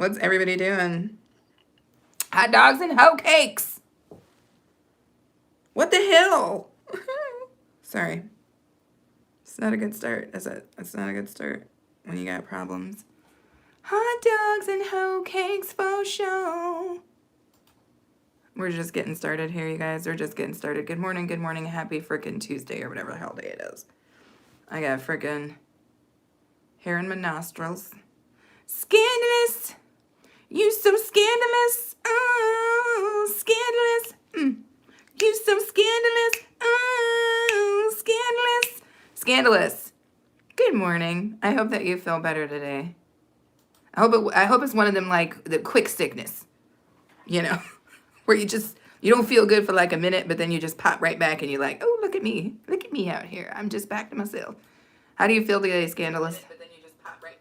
What's everybody doing? Hot dogs and hoe cakes. What the hell? Sorry. It's not a good start, is it? It's not a good start when you got problems. Hot dogs and hoe cakes for show. We're just getting started here, you guys. We're just getting started. Good morning, happy frickin' Tuesday or whatever the hell day it is. I got frickin' hair in my nostrils. Scandalous. You so scandalous. Oh, scandalous. You so scandalous. Oh, scandalous. Scandalous. Good morning. I hope that you feel better today. I hope it's one of them like the quick sickness. You know, where you don't feel good for like a minute, but then you just pop right back and you're like, oh, look at me. Look at me out here. I'm just back to myself. How do you feel today, Scandalous? But then you just pop right.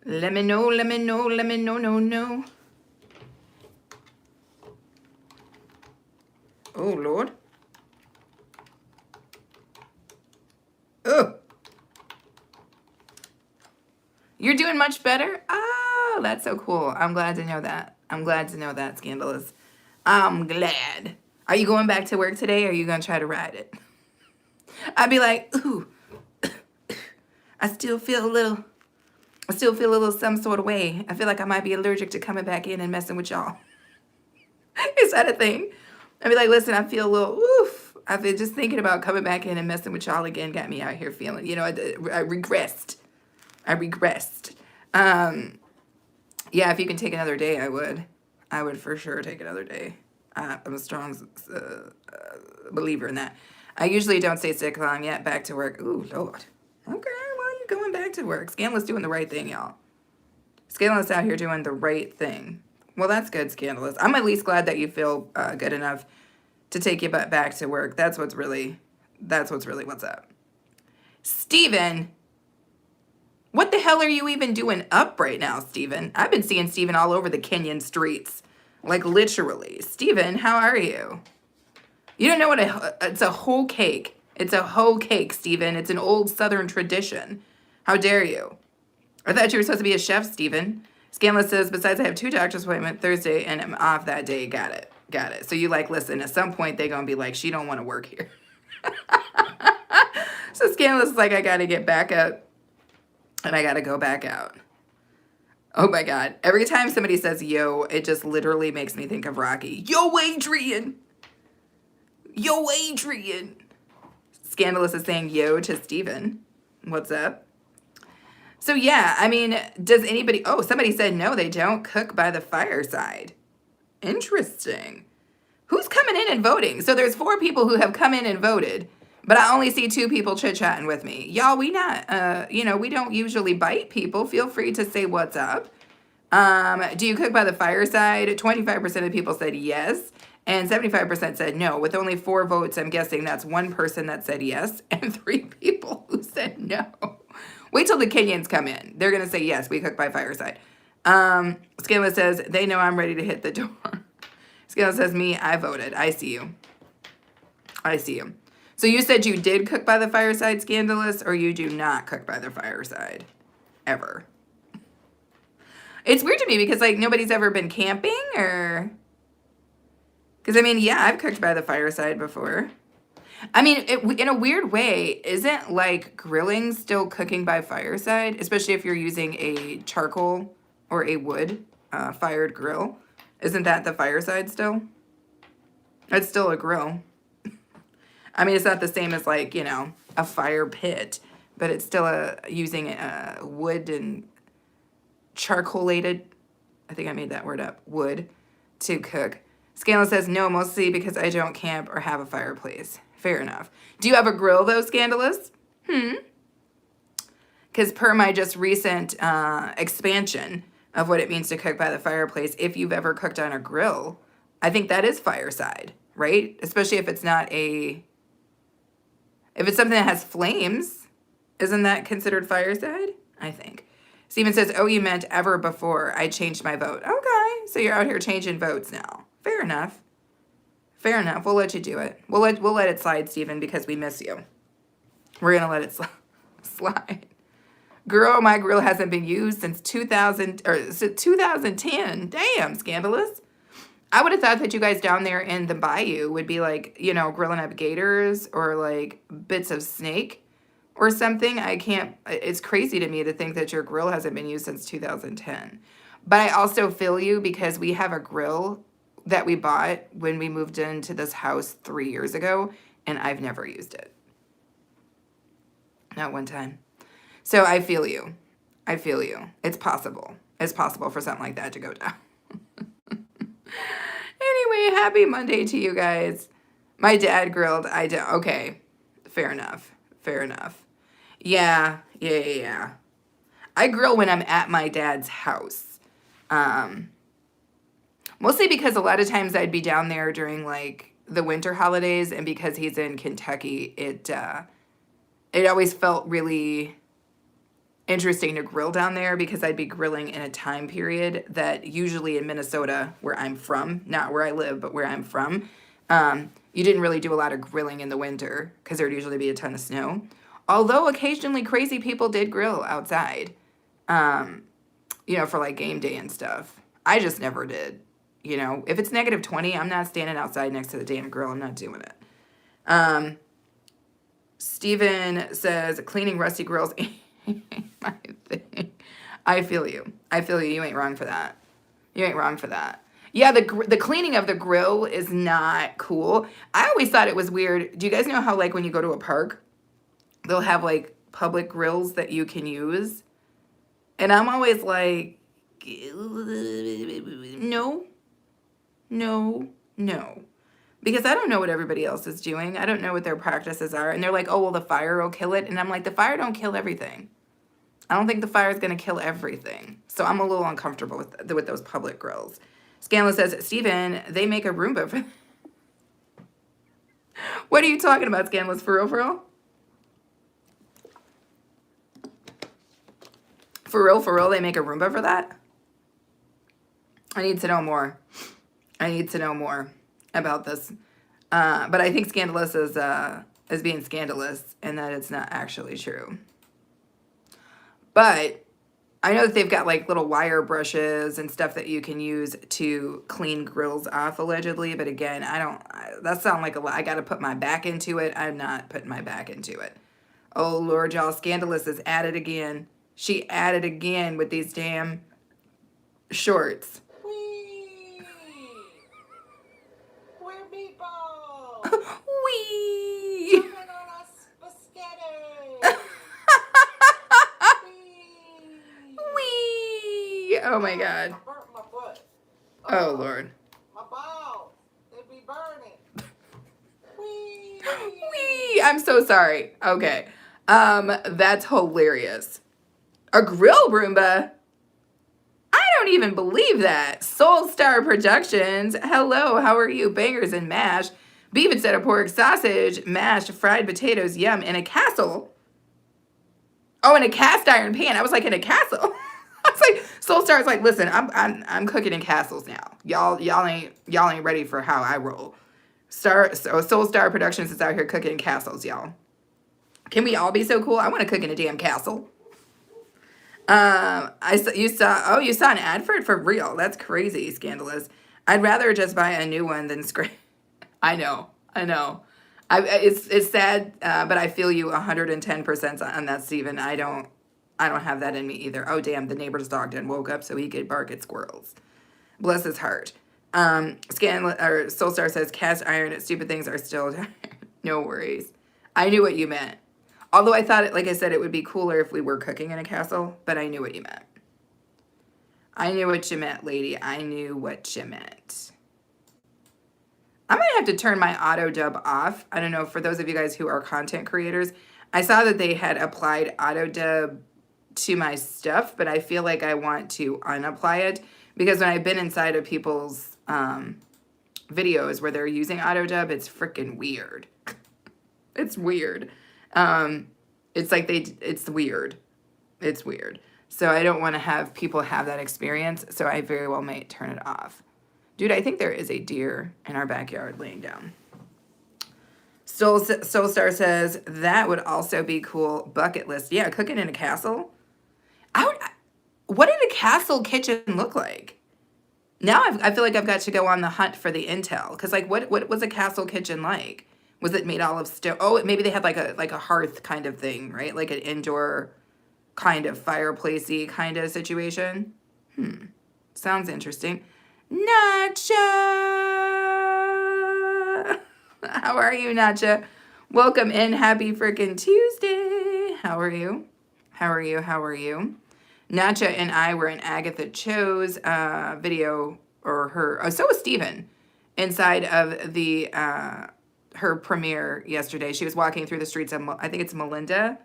Let me know, no. Oh, Lord. Oh. You're doing much better? Oh, that's so cool. I'm glad to know that. I'm glad to know that, Scandalous. I'm glad. Are you going back to work today, or are you going to try to ride it? I'd be like, ooh, I still feel a little some sort of way. I feel like I might be allergic to coming back in and messing with y'all. Is that a thing? I'd be like, listen, I feel a little, oof. I feel just thinking about coming back in and messing with y'all again got me out here feeling, I regressed. Yeah, if you can take another day, I would. I would for sure take another day. I'm a strong believer in that. I usually don't stay sick long yet. Back to work. Ooh, Lord. Okay, well, you're going back to work. Scandalous doing the right thing, y'all. Scandalous out here doing the right thing. Well, that's good, Scandalous. I'm at least glad that you feel good enough to take your butt back to work. That's what's really what's up. Steven. What the hell are you even doing up right now, Steven? I've been seeing Steven all over the Kenyan streets. Like, literally. Steven, how are you? You don't know what it's a whole cake. It's a hoe cake, Steven. It's an old Southern tradition. How dare you? I thought you were supposed to be a chef, Steven. Scandalous says, besides I have 2 doctor's appointments Thursday and I'm off that day. Got it. So you like, listen, at some point they're going to be like, she don't want to work here. So Scandalous is like, I got to get back up. And I got to go back out. Oh my God. Every time somebody says yo, it just literally makes me think of Rocky. Yo, Adrian. Yo, Adrian. Scandalous is saying yo to Steven. What's up? So yeah, I mean, does anybody... Oh, somebody said no, they don't cook by the fireside. Interesting. Who's coming in and voting? So there's 4 people who have come in and voted. But I only see 2 people chit-chatting with me. Y'all, we not, we don't usually bite people. Feel free to say what's up. Do you cook by the fireside? 25% of people said yes. And 75% said no. With only 4 votes, I'm guessing that's 1 person that said yes. And 3 people who said no. Wait till the Kenyans come in. They're going to say yes, we cook by fireside. Scandalous says, they know I'm ready to hit the door. Scandalous says, me, I voted. I see you. So you said you did cook by the fireside, Scandalous, or you do not cook by the fireside? Ever. It's weird to me because, like, nobody's ever been camping, or... Because, I mean, yeah, I've cooked by the fireside before. I mean, in a weird way, isn't, like, grilling still cooking by fireside? Especially if you're using a charcoal or a wood fired grill. Isn't that the fireside still? It's still a grill. I mean, it's not the same as, like, a fire pit, but it's still using wood and charcoalated, I think I made that word up, wood, to cook. Scandalous says, no, mostly because I don't camp or have a fireplace. Fair enough. Do you have a grill, though, Scandalous? Because per my just recent expansion of what it means to cook by the fireplace, if you've ever cooked on a grill, I think that is fireside, right? Especially if it's not if it's something that has flames, isn't that considered fireside? I think. Steven says, oh, you meant ever before. I changed my vote. Okay, so you're out here changing votes now. Fair enough. We'll let you do it. We'll let it slide, Steven, because we miss you. We're going to let it slide. Girl, my grill hasn't been used since 2000 or 2010. Damn, scandalous. I would have thought that you guys down there in the bayou would be like, you know, grilling up gators or like bits of snake or something. I can't, it's crazy to me to think that your grill hasn't been used since 2010. But I also feel you because we have a grill that we bought when we moved into this house 3 years ago, and I've never used it. Not one time. So I feel you. I feel you. It's possible. It's possible for something like that to go down. Anyway, happy Monday to you guys. My dad grilled. Okay. Fair enough. Fair enough. Yeah. I grill when I'm at my dad's house. Mostly because a lot of times I'd be down there during like the winter holidays, and because he's in Kentucky, it always felt really interesting to grill down there because I'd be grilling in a time period that usually in Minnesota, where I'm from, not where I live, but where I'm from, you didn't really do a lot of grilling in the winter because there'd usually be a ton of snow. Although occasionally crazy people did grill outside, you know, for like game day and stuff. I just never did. You know, if it's -20, I'm not standing outside next to the damn grill. I'm not doing it. Steven says, cleaning rusty grills my thing. I feel you. I feel you. You ain't wrong for that. You ain't wrong for that. Yeah, the cleaning of the grill is not cool. I always thought it was weird. Do you guys know how like when you go to a park, they'll have like public grills that you can use? And I'm always like, no. Because I don't know what everybody else is doing. I don't know what their practices are. And they're like, oh, well, the fire will kill it. And I'm like, the fire don't kill everything. I don't think the fire is going to kill everything. So I'm a little uncomfortable with those public grills. Scanlon says, Steven, they make a Roomba for... What are you talking about, Scanlon? For real, for real? For real, they make a Roomba for that? I need to know more. I need to know more about this. But I think scandalous is being scandalous and that it's not actually true. But I know that they've got like little wire brushes and stuff that you can use to clean grills off allegedly. But again, that sounds like a lot. I got to put my back into it. I'm not putting my back into it. Oh Lord, y'all, scandalous is at it again. She at it again with these damn shorts. Wee. Wee. Oh my God. Oh Lord. My balls, they be burning. Wee. I'm so sorry. Okay. That's hilarious. A grill Roomba? I don't even believe that. Soul Star Productions. Hello, how are you? Bangers and mash. Beef instead of pork, sausage, mashed, fried potatoes, yum, in a castle. Oh, in a cast iron pan. I was like, in a castle. I was like, Soul Star's like, listen, I'm cooking in castles now. Y'all ain't ready for how I roll. So Soul Star Productions is out here cooking in castles, y'all. Can we all be so cool? I want to cook in a damn castle. You saw an ad for it for real. That's crazy, scandalous. I'd rather just buy a new one than scrape. I know. It's sad, but I feel you 110% on that, Steven. I don't have that in me either. Oh damn, the neighbor's dog didn't woke up so he could bark at squirrels. Bless his heart. Soulstar says cast iron stupid things are still no worries. I knew what you meant. Although I thought, like I said, it would be cooler if we were cooking in a castle, but I knew what you meant. I knew what you meant, lady. I knew what you meant. I might have to turn my auto dub off. I don't know, for those of you guys who are content creators, I saw that they had applied auto dub to my stuff, but I feel like I want to unapply it because when I've been inside of people's videos where they're using auto dub, it's freaking weird. It's weird. It's like it's weird. It's weird. So I don't want to have people have that experience, so I very well might turn it off. Dude, I think there is a deer in our backyard laying down. Soulstar says, that would also be cool. Bucket list. Yeah, cooking in a castle. I would, what did a castle kitchen look like? Now I feel like I've got to go on the hunt for the intel. Because, like, what was a castle kitchen like? Was it made all of stone? Oh, maybe they had like a hearth kind of thing, right? Like an indoor kind of fireplacey kind of situation. Sounds interesting. Nacha! How are you, Nacha? Welcome in. Happy freaking Tuesday. How are you? How are you? How are you? Nacha and I were in Agatha Cho's video, or her, oh, so was Steven, inside of the her premiere yesterday. She was walking through the streets of, I think it's Melinda.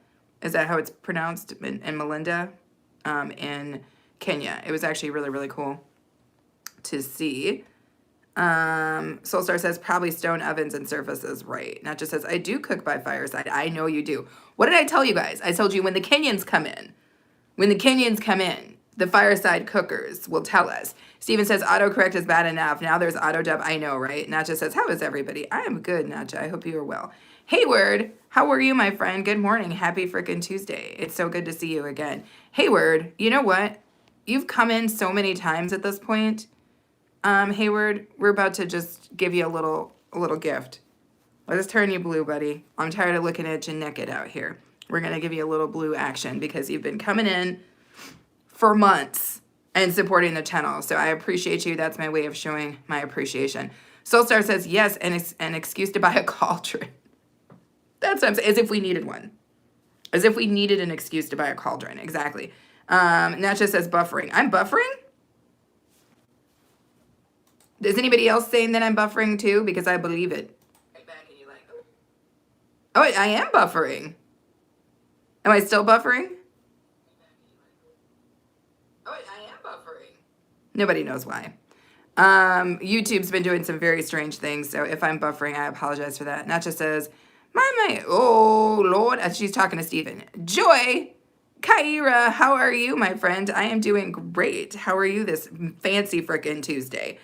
Is that how it's pronounced? In Melinda, in Kenya. It was actually really, really cool to see. Soulstar says probably stone ovens and surfaces, right? Nacha says, I do cook by fireside. I know you do. What did I tell you guys? I told you when the Kenyans come in, the fireside cookers will tell us. Steven says, autocorrect is bad enough. Now there's autodub. I know, right? Nacha says, how is everybody? I am good, Nacha. I hope you are well. Hayward, how are you, my friend? Good morning. Happy freaking Tuesday. It's so good to see you again. Hayward, you know what? You've come in so many times at this point. Hayward, we're about to just give you a little gift. Let us turn you blue, buddy. I'm tired of looking at you naked out here. We're going to give you a little blue action because you've been coming in for months and supporting the channel. So I appreciate you. That's my way of showing my appreciation. Soulstar says, yes, and it's an excuse to buy a cauldron. That's what I'm saying. As if we needed one. As if we needed an excuse to buy a cauldron. Exactly. Nacha says buffering. I'm buffering? Is anybody else saying that I'm buffering too? Because I believe it. Oh, I am buffering. Am I still buffering? Oh, I am buffering. Nobody knows why. YouTube's been doing some very strange things, so if I'm buffering, I apologize for that. Nacha says, my, oh, Lord. She's talking to Steven. Joy, Kyra, how are you, my friend? I am doing great. How are you this fancy frickin' Tuesday?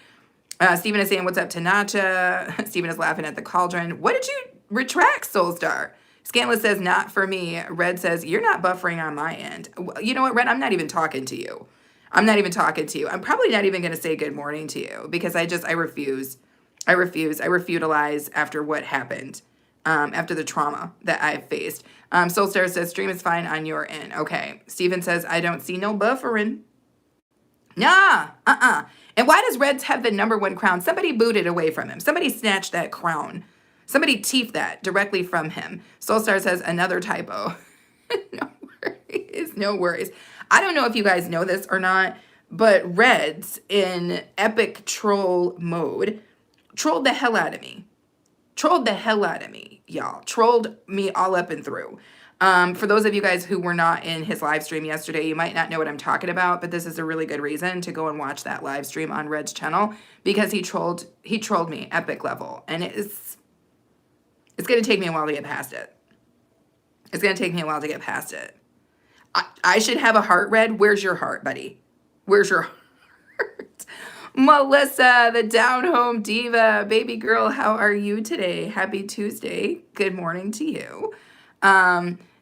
Steven is saying, what's up to Nacha? Steven is laughing at the cauldron. What did you retract, Soulstar? Scanless says, not for me. Red says, you're not buffering on my end. You know what, Red? I'm not even talking to you. I'm not even talking to you. I'm probably not even going to say good morning to you because I refuse. I refutilize after what happened, after the trauma that I've faced. Soulstar says, stream is fine on your end. Okay. Steven says, I don't see no buffering. Nah, And why does Reds have the #1 crown? Somebody booted away from him. Somebody snatched that crown. Somebody teeth that directly from him. Soulstar says another typo. No worries, no worries. I don't know if you guys know this or not, but Reds in epic troll mode trolled the hell out of me. Trolled the hell out of me, y'all. Trolled me all up and through. For those of you guys who were not in his live stream yesterday, you might not know what I'm talking about, but this is a really good reason to go and watch that live stream on Red's channel because he trolled me epic level. And it's going to take me a while to get past it. It's going to take me a while to get past it. I should have a heart, Red. Where's your heart, buddy? Where's your heart? Melissa, the down-home diva. Baby girl, how are you today? Happy Tuesday. Good morning to you.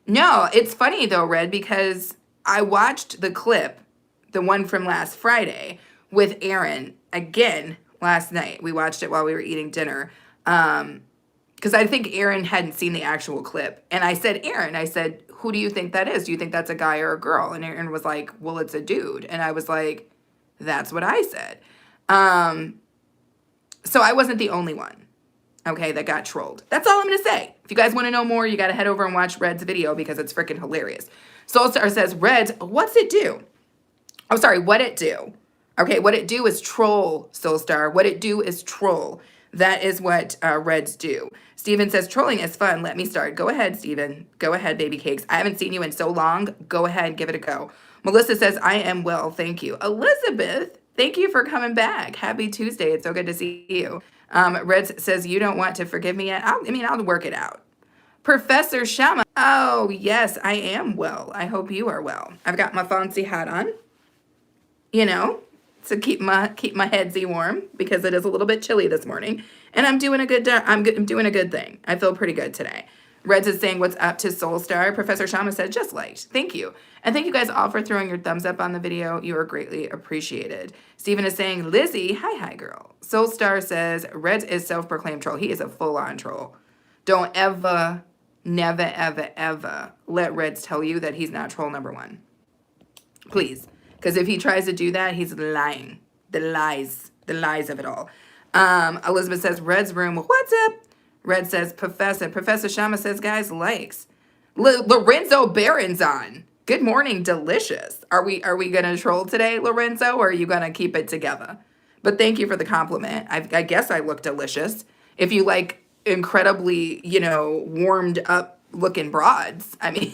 No, it's funny though, Red, because I watched the clip, the one from last Friday, with Aaron again last night. We watched it while we were eating dinner. Because I think Aaron hadn't seen the actual clip. And I said, Aaron, who do you think that is? Do you think that's a guy or a girl? And Aaron was like, well, it's a dude. And I was like, that's what I said. So I wasn't the only one, okay, that got trolled. That's all I'm going to say. If you guys want to know more, you got to head over and watch Red's video because it's freaking hilarious. Soulstar says, Reds, what's it do? Oh, sorry, what it do? Okay, what it do is troll, Soulstar. What it do is troll. That is what Reds do. Steven says, trolling is fun. Let me start. Go ahead, Steven. Go ahead, baby cakes. I haven't seen you in so long. Go ahead, give it a go. Melissa says, I am well, thank you. Elizabeth, thank you for coming back. Happy Tuesday. It's so good to see you. Reds says, you don't want to forgive me yet? I'll work it out. Professor Shama. Oh, yes, I am well. I hope you are well. I've got my fancy hat on, you know, to keep my headsy warm because it is a little bit chilly this morning. And I'm doing a good I'm doing a good thing. I feel pretty good today. Reds is saying, what's up to Soul Star? Professor Shama said, just liked. Thank you. And thank you guys all for throwing your thumbs up on the video. You are greatly appreciated. Stephen is saying, Lizzie, hi girl. Soul Star says, Reds is self-proclaimed troll. He is a full-on troll. Don't ever, never, ever, ever let Reds tell you that he's not troll number one. Please. Because if he tries to do that, he's lying. The lies of it all. Elizabeth says, Red's room, what's up? Red says, Professor Shama says, guys, likes. Lorenzo Barron's on. Good morning, delicious. Are we gonna troll today, Lorenzo, or are you gonna keep it together? But thank you for the compliment. I guess I look delicious. If you like incredibly, warmed up looking broads, I mean,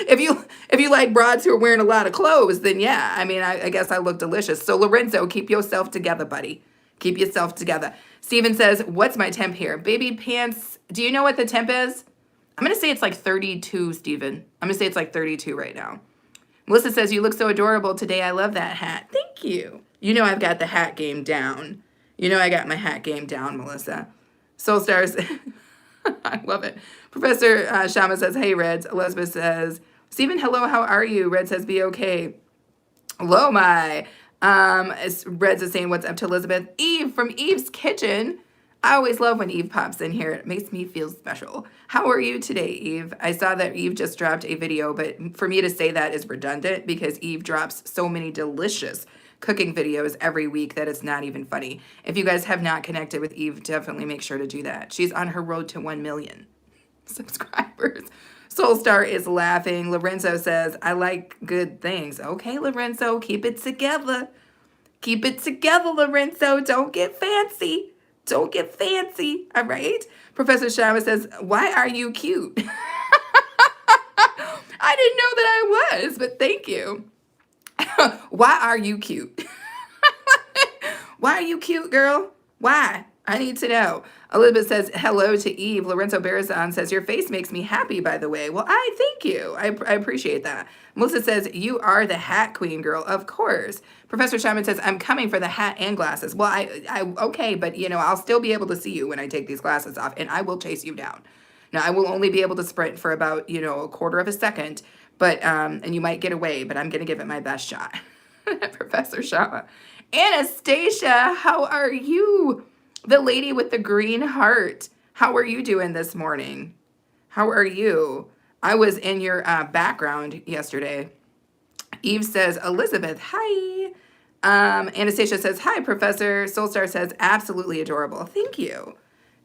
if you like broads who are wearing a lot of clothes, then yeah, I mean, I guess I look delicious. So Lorenzo, keep yourself together, buddy. Keep yourself together. Steven says, what's my temp here? Baby pants. Do you know what the temp is? I'm going to say it's like 32, Steven. I'm going to say it's like 32 right now. Melissa says, you look so adorable today. I love that hat. Thank you. You know I've got the hat game down. You know I got my hat game down, Melissa. Soul Stars. I love it. Professor Shama says, hey, Reds. Elizabeth says, Steven, hello, how are you? Red says, be okay. Hello, my. Reds is saying, what's up to Elizabeth? Eve from Eve's Kitchen. I always love when Eve pops in here. It makes me feel special. How are you today, Eve? I saw that Eve just dropped a video, but for me to say that is redundant because Eve drops so many delicious cooking videos every week that it's not even funny. If you guys have not connected with Eve, definitely make sure to do that. She's on her road to 1 million subscribers. Soulstar is laughing. Lorenzo says, I like good things. Okay, Lorenzo, keep it together. Keep it together, Lorenzo. Don't get fancy. Don't get fancy. All right? Professor Shama says, why are you cute? I didn't know that I was, but thank you. Why are you cute? Why are you cute, girl? Why? I need to know. Elizabeth says, hello to Eve. Lorenzo Barazan says, your face makes me happy, by the way. Well, I thank you. I appreciate that. Melissa says, you are the hat queen, girl. Of course. Professor Shaman says, I'm coming for the hat and glasses. Well, okay, but, I'll still be able to see you when I take these glasses off, and I will chase you down. Now, I will only be able to sprint for about, a quarter of a second, but, and you might get away, but I'm going to give it my best shot. Professor Shama. Anastasia, how are you? The lady with the green heart. How are you doing this morning? How are you? I was in your background yesterday. Eve says, Elizabeth, hi. Anastasia says, hi, Professor. Soulstar says, absolutely adorable. Thank you.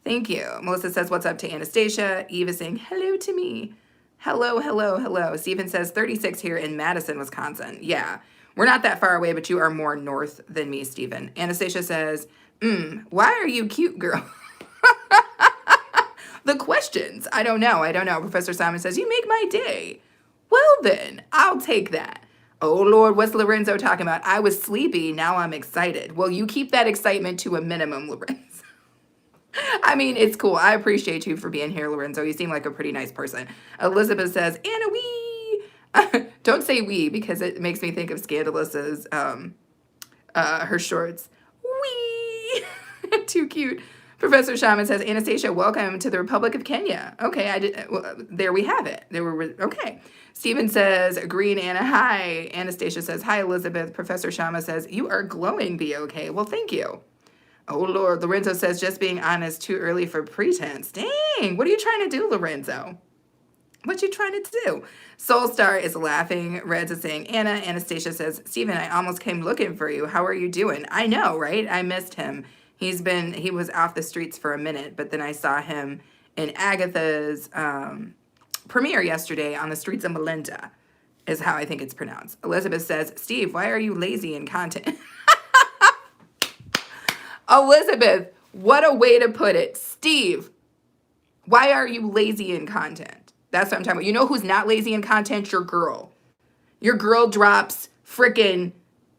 Thank you. Melissa says, what's up to Anastasia? Eve is saying, hello to me. Hello, hello, hello. Stephen says, 36 here in Madison, Wisconsin. Yeah, we're not that far away, but you are more north than me, Stephen. Anastasia says, why are you cute, girl? The questions. I don't know. Professor Simon says, you make my day. Well then, I'll take that. Oh Lord, what's Lorenzo talking about? I was sleepy, now I'm excited. Well, you keep that excitement to a minimum, Lorenzo. I mean, it's cool. I appreciate you for being here, Lorenzo. You seem like a pretty nice person. Elizabeth says, Anna, wee. Don't say wee because it makes me think of Scandalous's, her shorts. Wee. Too cute. Professor Shaman says, Anastasia, welcome to the Republic of Kenya. Okay, well, there we have it. Okay. Stephen says, green Anna, hi. Anastasia says, hi, Elizabeth. Professor Shama says, you are glowing, be okay. Well, thank you. Oh, Lord. Lorenzo says, just being honest, too early for pretense. Dang, what are you trying to do, Lorenzo? What you trying to do? Soulstar is laughing. Reds is saying, Anna. Anastasia says, Stephen, I almost came looking for you. How are you doing? I know, right? I missed him. He was off the streets for a minute, but then I saw him in Agatha's premiere yesterday on the streets of Melinda, is how I think it's pronounced. Elizabeth says, Steve, why are you lazy in content? Elizabeth, what a way to put it. Steve, why are you lazy in content? That's what I'm talking about. You know who's not lazy in content? Your girl. Your girl drops freaking...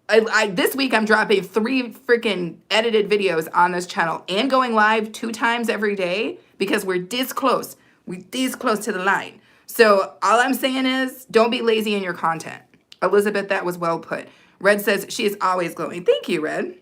this week I'm dropping 3 freaking edited videos on this channel and going live 2 times every day because we're this close. We're this close to the line. So all I'm saying is don't be lazy in your content. Elizabeth, that was well put. Red says she is always glowing. Thank you, Red.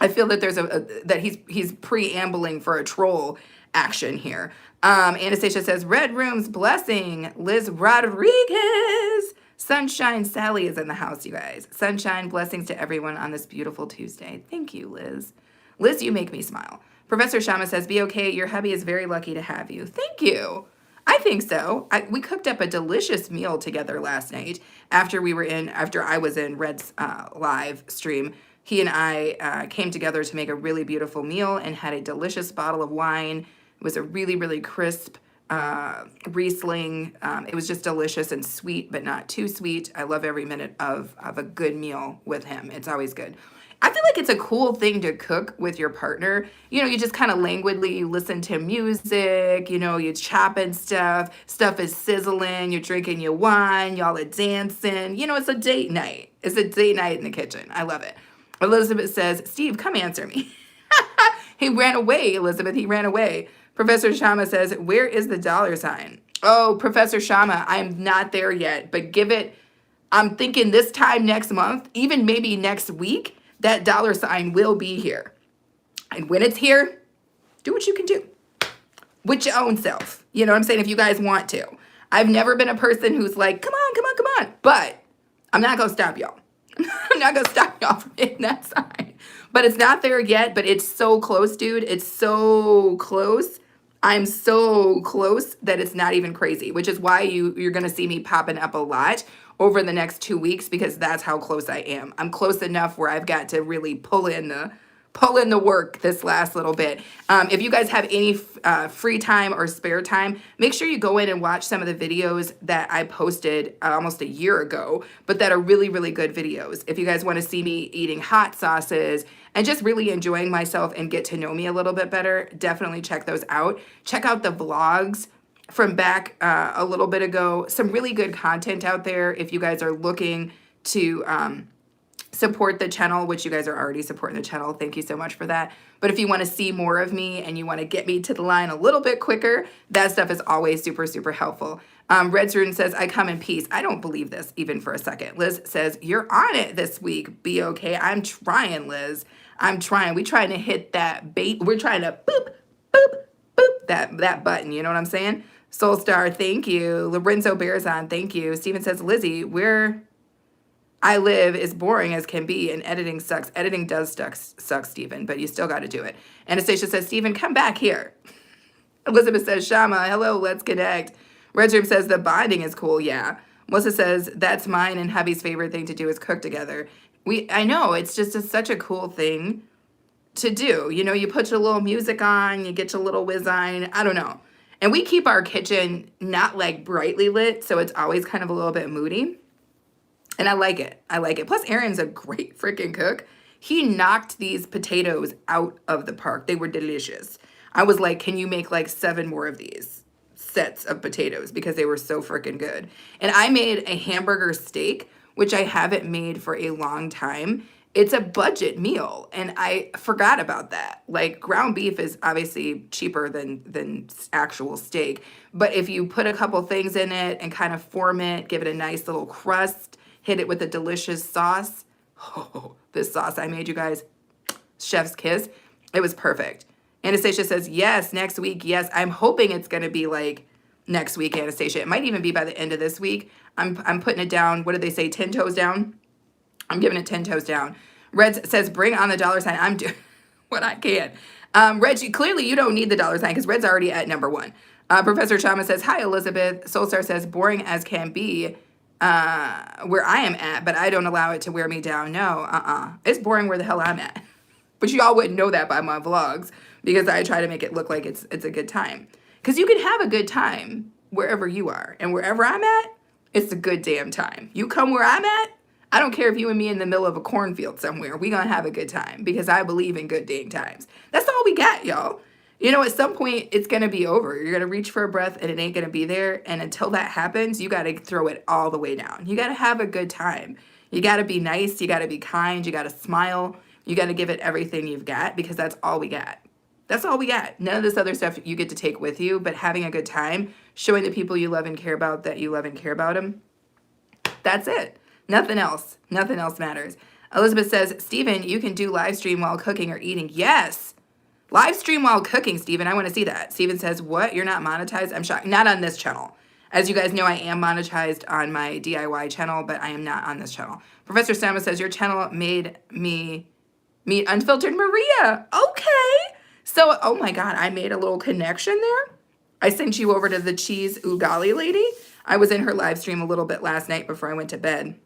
I feel that there's that he's preambling for a troll action here. Anastasia says, Red Room's blessing. Liz Rodriguez. Sunshine Sally is in the house, you guys. Sunshine, blessings to everyone on this beautiful Tuesday. Thank you, Liz. Liz, you make me smile. Professor Shama says, be okay. Your hubby is very lucky to have you. Thank you. I think so. We cooked up a delicious meal together last night after I was in Red's live stream. He and I came together to make a really beautiful meal and had a delicious bottle of wine. It was a really, really crisp Riesling. It was just delicious and sweet, but not too sweet. I love every minute of a good meal with him. It's always good. I feel like it's a cool thing to cook with your partner. You know, you just kind of languidly listen to music, you know, you're chopping stuff is sizzling, you're drinking your wine, y'all are dancing. You know, it's a date night. It's a date night in the kitchen. I love it. Elizabeth says, Steve, come answer me. He ran away, Elizabeth. He ran away. Professor Shama says, where is the dollar sign? Oh, Professor Shama, I'm not there yet, but I'm thinking this time next month, even maybe next week, that dollar sign will be here. And when it's here, do what you can do with your own self. You know what I'm saying? If you guys want to. I've never been a person who's like, come on, come on, come on. But I'm not going to stop y'all. I'm not going to stop y'all from hitting that sign. But it's not there yet, but it's so close, dude. It's so close. I'm so close that it's not even crazy, which is why you're going to see me popping up a lot over the next 2 weeks, because that's how close I am. I'm close enough where I've got to really pull in the work this last little bit. If you guys have any free time or spare time, make sure you go in and watch some of the videos that I posted almost a year ago, but that are really, really good videos. If you guys want to see me eating hot sauces and just really enjoying myself and get to know me a little bit better, definitely check those out. Check out the vlogs from back a little bit ago. Some really good content out there if you guys are looking to support the channel, which you guys are already supporting the channel. Thank you so much for that. But if you want to see more of me and you want to get me to the line a little bit quicker, that stuff is always super, super helpful. Red Rune says, I come in peace. I don't believe this even for a second. Liz says, you're on it this week. Be okay. I'm trying, Liz. I'm trying. We're trying to hit that bait. We're trying to boop, boop, boop that button. You know what I'm saying? Soulstar, thank you. Lorenzo Bearzon, thank you. Steven says, Lizzie, where I live is boring as can be, and editing sucks. Editing does suck, Steven, but you still got to do it. Anastasia says, Steven, come back here. Elizabeth says, Shama, hello, let's connect. Red Room says, the bonding is cool, yeah. Melissa says, that's mine and hubby's favorite thing to do is cook together. I know, it's just such a cool thing to do. You know, you put your little music on, you get your little whiz on, I don't know. And we keep our kitchen not like brightly lit, so it's always kind of a little bit moody. And I like it. I like it. Plus, Aaron's a great freaking cook. He knocked these potatoes out of the park. They were delicious. I was like, can you make like 7 more of these sets of potatoes? Because they were so freaking good. And I made a hamburger steak, which I haven't made for a long time. It's a budget meal, and I forgot about that. Like, ground beef is obviously cheaper than actual steak, but if you put a couple things in it and kind of form it, give it a nice little crust, hit it with a delicious sauce. Oh, this sauce I made, you guys, chef's kiss. It was perfect. Anastasia says, yes, next week. Yes, I'm hoping it's going to be like next week, Anastasia. It might even be by the end of this week. I'm putting it down. What did they say? 10 toes down? I'm giving it 10 toes down. Red says, bring on the dollar sign. I'm doing what I can. Red, clearly you don't need the dollar sign because Red's already at number 1. Professor Chama says, hi, Elizabeth. Soulstar says, boring as can be where I am at, but I don't allow it to wear me down. No, it's boring where the hell I'm at. But y'all wouldn't know that by my vlogs because I try to make it look like it's a good time. Because you can have a good time wherever you are. And wherever I'm at, it's a good damn time. You come where I'm at, I don't care if you and me in the middle of a cornfield somewhere. We gonna have a good time because I believe in good dang times. That's all we got, y'all. You know, at some point, it's gonna be over. You're gonna reach for a breath and it ain't gonna be there. And until that happens, you gotta throw it all the way down. You gotta have a good time. You gotta be nice. You gotta be kind. You gotta smile. You gotta give it everything you've got because that's all we got. That's all we got. None of this other stuff you get to take with you, but having a good time, showing the people you love and care about that you love and care about them, that's it. Nothing else. Nothing else matters. Elizabeth says, Steven, you can do live stream while cooking or eating. Yes. Live stream while cooking, Steven. I want to see that. Steven says, what? You're not monetized? I'm shocked. Not on this channel. As you guys know, I am monetized on my DIY channel, but I am not on this channel. Professor Stama says, your channel made me meet Unfiltered Maria. Okay. So, oh my God, I made a little connection there. I sent you over to the cheese ugali lady. I was in her live stream a little bit last night before I went to bed.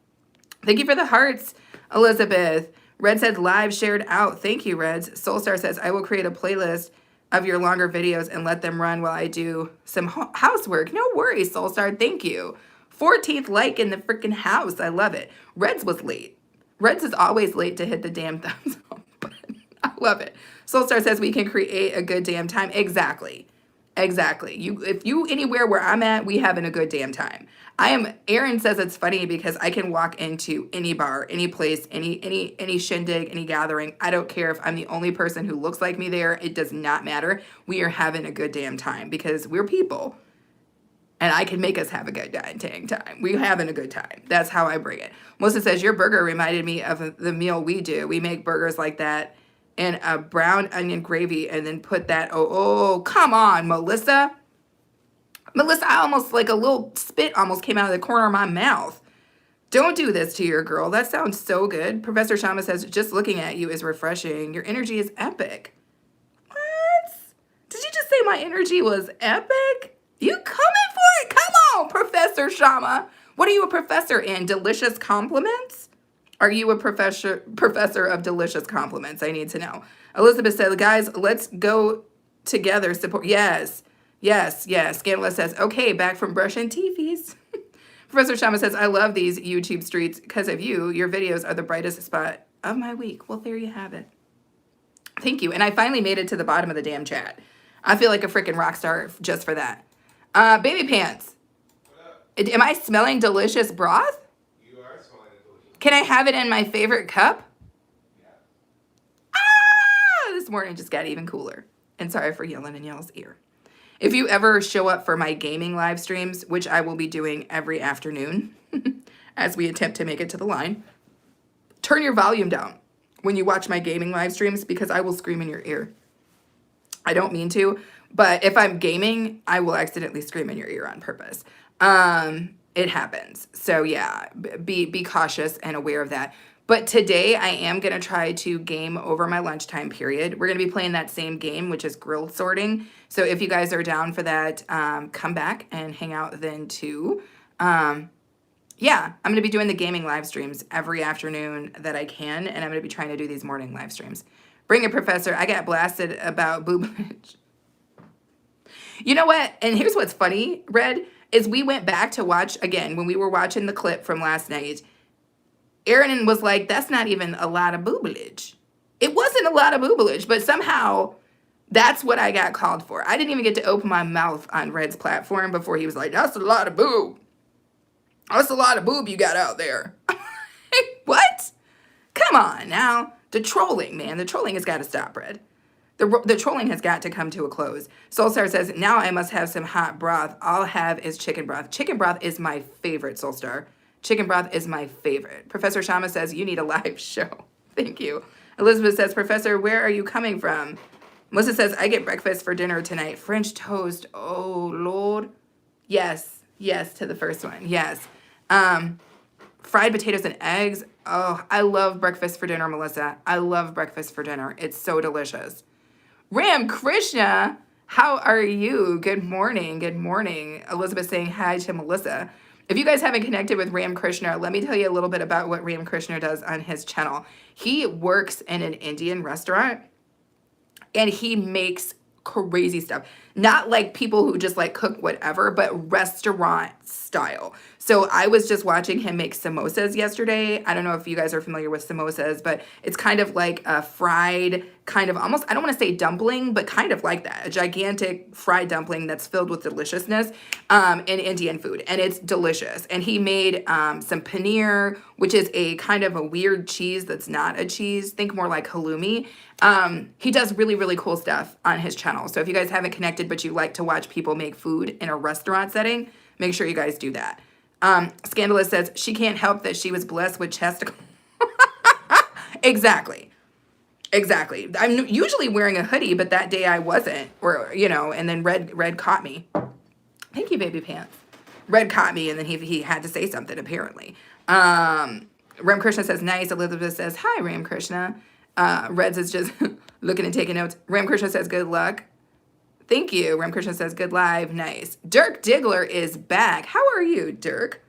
Thank you for the hearts, Elizabeth. Red said live shared out. Thank you, Reds. Soulstar says, I will create a playlist of your longer videos and let them run while I do some housework. No worries, Soulstar. Thank you. 14th like in the freaking house. I love it. Reds was late. Reds is always late to hit the damn thumbs up button. I love it. Soulstar says we can create a good damn time. Exactly. Exactly. If you anywhere where I'm at, we having a good damn time. Aaron says it's funny because I can walk into any bar, any place, any shindig, any gathering. I don't care if I'm the only person who looks like me there. It does not matter. We are having a good damn time because we're people. And I can make us have a good dang time. We're having a good time. That's how I bring it. Melissa says, your burger reminded me of the meal we do. We make burgers like that and a brown onion gravy and then put that, oh, come on, Melissa. Melissa, I almost, like a little spit almost came out of the corner of my mouth. Don't do this to your girl. That sounds so good. Professor Shama says, just looking at you is refreshing. Your energy is epic. What? Did you just say my energy was epic? You coming for it? Come on, Professor Shama. What are you a professor in? Delicious compliments? Are you a professor of delicious compliments? I need to know. Elizabeth said, guys, let's go together. Support. Yes. Scandalous says, okay, back from brushing teethies. Professor Shama says, I love these YouTube streets because of you. Your videos are the brightest spot of my week. Well, there you have it. Thank you. And I finally made it to the bottom of the damn chat. I feel like a freaking rock star just for that. Baby Pants. Am I smelling delicious broth? You are smelling delicious. Can I have it in my favorite cup? Yeah. This morning just got even cooler. And sorry for yelling in y'all's ear. If you ever show up for my gaming live streams, which I will be doing every afternoon as we attempt to make it to the line, turn your volume down when you watch my gaming live streams because I will scream in your ear. I don't mean to, but if I'm gaming, I will accidentally scream in your ear on purpose. It happens. So yeah, be cautious and aware of that. But today I am going to try to game over my lunchtime period. We're going to be playing that same game, which is grill sorting. So if you guys are down for that, come back and hang out then too. Yeah, I'm going to be doing the gaming live streams every afternoon that I can. And I'm going to be trying to do these morning live streams. Bring it, Professor. I got blasted about boobage. You know what? And here's what's funny, Red, is we went back to watch, again, when we were watching the clip from last night, Aaron was like, that's not even a lot of boobage. It wasn't a lot of boobage, but somehow that's what I got called for. I didn't even get to open my mouth on Red's platform before he was like, that's a lot of boob. That's a lot of boob you got out there. What? Come on now. The trolling, man. The trolling has got to stop, Red. The trolling has got to come to a close. Soulstar says, now I must have some hot broth. All I have is chicken broth. Chicken broth is my favorite, Soulstar. Chicken broth is my favorite. Professor Shama says, you need a live show. Thank you. Elizabeth says, Professor, where are you coming from? Melissa says, I get breakfast for dinner tonight. French toast. Oh, Lord. Yes. Yes to the first one. Yes. Fried potatoes and eggs. Oh, I love breakfast for dinner, Melissa. I love breakfast for dinner. It's so delicious. Ram Krishna, how are you? Good morning. Good morning. Elizabeth saying hi to Melissa. If you guys haven't connected with Ram Krishna, let me tell you a little bit about what Ram Krishna does on his channel. He works in an Indian restaurant and he makes crazy stuff. Not like people who just like cook whatever, but restaurant style. So I was just watching him make samosas yesterday. I don't know if you guys are familiar with samosas, but it's kind of like a fried kind of almost, I don't want to say dumpling, but kind of like that. A gigantic fried dumpling that's filled with deliciousness in Indian food. And it's delicious. And he made some paneer, which is a kind of a weird cheese that's not a cheese. Think more like halloumi. He does really, really cool stuff on his channel. So if you guys haven't connected, but you like to watch people make food in a restaurant setting, make sure you guys do that. Scandalous says, she can't help that she was blessed with chesticles. Exactly. Exactly. I'm usually wearing a hoodie, but that day I wasn't, or and then Red caught me. Thank you, baby pants. Red caught me, and then he had to say something apparently. Ram Krishna says nice. Elizabeth says hi, Ram Krishna. Reds is just looking and taking notes. Ram Krishna says good luck. Thank you. Ram Krishna says good live. Nice. Dirk Diggler is back. How are you, Dirk?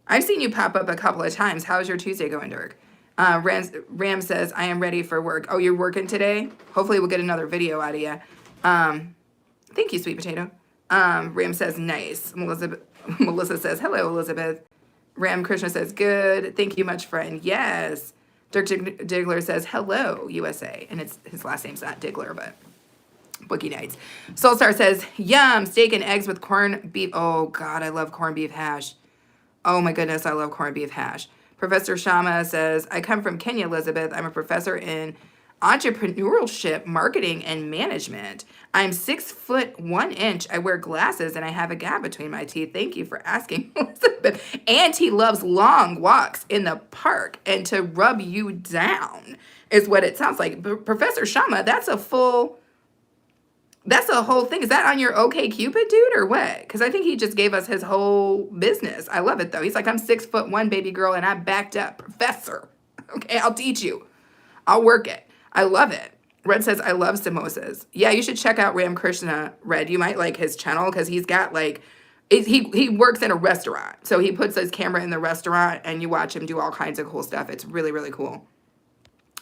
I've seen you pop up a couple of times. How's your Tuesday going, Dirk? Ram says, I am ready for work. Oh, you're working today? Hopefully we'll get another video out of you. Thank you, sweet potato. Ram says, nice. Melissa says, hello, Elizabeth. Ram Krishna says, good. Thank you much, friend. Yes. Dirk Diggler says, hello, USA. And his last name's not Diggler, but Bookie Nights. Soulstar says, yum, steak and eggs with corned beef. Oh, God, I love corned beef hash. Oh, my goodness, I love corned beef hash. Professor Shama says, I come from Kenya, Elizabeth. I'm a professor in entrepreneurship, marketing, and management. I'm 6'1". I wear glasses and I have a gap between my teeth. Thank you for asking, Elizabeth. And he loves long walks in the park and to rub you down is what it sounds like. Professor Shama, that's a whole thing. Is that on your OK Cupid, dude, or what? Because I think he just gave us his whole business. I love it, though. He's like, I'm 6'1", baby girl, and I backed up. Professor. Okay, I'll teach you. I'll work it. I love it. Red says, I love samosas. Yeah, you should check out Ram Krishna, Red. You might like his channel because he's got he works in a restaurant. So he puts his camera in the restaurant and you watch him do all kinds of cool stuff. It's really, really cool.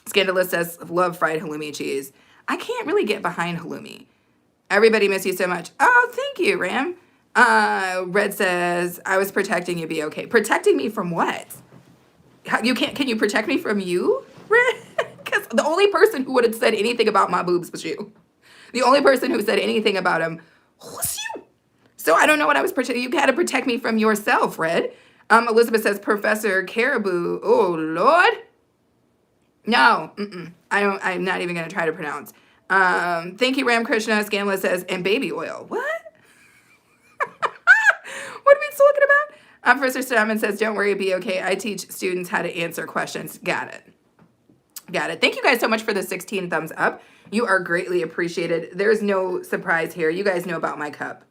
Scandalous says, love fried halloumi cheese. I can't really get behind halloumi. Everybody miss you so much. Oh, thank you, Ram. Red says, I was protecting you, be okay. Protecting me from what? Can you protect me from you, Red? Because the only person who would have said anything about my boobs was you. The only person who said anything about them was you. So I don't know what I was protecting. You got to protect me from yourself, Red. Elizabeth says, Professor Caribou. Oh, Lord. No, I'm not even going to try to pronounce. Thank you, Ram Krishna. Scandalous says, and baby oil. What? What are we talking about? Professor Stammen says, don't worry, be okay. I teach students how to answer questions. Got it. Thank you guys so much for the 16 thumbs up. You are greatly appreciated. There's no surprise here. You guys know about my cup.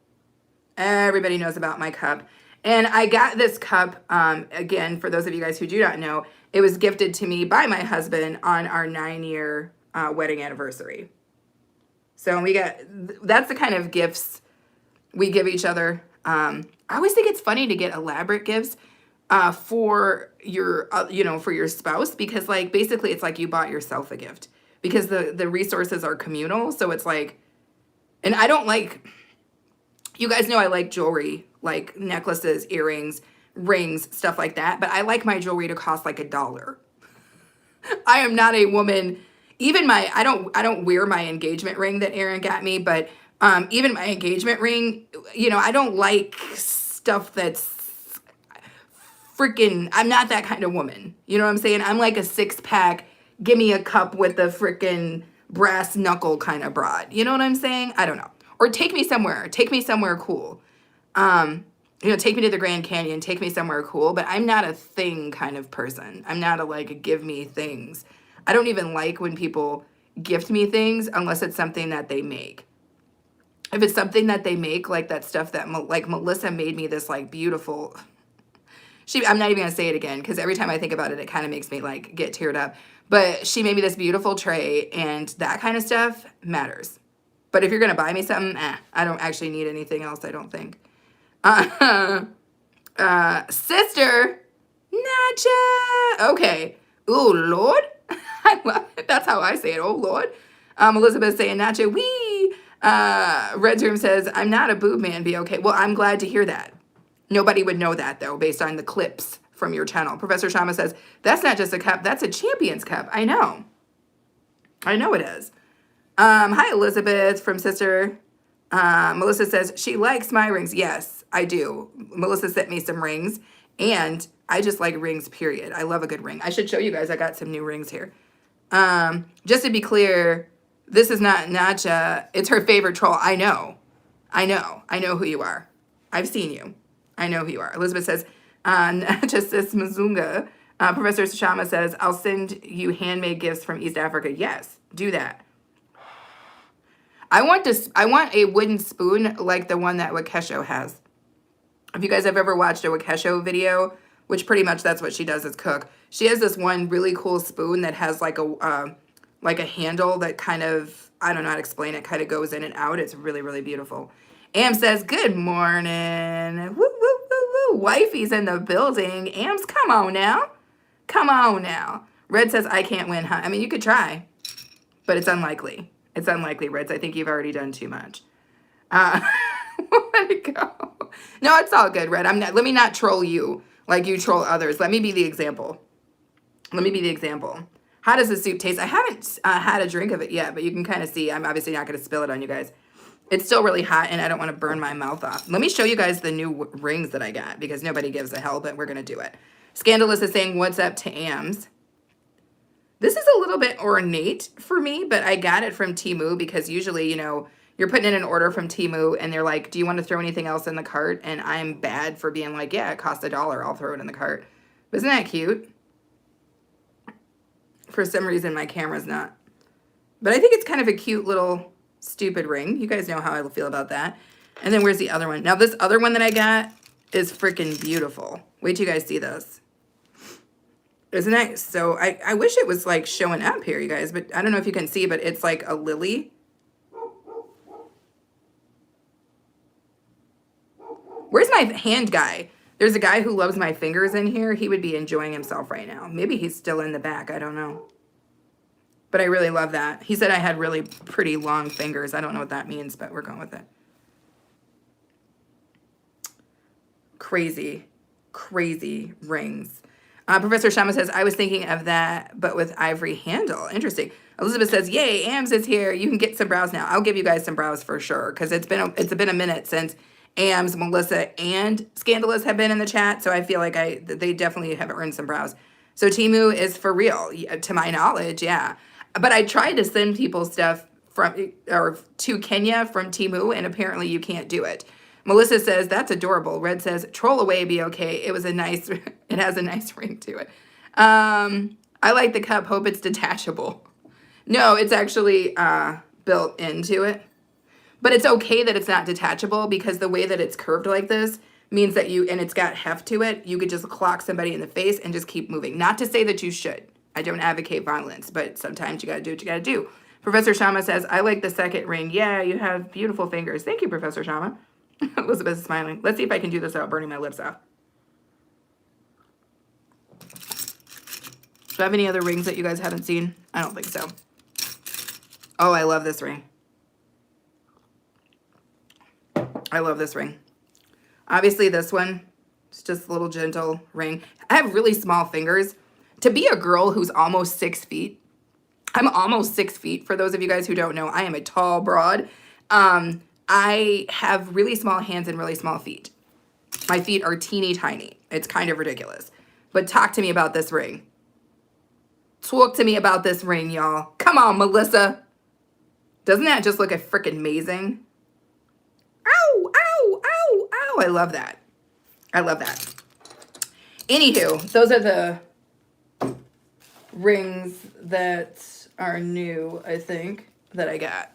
Everybody knows about my cup. And I got this cup, again, for those of you guys who do not know, it was gifted to me by my husband on our 9-year wedding anniversary. So that's the kind of gifts we give each other. I always think it's funny to get elaborate gifts for your, for your spouse, because basically it's like you bought yourself a gift because the resources are communal. So it's like, and I don't like, you guys know I like jewelry, like necklaces, earrings, rings, stuff like that. But I like my jewelry to cost like $1. I am not a woman. Even I don't wear my engagement ring that Aaron got me, but even my engagement ring, I don't like stuff that's freaking, I'm not that kind of woman. You know what I'm saying? I'm like a 6-pack, give me a cup with a freaking brass knuckle kind of broad. You know what I'm saying? I don't know. Or take me somewhere cool. Take me to the Grand Canyon, take me somewhere cool, but I'm not a thing kind of person. I'm not a give me things. I don't even like when people gift me things unless it's something that they make. If it's something that they make, like that stuff that, Melissa made me this, beautiful, I'm not even going to say it again, because every time I think about it, it kind of makes me, get teared up. But she made me this beautiful tray, and that kind of stuff matters. But if you're going to buy me something, I don't actually need anything else, I don't think. Sister, Nacha. Okay. Oh, Lord. I love it. That's how I say it. Oh, Lord. Elizabeth saying, Nacha, wee. Red's Room says, I'm not a boob man, be okay. Well, I'm glad to hear that. Nobody would know that, though, based on the clips from your channel. Professor Shama says, that's not just a cup. That's a champion's cup. I know it is. Hi, Elizabeth from Sister. Melissa says, she likes my rings. Yes, I do. Melissa sent me some rings, and I just like rings, period. I love a good ring. I should show you guys. I got some new rings here. Just to be clear, this is not Nacha. It's her favorite troll. I know who you are. I've seen you. I know who you are. Elizabeth says, Nacha sis Mazunga. Professor Shama says, I'll send you handmade gifts from East Africa. Yes, do that. I want a wooden spoon like the one that Wakesho has. If you guys have ever watched a Wakesho video, which pretty much that's what she does is cook. She has this one really cool spoon that has like a handle that kind of, I don't know how to explain it, kind of goes in and out. It's really, really beautiful. Am says, good morning. Woo, woo, woo, woo. Wifey's in the building. Ams, come on now. Come on now. Red says, I can't win, huh? I mean, you could try, but it's unlikely. It's unlikely, Reds. I think you've already done too much. Let it go. No, it's all good, Red. Let me not troll you like you troll others. Let me be the example. Let me be the example. How does the soup taste? I haven't had a drink of it yet, but you can kind of see. I'm obviously not going to spill it on you guys. It's still really hot, and I don't want to burn my mouth off. Let me show you guys the new rings that I got, because nobody gives a hell, but we're going to do it. Scandalous is saying, what's up to Ams? This is a little bit ornate for me, but I got it from Temu because usually, you know, you're putting in an order from Temu and they're like, do you want to throw anything else in the cart? And I'm bad for being like, yeah, it costs $1. I'll throw it in the cart. But isn't that cute? For some reason, my camera's not. But I think it's kind of a cute little stupid ring. You guys know how I feel about that. And then where's the other one? Now, this other one that I got is freaking beautiful. Wait till you guys see this. Isn't it? So I wish it was like showing up here, you guys, but I don't know if you can see, but it's like a lily. Where's my hand guy? There's a guy who loves my fingers in here. He would be enjoying himself right now. Maybe he's still in the back. I don't know. But I really love that. He said I had really pretty long fingers. I don't know what that means, but we're going with it. Crazy, crazy rings. Professor Shama says, I was thinking of that, but with ivory handle. Interesting. Elizabeth says, yay, Ams is here. You can get some brows now. I'll give you guys some brows for sure, because it's been a minute since Ams, Melissa, and Scandalous have been in the chat, so I feel like they definitely have earned some brows. So Temu is for real, to my knowledge, yeah. But I tried to send people stuff to Kenya from Temu, and apparently you can't do it. Melissa says, that's adorable. Red says, troll away, be okay. It has a nice ring to it. I like the cup. Hope it's detachable. No, it's actually built into it. But it's okay that it's not detachable, because the way that it's curved like this means that and it's got heft to it, you could just clock somebody in the face and just keep moving. Not to say that you should. I don't advocate violence, but sometimes you got to do what you got to do. Professor Shama says, I like the second ring. Yeah, you have beautiful fingers. Thank you, Professor Shama. Elizabeth is smiling. Let's see if I can do this without burning my lips off. Do I have any other rings that you guys haven't seen? I don't think so. Oh, I love this ring. I love this ring. Obviously, this one, it's just a little gentle ring. I have really small fingers. To be a girl who's almost 6 feet, I'm almost 6 feet. For those of you guys who don't know, I am a tall broad. I have really small hands and really small feet. My feet are teeny tiny. It's kind of ridiculous. But talk to me about this ring. Talk to me about this ring, y'all. Come on, Melissa. Doesn't that just look freaking amazing? Ow, ow, ow, ow. I love that. I love that. Anywho, those are the rings that are new, I think, that I got.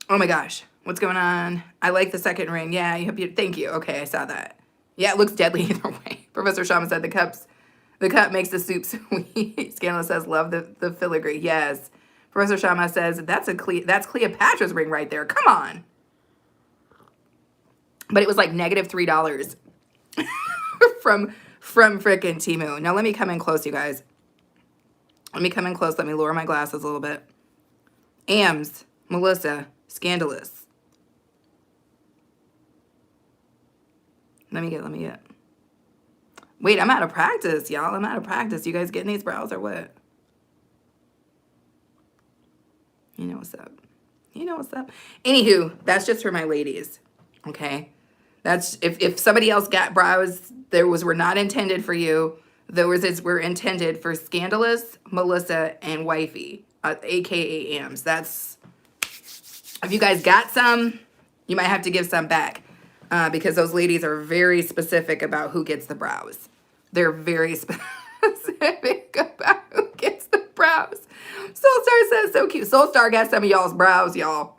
Oh my gosh. What's going on? I like the second ring. Yeah, thank you. Okay, I saw that. Yeah, it looks deadly either way. Professor Shama said the cup makes the soup sweet. Scandalous says, love the filigree. Yes. Professor Shama says, that's Cleopatra's ring right there. Come on. But it was like -$3 from frickin' Temu. Now let me come in close, you guys. Let me come in close. Let me lower my glasses a little bit. Ams, Melissa, Scandalous. Let me get. Wait, I'm out of practice, y'all. I'm out of practice. You guys getting these brows or what? You know what's up. You know what's up. Anywho, that's just for my ladies. Okay? That's if somebody else got brows, were not intended for you. Those were intended for Scandalous, Melissa, and Wifey, aka Ams. That's, if you guys got some, you might have to give some back, because those ladies are very specific about who gets the brows. They're very specific about who gets the brows. Soulstar says so cute. Soulstar got some of y'all's brows, y'all.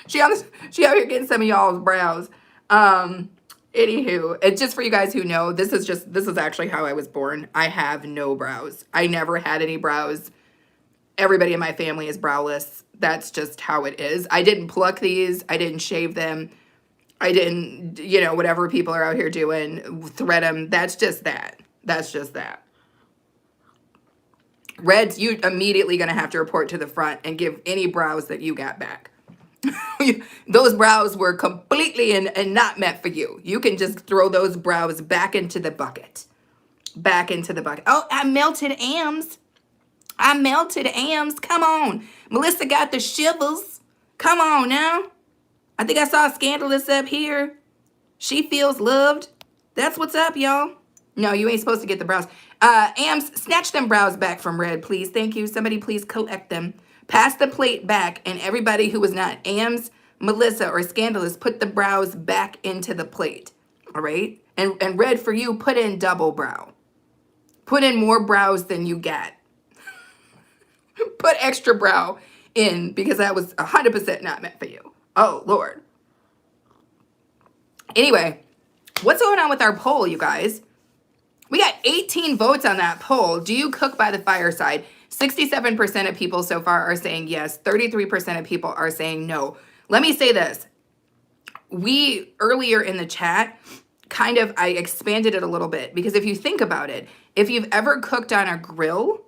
She out here getting some of y'all's brows. Anywho, it's just for you guys who know, this is actually how I was born. I have no brows. I never had any brows. Everybody in my family is browless. That's just how it is. I didn't pluck these. I didn't shave them. I didn't, whatever people are out here doing, thread them. That's just that. That's just that. Reds, you immediately going to have to report to the front and give any brows that you got back. Those brows were completely and not meant for you. You can just throw those brows back into the bucket. Back into the bucket. Oh, I melted Ams. Come on. Melissa got the shivers. Come on now. I think I saw Scandalous up here. She feels loved. That's what's up, y'all. No, you ain't supposed to get the brows. Ams, snatch them brows back from Red, please. Thank you. Somebody please collect them. Pass the plate back, and everybody who was not Ams, Melissa, or Scandalous, put the brows back into the plate. All right? And Red, for you, put in double brow. Put in more brows than you got. Put extra brow in, because that was 100% not meant for you. Oh, Lord. Anyway, what's going on with our poll, you guys? We got 18 votes on that poll. Do you cook by the fireside? 67% of people so far are saying yes. 33% of people are saying no. Let me say this. We, earlier in the chat, I expanded it a little bit, because if you think about it, if you've ever cooked on a grill,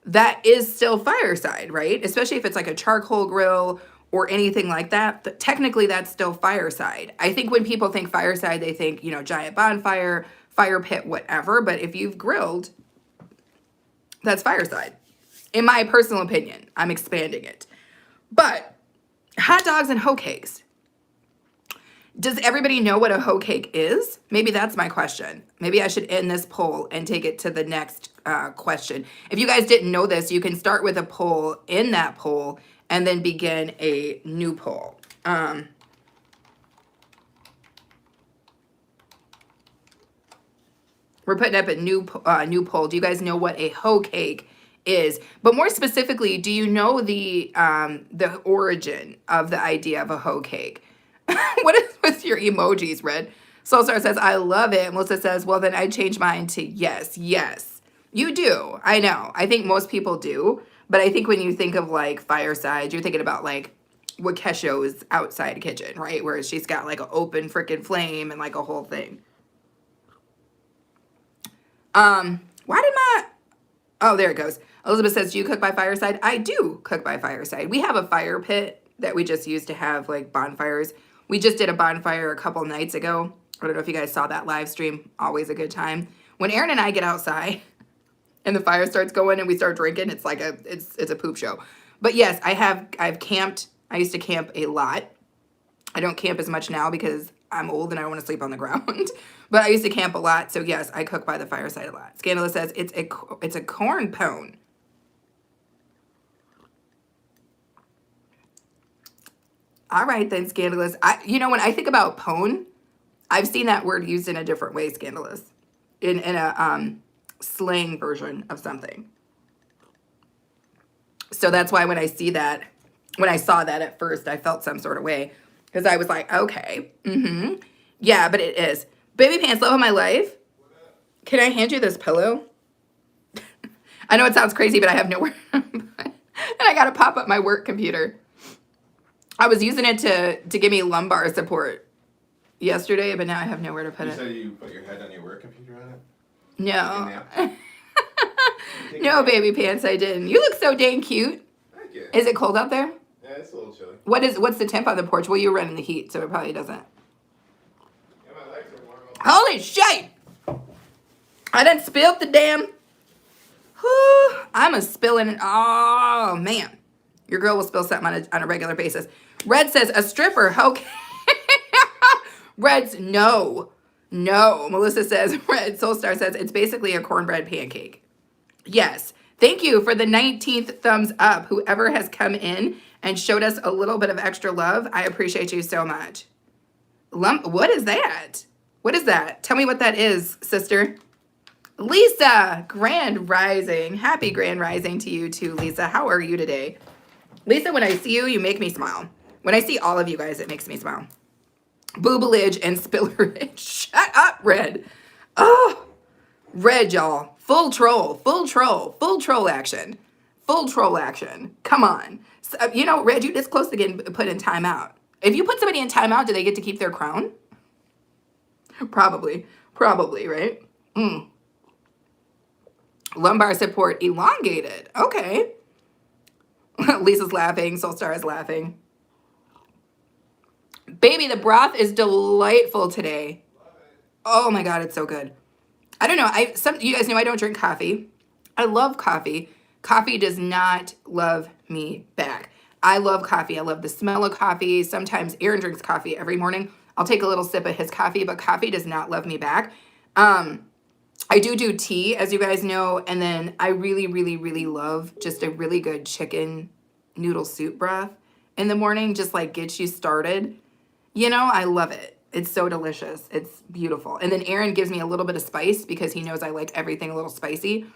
that is still fireside, right? Especially if it's like a charcoal grill or anything like that. But technically, that's still fireside. I think when people think fireside, they think, giant bonfire, fire pit, whatever. But if you've grilled, that's fireside. In my personal opinion, I'm expanding it. But hot dogs and hoe cakes. Does everybody know what a hoe cake is? Maybe that's my question. Maybe I should end this poll and take it to the next question. If you guys didn't know this, you can start with a poll in that poll and then begin a new poll. We're putting up a new poll. Do you guys know what a hoe cake is? But more specifically, do you know the origin of the idea of a hoe cake? What is with your emojis, Red? Soulstar says, I love it. Melissa says, well, then I changed mine to yes. Yes, you do. I know. I think most people do. But I think when you think of like fireside, you're thinking about like Wakesho's outside kitchen, right? Where she's got like an open freaking flame and like a whole thing. Oh, there it goes. Elizabeth says, do you cook by fireside? I do cook by fireside. We have a fire pit that we just use to have like bonfires. We just did a bonfire a couple nights ago. I don't know if you guys saw that live stream. Always a good time. When Aaron and I get outside and the fire starts going and we start drinking, it's like it's a poop show. But yes, I've camped. I used to camp a lot. I don't camp as much now because I'm old and I don't want to sleep on the ground. But I used to camp a lot. So yes, I cook by the fireside a lot. Scandalous says it's a corn pone. All right then, Scandalous. When I think about pone, I've seen that word used in a different way, Scandalous. In a slang version of something. So that's why when I saw that at first, I felt some sort of way. Because I was like, okay, yeah, but it is. Baby Pants, love of my life. Can I hand you this pillow? I know it sounds crazy, but I have nowhere. And I got to pop up my work computer. I was using it to give me lumbar support yesterday, but now I have nowhere to put it. You said you put your head on your work computer on it? No. No, Baby Pants, I didn't. You look so dang cute. Thank you. Is it cold out there? Yeah, it's a little chilly. What's the temp on the porch? Well, you're running the heat, so it probably doesn't. Yeah, my legs are warm. Holy shit! I done spilled the damn. Whew, I'm a spilling. Oh, man. Your girl will spill something on a regular basis. Red says, a stripper. Okay. Red's no. No. Melissa says, Red. Soulstar says, it's basically a cornbread pancake. Yes. Thank you for the 19th thumbs up. Whoever has come in and showed us a little bit of extra love, I appreciate you so much. What is that? What is that? Tell me what that is, sister. Lisa, grand rising. Happy grand rising to you too, Lisa. How are you today? Lisa, when I see you, you make me smile. When I see all of you guys, it makes me smile. Boobalage and spillerage. Shut up, Red. Oh, Red, y'all. Full troll, full troll, full troll action. Full troll action. Come on. So, you know, Red, you this close to getting put in timeout. If you put somebody in timeout, do they get to keep their crown? Probably. Probably, right? Lumbar support elongated. Okay. Lisa's laughing. Soulstar is laughing. Baby, the broth is delightful today. Oh my God, it's so good. I don't know. You guys know I don't drink coffee. I love coffee. Coffee does not love me back. I love coffee. I love the smell of coffee. Sometimes Aaron drinks coffee every morning. I'll take a little sip of his coffee, but coffee does not love me back. I do tea, as you guys know, and then I really, really, really love just a really good chicken noodle soup broth in the morning, just like gets you started. You know, I love it. It's so delicious. It's beautiful. And then Aaron gives me a little bit of spice because he knows I like everything a little spicy.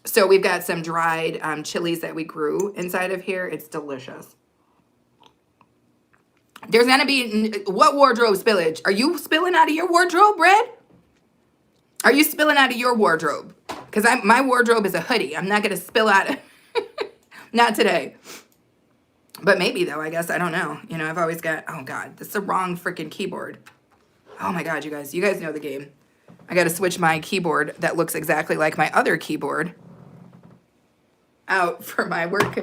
So we've got some dried chilies that we grew inside of here. It's delicious. There's going to be, what wardrobe spillage? Are you spilling out of your wardrobe, Red? Are you spilling out of your wardrobe? Because my wardrobe is a hoodie. I'm not going to spill out. Not today. But maybe, though, I guess. I don't know. You know, I've always got, oh, God, this is the wrong freaking keyboard. Oh, my God, you guys. You guys know the game. I got to switch my keyboard that looks exactly like my other keyboard out for my work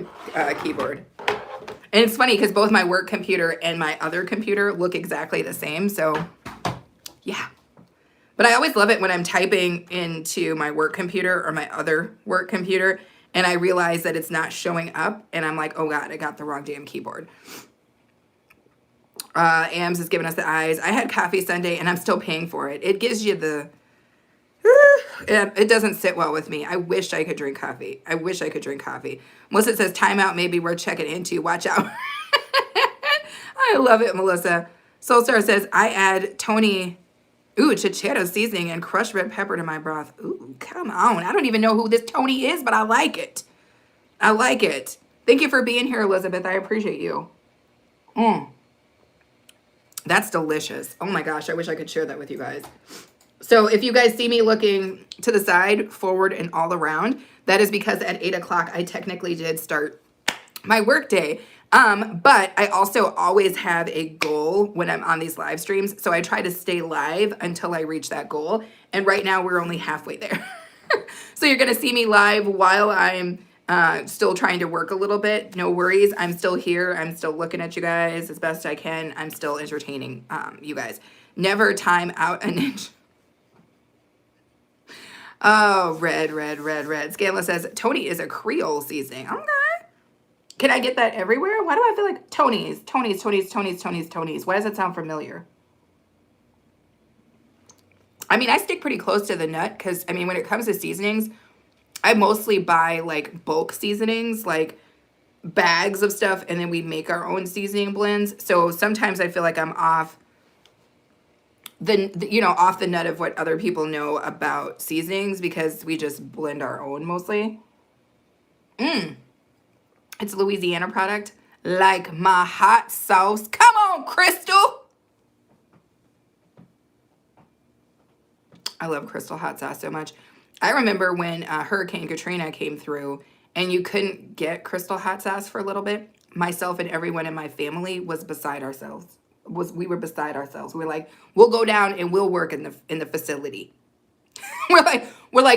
keyboard. And it's funny because both my work computer and my other computer look exactly the same. So, yeah. But I always love it when I'm typing into my work computer or my other work computer and I realize that it's not showing up and I'm like, oh God, I got the wrong damn keyboard. Ams is giving us the eyes. I had coffee Sunday and I'm still paying for it. It gives you the, it doesn't sit well with me. I wish I could drink coffee. I wish I could drink coffee. Melissa says timeout, maybe we're checking into. Watch out. I love it, Melissa. Soulstar says, I add Tony... Ooh, chicharro seasoning and crushed red pepper to my broth. Ooh, come on. I don't even know who this Tony is, but I like it. I like it. Thank you for being here, Elizabeth. I appreciate you. That's delicious. Oh my gosh, I wish I could share that with you guys. So if you guys see me looking to the side, forward, and all around, that is because at 8 o'clock, I technically did start my work day. But I also always have a goal when I'm on these live streams. So I try to stay live until I reach that goal. And right now we're only halfway there. So you're going to see me live while I'm still trying to work a little bit. No worries. I'm still here. I'm still looking at you guys as best I can. I'm still entertaining you guys. Never time out an inch. Oh, red. Scanless says, Tony is a Creole seasoning. Okay. Can I get that everywhere? Why do I feel like Tony's? Why does it sound familiar? I mean, I stick pretty close to the nut because, I mean, when it comes to seasonings, I mostly buy, like, bulk seasonings, like bags of stuff, and then we make our own seasoning blends. So sometimes I feel like I'm off off the nut of what other people know about seasonings because we just blend our own mostly. It's a Louisiana product. Like my hot sauce. Come on, Crystal. I love Crystal hot sauce so much. I remember when Hurricane Katrina came through and you couldn't get Crystal hot sauce for a little bit. Myself and everyone in my family was beside ourselves. We were beside ourselves. We were like, we'll go down and we'll work in the facility. We're like,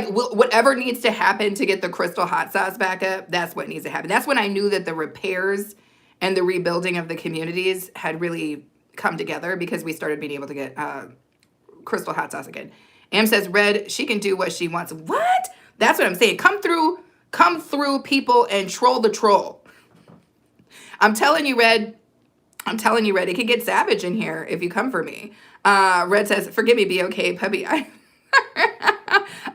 whatever needs to happen to get the Crystal hot sauce back up, that's what needs to happen. That's when I knew that the repairs and the rebuilding of the communities had really come together because we started being able to get Crystal hot sauce again. Am says, Red, she can do what she wants. What? That's what I'm saying. Come through, people, and troll the troll. I'm telling you, Red. It can get savage in here if you come for me. Red says, forgive me, be okay, puppy.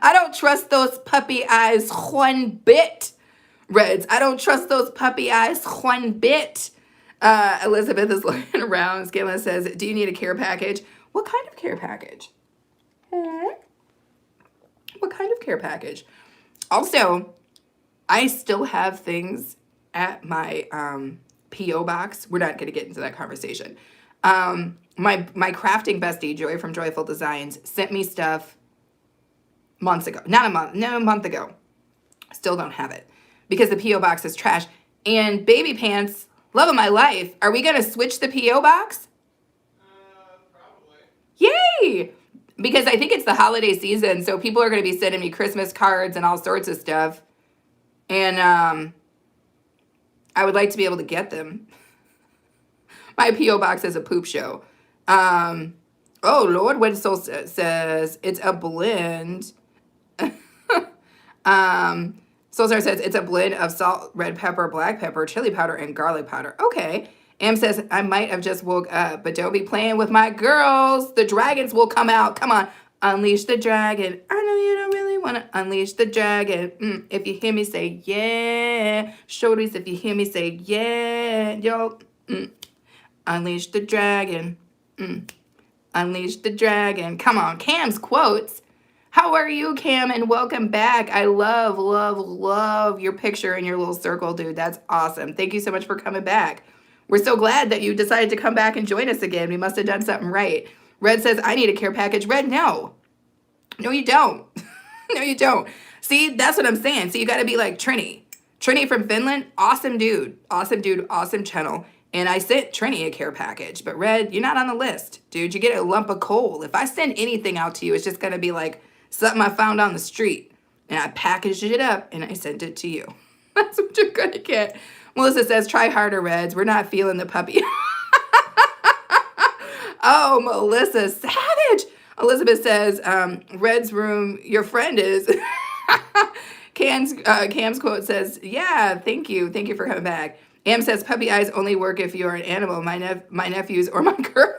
I don't trust those puppy eyes one bit. Reds, I don't trust those puppy eyes one bit. Elizabeth is looking around. Scala says, do you need a care package? What kind of care package? What kind of care package. Also, I still have things at my P.O. box. We're not going to get into that conversation. My crafting bestie, Joy from Joyful Designs, sent me stuff months ago. Not a month, no, a month ago. Still don't have it because the P.O. box is trash. And Baby Pants, love of my life, are we going to switch the P.O. box? Probably. Yay! Because I think it's the holiday season, so people are going to be sending me Christmas cards and all sorts of stuff. And I would like to be able to get them. My P.O. box is a poop show. Oh, Lord, what Soul says, it's a blend. Soulstar says it's a blend of salt, red pepper, black pepper, chili powder, and garlic powder. Okay. Am says, I might have just woke up, but don't be playing with my girls. The dragons will come out. Come on. Unleash the dragon. I know you don't really want to unleash the dragon. If you hear me say yeah. Shorties, if you hear me say yeah. Yo. Unleash the dragon. Unleash the dragon. Come on. Cam's quotes. How are you, Cam? And welcome back. I love, love, love your picture in your little circle, dude. That's awesome. Thank you so much for coming back. We're so glad that you decided to come back and join us again. We must have done something right. Red says, I need a care package. Red, no. No, you don't. No, you don't. See, that's what I'm saying. So you got to be like Trini. Trini from Finland, awesome dude. Awesome dude, awesome channel. And I sent Trini a care package. But Red, you're not on the list. Dude, you get a lump of coal. If I send anything out to you, it's just going to be like something I found on the street. And I packaged it up and I sent it to you. That's what you're going to get. Melissa says, try harder, Reds. We're not feeling the puppy. Oh, Melissa, savage. Elizabeth says, Red's room, your friend is. Cam's quote says, yeah, thank you. Thank you for coming back. Am says, puppy eyes only work if you're an animal. My nephews or my girl.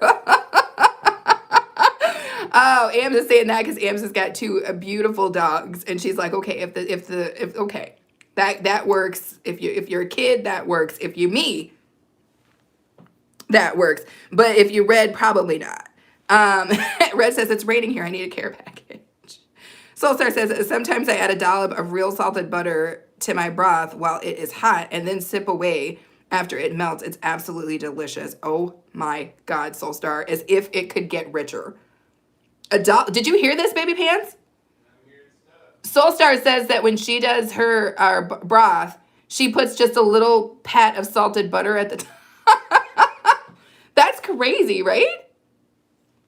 Oh, Ams is saying that because Ams has got two beautiful dogs. And she's like, okay, if okay. That works. If you're a kid, that works. If you're me, that works. But if you Red, probably not. Red says it's raining here. I need a care package. Soulstar says sometimes I add a dollop of real salted butter to my broth while it is hot and then sip away after it melts. It's absolutely delicious. Oh my God, Soulstar, as if it could get richer. Did you hear this, Baby Pants? Soulstar says that when she does her broth, she puts just a little pat of salted butter at the top. That's crazy, right?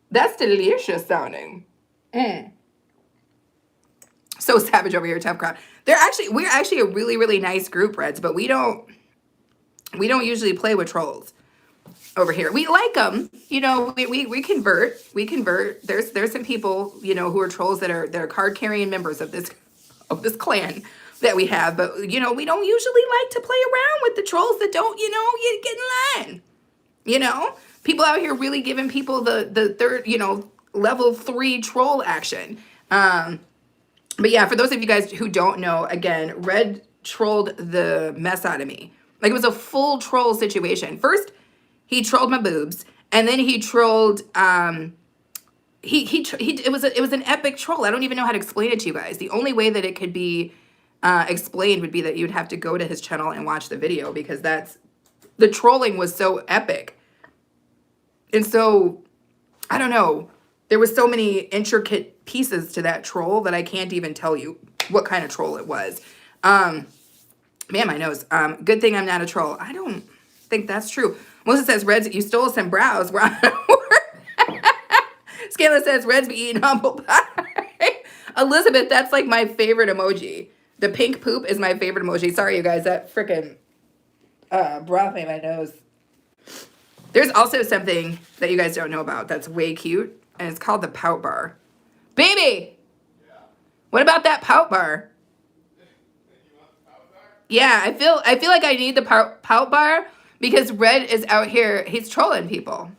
That's delicious sounding. So savage over here, Tough Crowd. We're actually a really, really nice group, Reds, but we don't usually play with trolls over here. We like them, you know. We convert. We convert. There's some people, you know, who are trolls that are card carrying members of this clan that we have, but you know, we don't usually like to play around with the trolls that don't, you know, you get in line. You know, people out here really giving people the third, you know, level 3 troll action. But yeah, for those of you guys who don't know, again, Red trolled the mess out of me. Like, it was a full troll situation. First, he trolled my boobs, and then he trolled. It was an epic troll. I don't even know how to explain it to you guys. The only way that it could be explained would be that you'd have to go to his channel and watch the video, because the trolling was so epic. And so, I don't know. There was so many intricate pieces to that troll that I can't even tell you what kind of troll it was. Man, my nose. Good thing I'm not a troll. I don't think that's true. Melissa says, Reds, you stole some brows. We're on Scala says, Reds be eating humble pie. Elizabeth, that's like my favorite emoji. The pink poop is my favorite emoji. Sorry, you guys. That freaking broth made my nose. There's also something that you guys don't know about that's way cute, and it's called the pout bar. Baby! Yeah. What about that pout bar? You want the pout bar? Yeah, I feel like I need the pout bar because Red is out here. He's trolling people.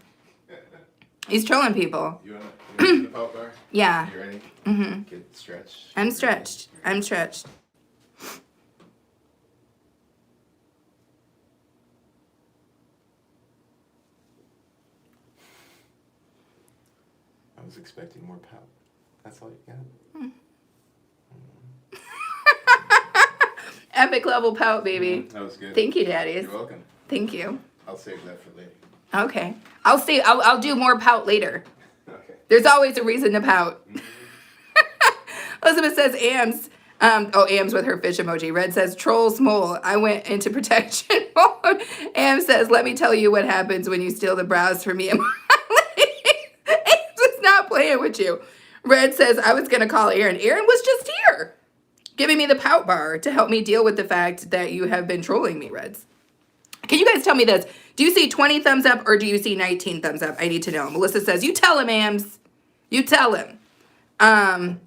He's trolling people. You want the pout bar? Yeah. You ready? Mm-hmm. Get stretched. I'm stretched. I'm stretched. I was expecting more pout. That's all you got? epic level pout, baby. That was good. Thank you, daddies. You're welcome. Thank you. I'll save that for later. Okay. I'll do more pout later. Okay. There's always a reason to pout. Elizabeth says Ams. Ams with her fish emoji. Red says trolls mole. I went into protection mode. Am says, let me tell you what happens when you steal the brows from me. Ams is not playing with you. Red says, I was going to call Aaron. Aaron was just here giving me the pout bar to help me deal with the fact that you have been trolling me, Reds. Can you guys tell me this? Do you see 20 thumbs up or do you see 19 thumbs up? I need to know. Melissa says, you tell him, Ams. You tell him.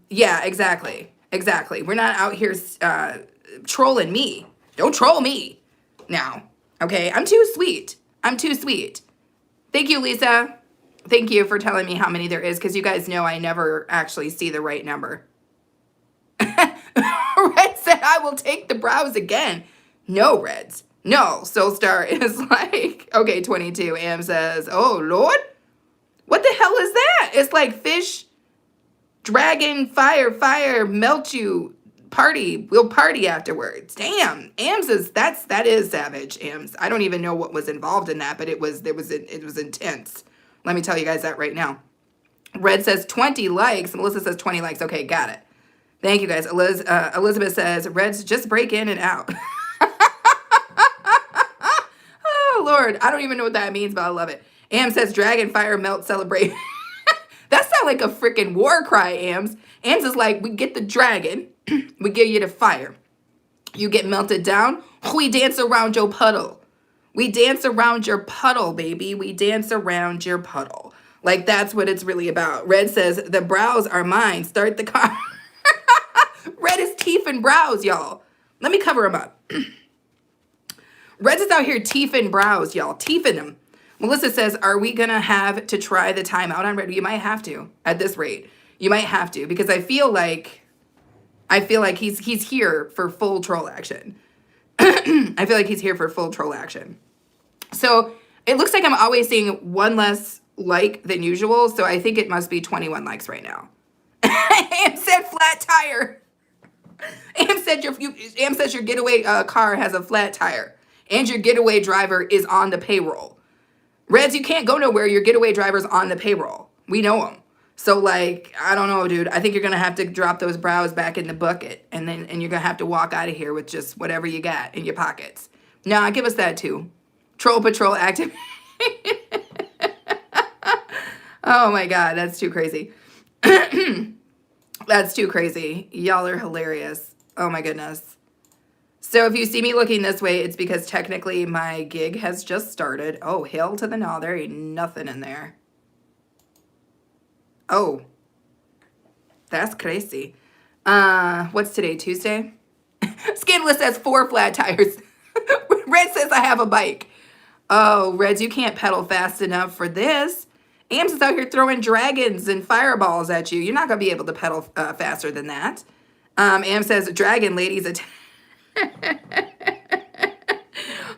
Yeah, exactly. Exactly. We're not out here trolling me. Don't troll me now. Okay? I'm too sweet. I'm too sweet. Thank you, Lisa. Thank you for telling me how many there is, because you guys know I never actually see the right number. Red said, I will take the brows again. No, Reds. No. Soulstar is like, okay, 22. Am says, oh, Lord. What the hell is that? It's like fish, dragon, fire, melt you, party. We'll party afterwards. Damn. Ams is, that is savage, Ams. I don't even know what was involved in that, but it was intense. Let me tell you guys that right now. Red says 20 likes. Melissa says 20 likes. Okay, got it. Thank you, guys. Elizabeth says, Reds, just break in and out. Oh, Lord. I don't even know what that means, but I love it. Am says, dragon, fire, melt, celebrate. That sounds like a freaking war cry, Ams. Ams is like, we get the dragon. We give you the fire. You get melted down. We dance around your puddle. We dance around your puddle, baby. We dance around your puddle. Like, that's what it's really about. Red says, the brows are mine. Start the car. Red is teeth and brows, y'all. Let me cover them up. Red's is out here teething brows, y'all. Teething them. Melissa says, are we going to have to try the timeout on Red? You might have to at this rate. You might have to, because I feel like he's here for full troll action. I feel like he's here for full troll action. So it looks like I'm always seeing one less like than usual. So I think it must be 21 likes right now. Am said flat tire. Am says your getaway car has a flat tire. And your getaway driver is on the payroll. Reds, you can't go nowhere. Your getaway driver's on the payroll. We know him. So, like, I don't know, dude. I think you're going to have to drop those brows back in the bucket. And you're going to have to walk out of here with just whatever you got in your pockets. Nah, give us that, too. Troll Patrol active. Oh, my God. That's too crazy. That's too crazy. Y'all are hilarious. Oh, my goodness. So if you see me looking this way, it's because technically my gig has just started. Oh, hail to the no. There ain't nothing in there. Oh, that's crazy. What's today, Tuesday? Skinless says 4 flat tires. Red says I have a bike. Oh, Reds, you can't pedal fast enough for this. Ams is out here throwing dragons and fireballs at you. You're not going to be able to pedal faster than that. Am says, dragon ladies.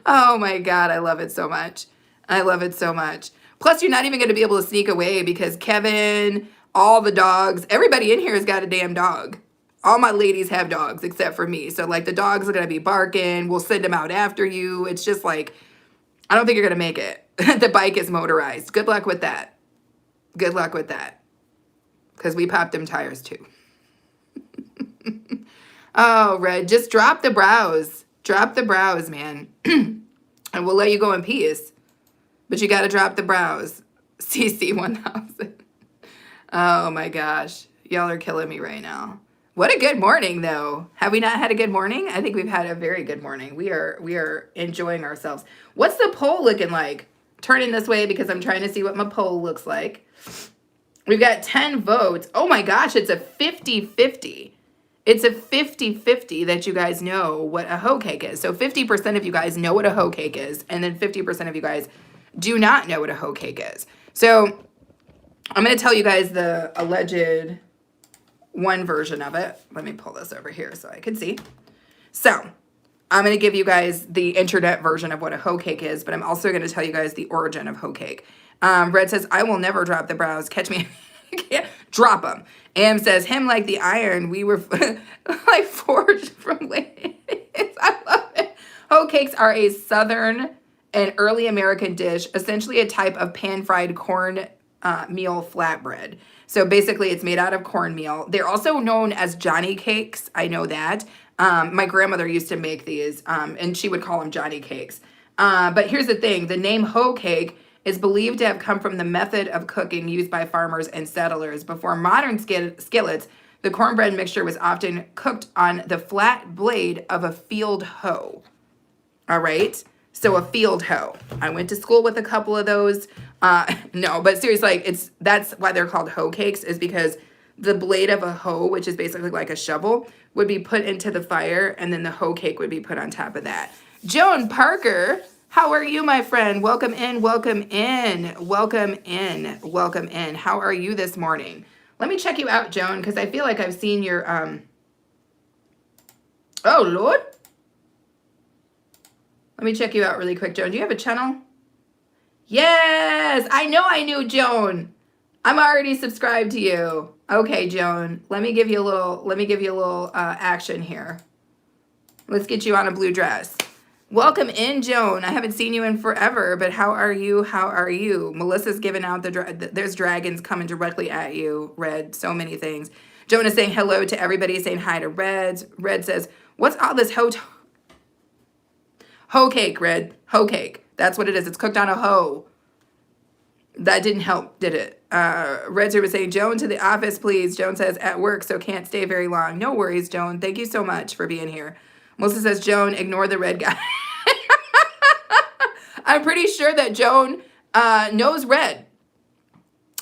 Oh, my God. I love it so much. I love it so much. Plus, you're not even going to be able to sneak away because Kevin, all the dogs, everybody in here has got a damn dog. All my ladies have dogs except for me. So, like, the dogs are going to be barking. We'll send them out after you. It's just like, I don't think you're going to make it. The bike is motorized. Good luck with that. Good luck with that. Because we popped them tires, too. Oh, Red, just drop the brows. Drop the brows, man. And we'll let you go in peace. But you got to drop the brows. CC 1000. Oh, my gosh. Y'all are killing me right now. What a good morning, though. Have we not had a good morning? I think we've had a very good morning. We are enjoying ourselves. What's the poll looking like? Turning this way because I'm trying to see what my poll looks like. We've got 10 votes. Oh, my gosh. It's a 50-50. It's a 50-50 that you guys know what a hoe cake is. So 50% of you guys know what a hoe cake is. And then 50% of you guys do not know what a hoe cake is. So I'm going to tell you guys the alleged one version of it. Let me pull this over here so I can see. So I'm going to give you guys the internet version of what a hoe cake is, but I'm also going to tell you guys the origin of hoe cake. Red says, I will never drop the brows. Catch me. Drop them. Am says, him like the iron. We were like forged from ladies. I'm Hoe cakes are a Southern and early American dish, essentially a type of pan-fried corn meal flatbread. So basically, it's made out of cornmeal. They're also known as Johnny cakes. I know that. My grandmother used to make these, and she would call them Johnny cakes. But here's the thing. The name hoe cake is believed to have come from the method of cooking used by farmers and settlers. Before modern skillets, the cornbread mixture was often cooked on the flat blade of a field hoe. All right? So a field hoe. I went to school with a couple of those. No, but seriously, like that's why they're called hoe cakes, is because the blade of a hoe, which is basically like a shovel, would be put into the fire, and then the hoe cake would be put on top of that. Joan Parker, how are you, my friend? Welcome in, welcome in, welcome in, welcome in. How are you this morning? Let me check you out, Joan, because I feel like I've seen your, oh, Lord. Let me check you out really quick, Joan. Do you have a channel? Yes, I know I knew Joan. I'm already subscribed to you. Okay, Joan. Let me give you a little action here. Let's get you on a blue dress. Welcome in, Joan. I haven't seen you in forever, but how are you? How are you? Melissa's giving out there's dragons coming directly at you, Red. So many things. Joan is saying hello to everybody, saying hi to Reds. Red says, what's all this hoe cake, Red? Hoe cake. That's what it is. It's cooked on a hoe. That didn't help, did it? Red was saying, Joan, to the office, please. Joan says, at work, so can't stay very long. No worries, Joan. Thank you so much for being here. Melissa says, Joan, ignore the red guy. I'm pretty sure that Joan knows Red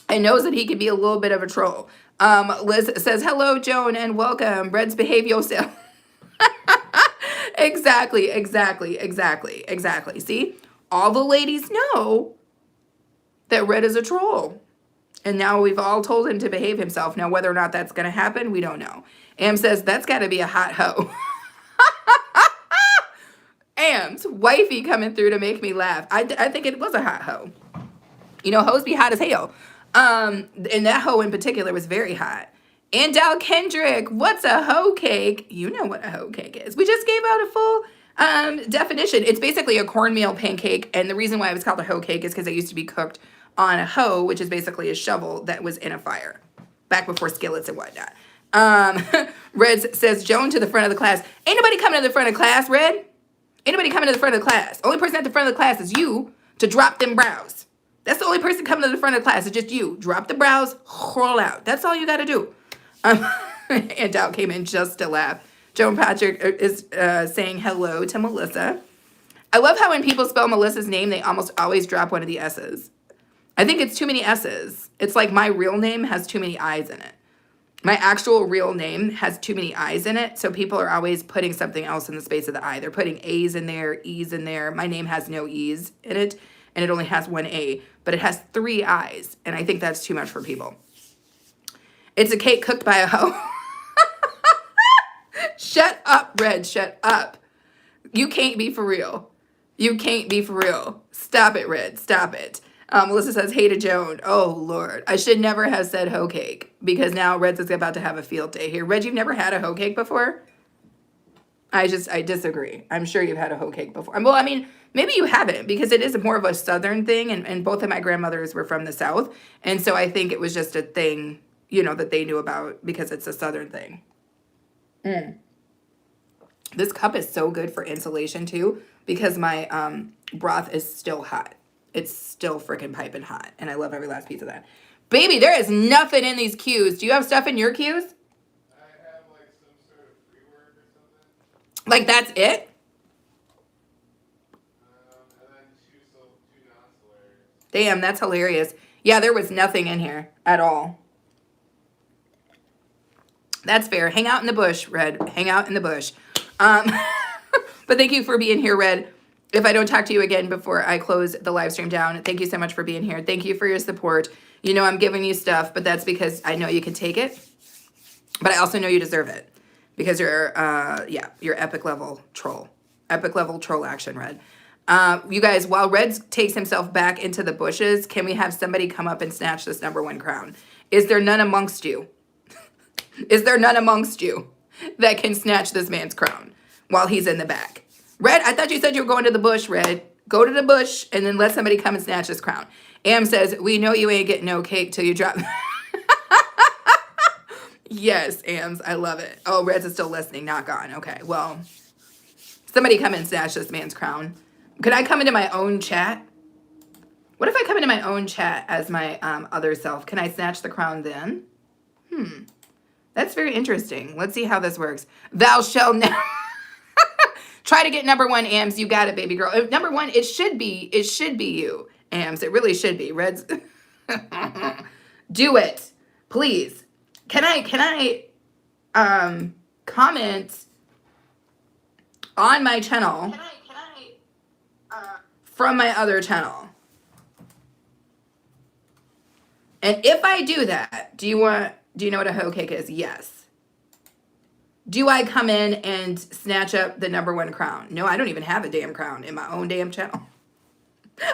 and knows that he can be a little bit of a troll. Liz says, hello, Joan, and welcome. Red's behave yourself. Exactly. See, all the ladies know that Red is a troll. And now we've all told him to behave himself. Now, whether or not that's going to happen, we don't know. Am says, that's got to be a hot hoe. Am's wifey coming through to make me laugh. I think it was a hot hoe. You know, hoes be hot as hell. And that hoe in particular was very hot. And Dal Kendrick, what's a hoe cake? You know what a hoe cake is. We just gave out a full definition. It's basically a cornmeal pancake. And the reason why it was called a hoe cake is because it used to be cooked on a hoe, which is basically a shovel that was in a fire back before skillets and whatnot. Red says, Joan to the front of the class. Ain't nobody coming to the front of the class, Red. Ain't nobody coming to the front of the class. Only person at the front of the class is you to drop them brows. That's the only person coming to the front of the class. It's just you. Drop the brows, crawl out. That's all you got to do. And Dow came in just to laugh. Joan Patrick is saying hello to Melissa. I love how when people spell Melissa's name, they almost always drop one of the S's. I think it's too many S's. It's like my real name has too many I's in it. My actual real name has too many I's in it, so people are always putting something else in the space of the I. They're putting A's in there, E's in there. My name has no E's in it, and it only has one A, but it has 3 I's, and I think that's too much for people. It's a cake cooked by a hoe. Shut up, Red, shut up. You can't be for real. You can't be for real. Stop it, Red, stop it. Melissa says, hey to Joan. Oh, Lord. I should never have said hoe cake because now Red's is about to have a field day here. Red, you've never had a hoe cake before? I disagree. I'm sure you've had a hoe cake before. Well, I mean, maybe you haven't because it is more of a Southern thing. And both of my grandmothers were from the South. And so I think it was just a thing, you know, that they knew about because it's a Southern thing. This cup is so good for insulation too because my broth is still hot. It's still freaking piping hot. And I love every last piece of that. Baby, there is nothing in these cues. Do you have stuff in your cues? I have like some sort of free work or something. Like that's it? And then two non-solarians. Damn, that's hilarious. Yeah, there was nothing in here at all. That's fair. Hang out in the bush, Red. Hang out in the bush. But thank you for being here, Red. If I don't talk to you again before I close the live stream down, thank you so much for being here. Thank you for your support. You know I'm giving you stuff, but that's because I know you can take it. But I also know you deserve it. Because you're epic level troll. Epic level troll action, Red. You guys, while Red takes himself back into the bushes, can we have somebody come up and snatch this #1 crown? Is there none amongst you? Is there none amongst you that can snatch this man's crown while he's in the back? Red, I thought you said you were going to the bush, Red. Go to the bush and then let somebody come and snatch this crown. Am says, we know you ain't getting no cake till you drop. Yes, Ams, I love it. Oh, Reds is still listening, not gone. Okay, well, somebody come and snatch this man's crown. Could I come into my own chat? What if I come into my own chat as my other self? Can I snatch the crown then? That's very interesting. Let's see how this works. Thou shalt never try to get number one, Ams. You got it, baby girl. Number one, it should be you, Ams. It really should be. Reds, do it, please. Can I comment on my channel from my other channel? And if I do that, do you know what a hoe cake is? Yes. Do I come in and snatch up the number one crown? No, I don't even have a damn crown in my own damn channel.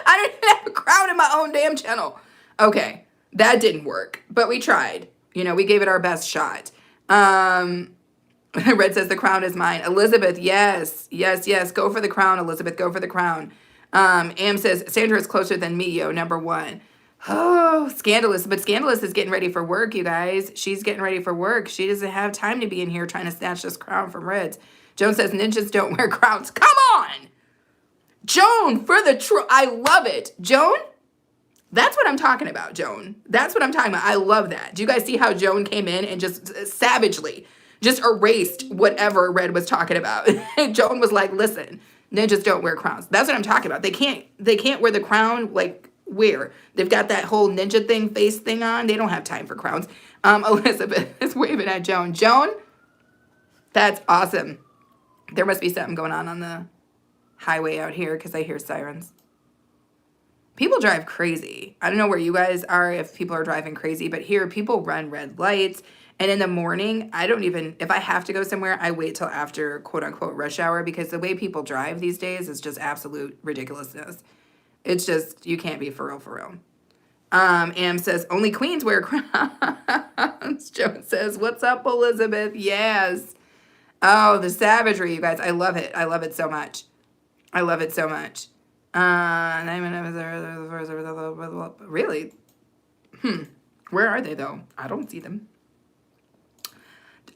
I don't even have a crown in my own damn channel. Okay, that didn't work, but we tried. You know, we gave it our best shot. Red says the crown is mine. Elizabeth, yes. Go for the crown, Elizabeth. Go for the crown. Am says Sandra is closer than me, yo. Number one. Oh, Scandalous. But Scandalous is getting ready for work, you guys. She's getting ready for work. She doesn't have time to be in here trying to snatch this crown from Reds. Joan says ninjas don't wear crowns. Come on, Joan, for the true. I love it, Joan. That's what I'm talking about, Joan. That's what I'm talking about. I love that. Do you guys see how Joan came in and just savagely just erased whatever Red was talking about? Joan was like, listen, ninjas don't wear crowns. That's what I'm talking about. They can't wear the crown like where? They've got that whole ninja thing, face thing on. They don't have time for crowns. Elizabeth is waving at Joan. Joan, that's awesome. There must be something going on the highway out here because I hear sirens. People drive crazy. I don't know where you guys are if people are driving crazy, but here people run red lights. And in the morning, I don't even, if I have to go somewhere, I wait till after quote unquote rush hour because the way people drive these days is just absolute ridiculousness. It's just, you can't be for real. Am says, only queens wear crowns. Joan says, what's up, Elizabeth? Yes. Oh, the savagery, you guys. I love it. I love it so much. I love it so much. Really? Where are they though? I don't see them.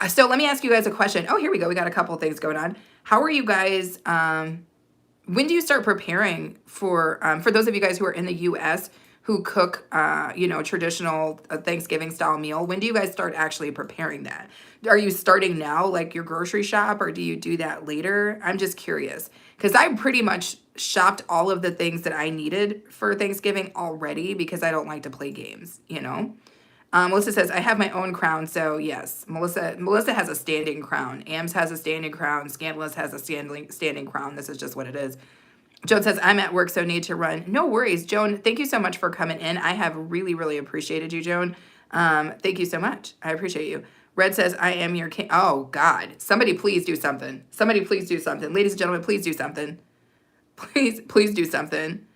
So let me ask you guys a question. Oh, here we go. We got a couple things going on. How are you guys? When do you start preparing for those of you guys who are in the U.S. who cook, traditional Thanksgiving style meal? When do you guys start actually preparing that? Are you starting now, like your grocery shop, or do you do that later? I'm just curious because I pretty much shopped all of the things that I needed for Thanksgiving already because I don't like to play games, you know. Melissa says, I have my own crown, so yes. Melissa has a standing crown. Ams has a standing crown. Scandalous has a standing crown. This is just what it is. Joan says, I'm at work, so need to run. No worries, Joan. Thank you so much for coming in. I have really, really appreciated you, Joan. Thank you so much. I appreciate you. Red says, I am your king. Oh, God. Somebody please do something. Somebody please do something. Ladies and gentlemen, please do something. Please do something.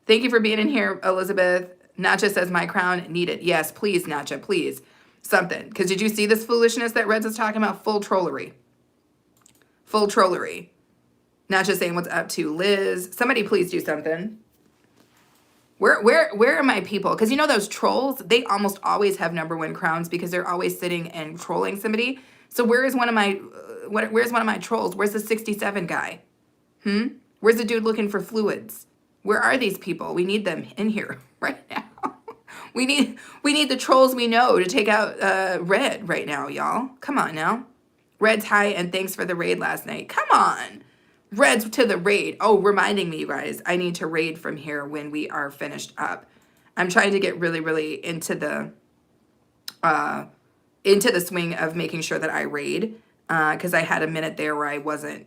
Thank you for being in here, Elizabeth. Natcha says, my crown needed. Yes, please, Natcha, please. Something. Because did you see this foolishness that Reds is talking about? Full trollery. Full trollery. Natcha saying, what's up to Liz? Somebody please do something. Where are my people? Because you know those trolls, they almost always have number one crowns because they're always sitting and trolling somebody. So where is one of my, where's one of my trolls? Where's the 67 guy? Where's the dude looking for fluids? Where are these people? We need them in here right now. We need the trolls we know to take out Red right now, y'all. Come on now. Red's hi and thanks for the raid last night. Come on. Red's to the raid. Oh, reminding me, you guys, I need to raid from here when we are finished up. I'm trying to get really, really into the swing of making sure that I raid because I had a minute there where I wasn't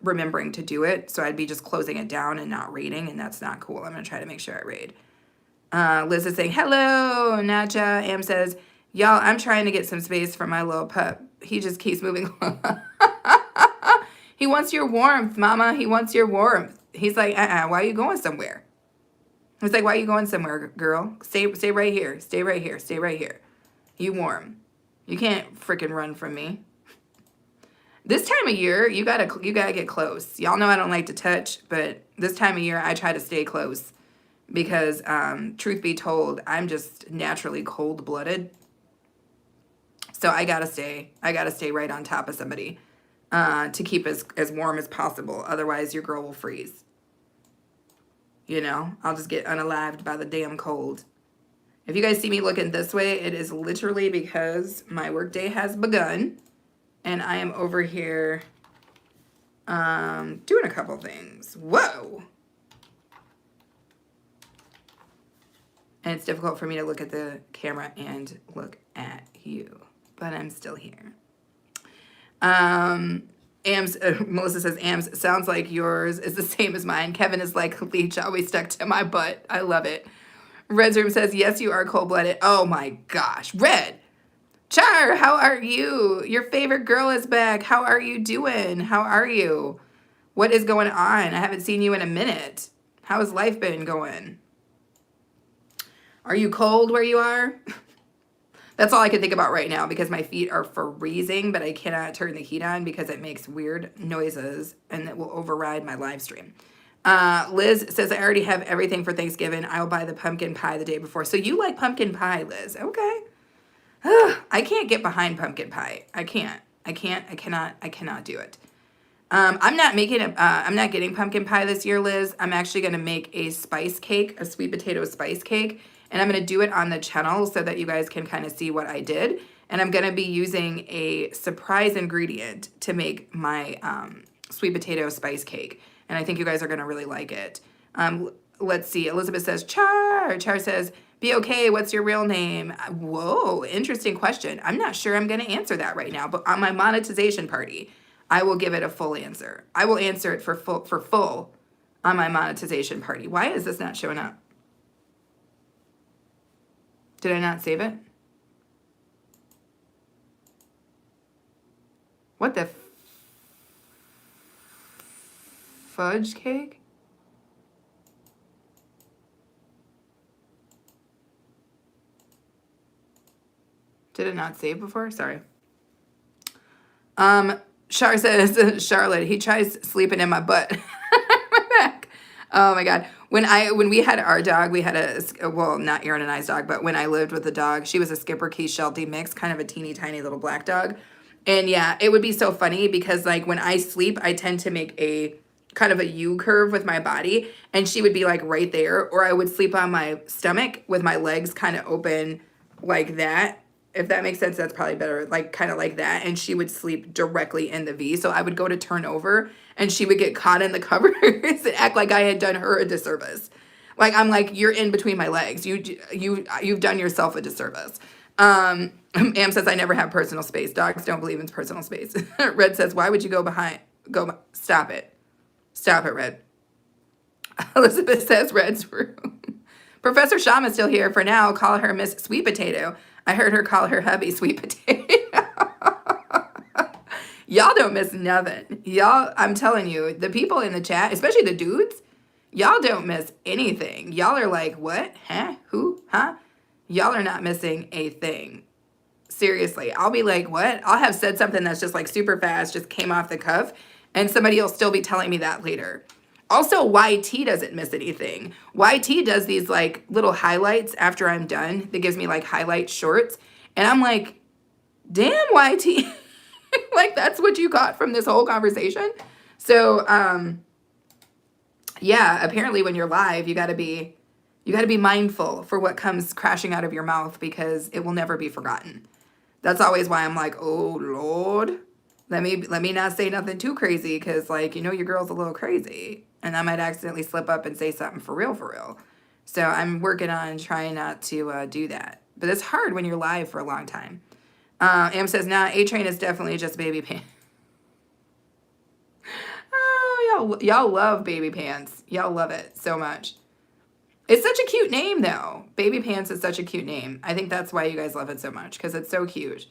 remembering to do it. So I'd be just closing it down and not raiding, and that's not cool. I'm going to try to make sure I raid. Liz is saying, hello, Natcha. Am says, y'all, I'm trying to get some space for my little pup. He just keeps moving. He wants your warmth, mama. He wants your warmth. He's like, why are you going somewhere? He's like, why are you going somewhere, girl? Stay right here. Stay right here. Stay right here. You warm. You can't freaking run from me. This time of year, you gotta get close. Y'all know I don't like to touch, but this time of year I try to stay close because truth be told, I'm just naturally cold-blooded. So I gotta stay right on top of somebody to keep as warm as possible. Otherwise, your girl will freeze. You know, I'll just get unalived by the damn cold. If you guys see me looking this way, it is literally because my workday has begun. And I am over here doing a couple things. Whoa! And it's difficult for me to look at the camera and look at you. But I'm still here. Melissa says, Ams, sounds like yours is the same as mine. Kevin is like, leech always stuck to my butt. I love it. Red's Room says, yes, you are cold-blooded. Oh my gosh. Red! Char, how are you? Your favorite girl is back. How are you doing? How are you? What is going on? I haven't seen you in a minute. How has life been going? Are you cold where you are? That's all I can think about right now because my feet are freezing, but I cannot turn the heat on because it makes weird noises and it will override my live stream. Liz says, I already have everything for Thanksgiving. I'll buy the pumpkin pie the day before. So you like pumpkin pie, Liz. Okay. I can't get behind pumpkin pie. I cannot do it. I'm not getting pumpkin pie this year, Liz. I'm actually going to make a spice cake, a sweet potato spice cake. And I'm going to do it on the channel so that you guys can kind of see what I did. And I'm going to be using a surprise ingredient to make my sweet potato spice cake. And I think you guys are going to really like it. Let's see. Elizabeth says, Char. Char says, be okay. What's your real name? Whoa, interesting question. I'm not sure I'm going to answer that right now. But on my monetization party, I will give it a full answer. I will answer it for full on my monetization party. Why is this not showing up? Did I not save it? What the fudge cake? Did it not save before? Sorry. Char says, Charlotte, he tries sleeping in my butt. My back. Oh my God. When we had our dog, we had well, not Aaron and I's dog, but when I lived with the dog, she was a Skipper Keys Sheltie mix, kind of a teeny tiny little black dog. And yeah, it would be so funny because like when I sleep, I tend to make a kind of a U curve with my body and she would be like right there, or I would sleep on my stomach with my legs kind of open like that. If that makes sense, that's probably better. Like kind of like that. And she would sleep directly in the V. So I would go to turn over and she would get caught in the covers and act like I had done her a disservice. Like, I'm like, you're in between my legs. You've done yourself a disservice. Am says, I never have personal space. Dogs don't believe in personal space. Red says, why would you stop it. Stop it, Red. Elizabeth says, Red's room. Professor Shama's still here for now. Call her Miss Sweet Potato. I heard her call her hubby Sweet Potato. Y'all don't miss nothing. Y'all, I'm telling you, the people in the chat, especially the dudes, y'all don't miss anything. Y'all are like, what? Huh? Who? Huh? Y'all are not missing a thing. Seriously. I'll be like, what? I'll have said something that's just like super fast, just came off the cuff, and somebody will still be telling me that later. Also, YT doesn't miss anything. YT does these like little highlights after I'm done. That gives me like highlight shorts. And I'm like, damn, YT. Like, that's what you got from this whole conversation? So, yeah, apparently when you're live, you gotta be mindful for what comes crashing out of your mouth because it will never be forgotten. That's always why I'm like, oh Lord, let me not say nothing too crazy because like, you know, your girl's a little crazy and I might accidentally slip up and say something for real. So I'm working on trying not to do that. But it's hard when you're live for a long time. Am says, nah, A-Train is definitely just baby pants. Oh, y'all love baby pants. Y'all love it so much. It's such a cute name, though. Baby Pants is such a cute name. I think that's why you guys love it so much, because it's so cute.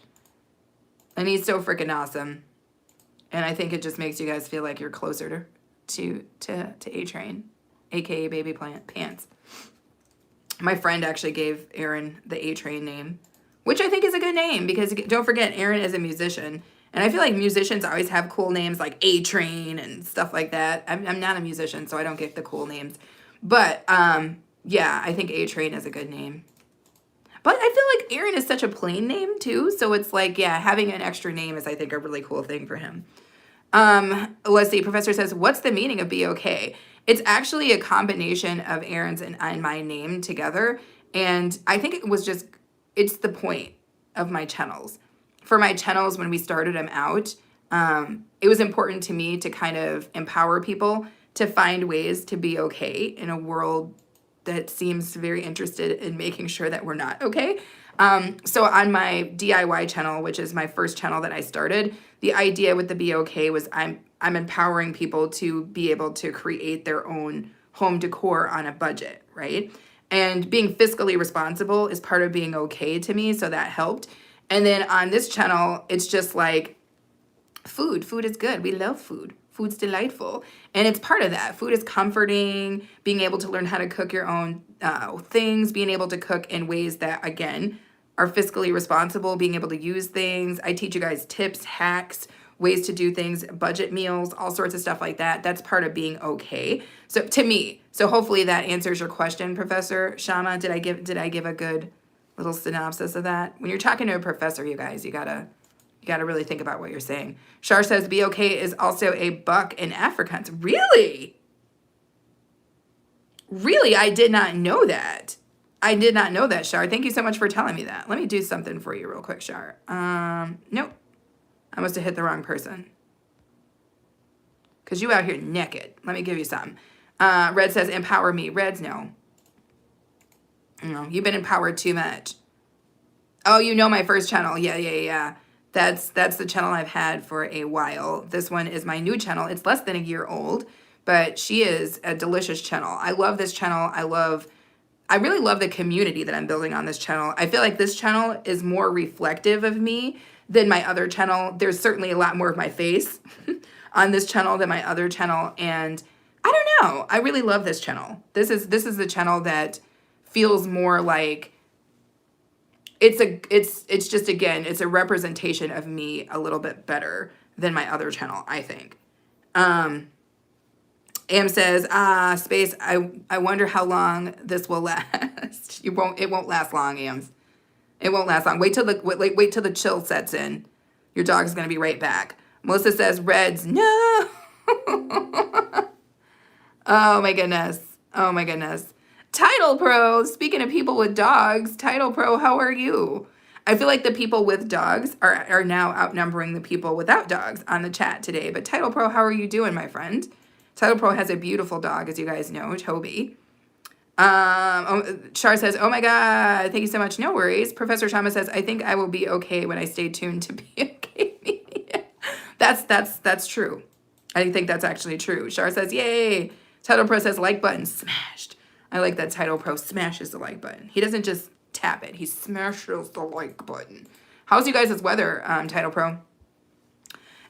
And he's so freaking awesome. And I think it just makes you guys feel like you're closer to A-Train, a.k.a. Baby Pants. My friend actually gave Aaron the A-Train name, which I think is a good name, because don't forget, Aaron is a musician. And I feel like musicians always have cool names like A-Train and stuff like that. I'm not a musician, so I don't get the cool names. But yeah, I think A-Train is a good name. But I feel like Aaron is such a plain name too. So it's like, yeah, having an extra name is, I think, a really cool thing for him. Let's see. Professor says, what's the meaning of be okay? It's actually a combination of Aaron's and my name together. And I think it was just, it's the point of my channels. For my channels, when we started them out, it was important to me to kind of empower people to find ways to be okay in a world that seems very interested in making sure that we're not okay. So on my DIY channel, which is my first channel that I started, the idea with the be okay was I'm empowering people to be able to create their own home decor on a budget, right? And being fiscally responsible is part of being okay to me, so that helped. And then on this channel, it's just like food. Food is good. We love food. Food's delightful. And it's part of that. Food is comforting, being able to learn how to cook your own things, being able to cook in ways that, again, are fiscally responsible, being able to use things. I teach you guys tips, hacks, ways to do things, budget meals, all sorts of stuff like that. That's part of being okay. So to me, so hopefully that answers your question, Professor Shama. Did I give a good little synopsis of that? When you're talking to a professor, you guys, you gotta really think about what you're saying. Shar says, be okay is also a buck in Afrikaans. Really? Really? I did not know that. I did not know that, Shar. Thank you so much for telling me that. Let me do something for you real quick, Shar. Nope. I must have hit the wrong person. Because you out here naked. Let me give you something. Red says, empower me. Red's no. No, you've been empowered too much. Oh, you know my first channel. Yeah. That's the channel I've had for a while. This one is my new channel. It's less than a year old, but she is a delicious channel. I love this channel. I really love the community that I'm building on this channel. I feel like this channel is more reflective of me than my other channel. There's certainly a lot more of my face on this channel than my other channel. And I don't know. I really love this channel. This is the channel that feels more like it's just, again, it's a representation of me a little bit better than my other channel, I think. Am says, space, I wonder how long this will last. It won't last long, Ams. It won't last long. Wait till the chill sets in. Your dog is gonna be right back. Melissa says, Reds, no. Oh my goodness. Oh my goodness. Title Pro, speaking of people with dogs, Title Pro, how are you? I feel like the people with dogs are now outnumbering the people without dogs on the chat today. But Title Pro, how are you doing, my friend? Title Pro has a beautiful dog, as you guys know, Toby. Char says, oh my God, thank you so much. No worries. Professor Shama says, I think I will be okay when I stay tuned to be okay. That's true. I think that's actually true. Char says, yay. Title Pro says, like button smashed. I like that Title Pro smashes the like button. He doesn't just tap it. He smashes the like button. How's you guys' weather, Title Pro?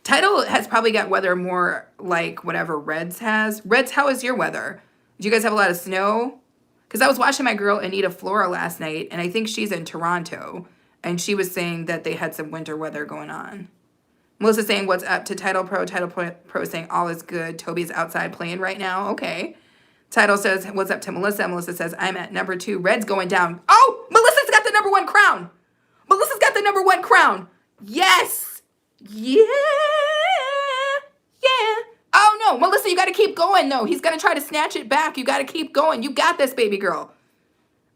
Title has probably got weather more like whatever Reds has. Reds, how is your weather? Do you guys have a lot of snow? Because I was watching my girl Anita Flora last night, and I think she's in Toronto, and she was saying that they had some winter weather going on. Melissa's saying, what's up to Title Pro? Title Pro saying, all is good. Toby's outside playing right now. Okay. Title says, what's up to Melissa? Melissa says, I'm at number 2. Red's going down. Oh, Melissa's got the number 1 crown. Melissa's got the number 1 crown. Yes. Yeah. Oh, no. Melissa, you got to keep going, though. He's going to try to snatch it back. You got to keep going. You got this, baby girl.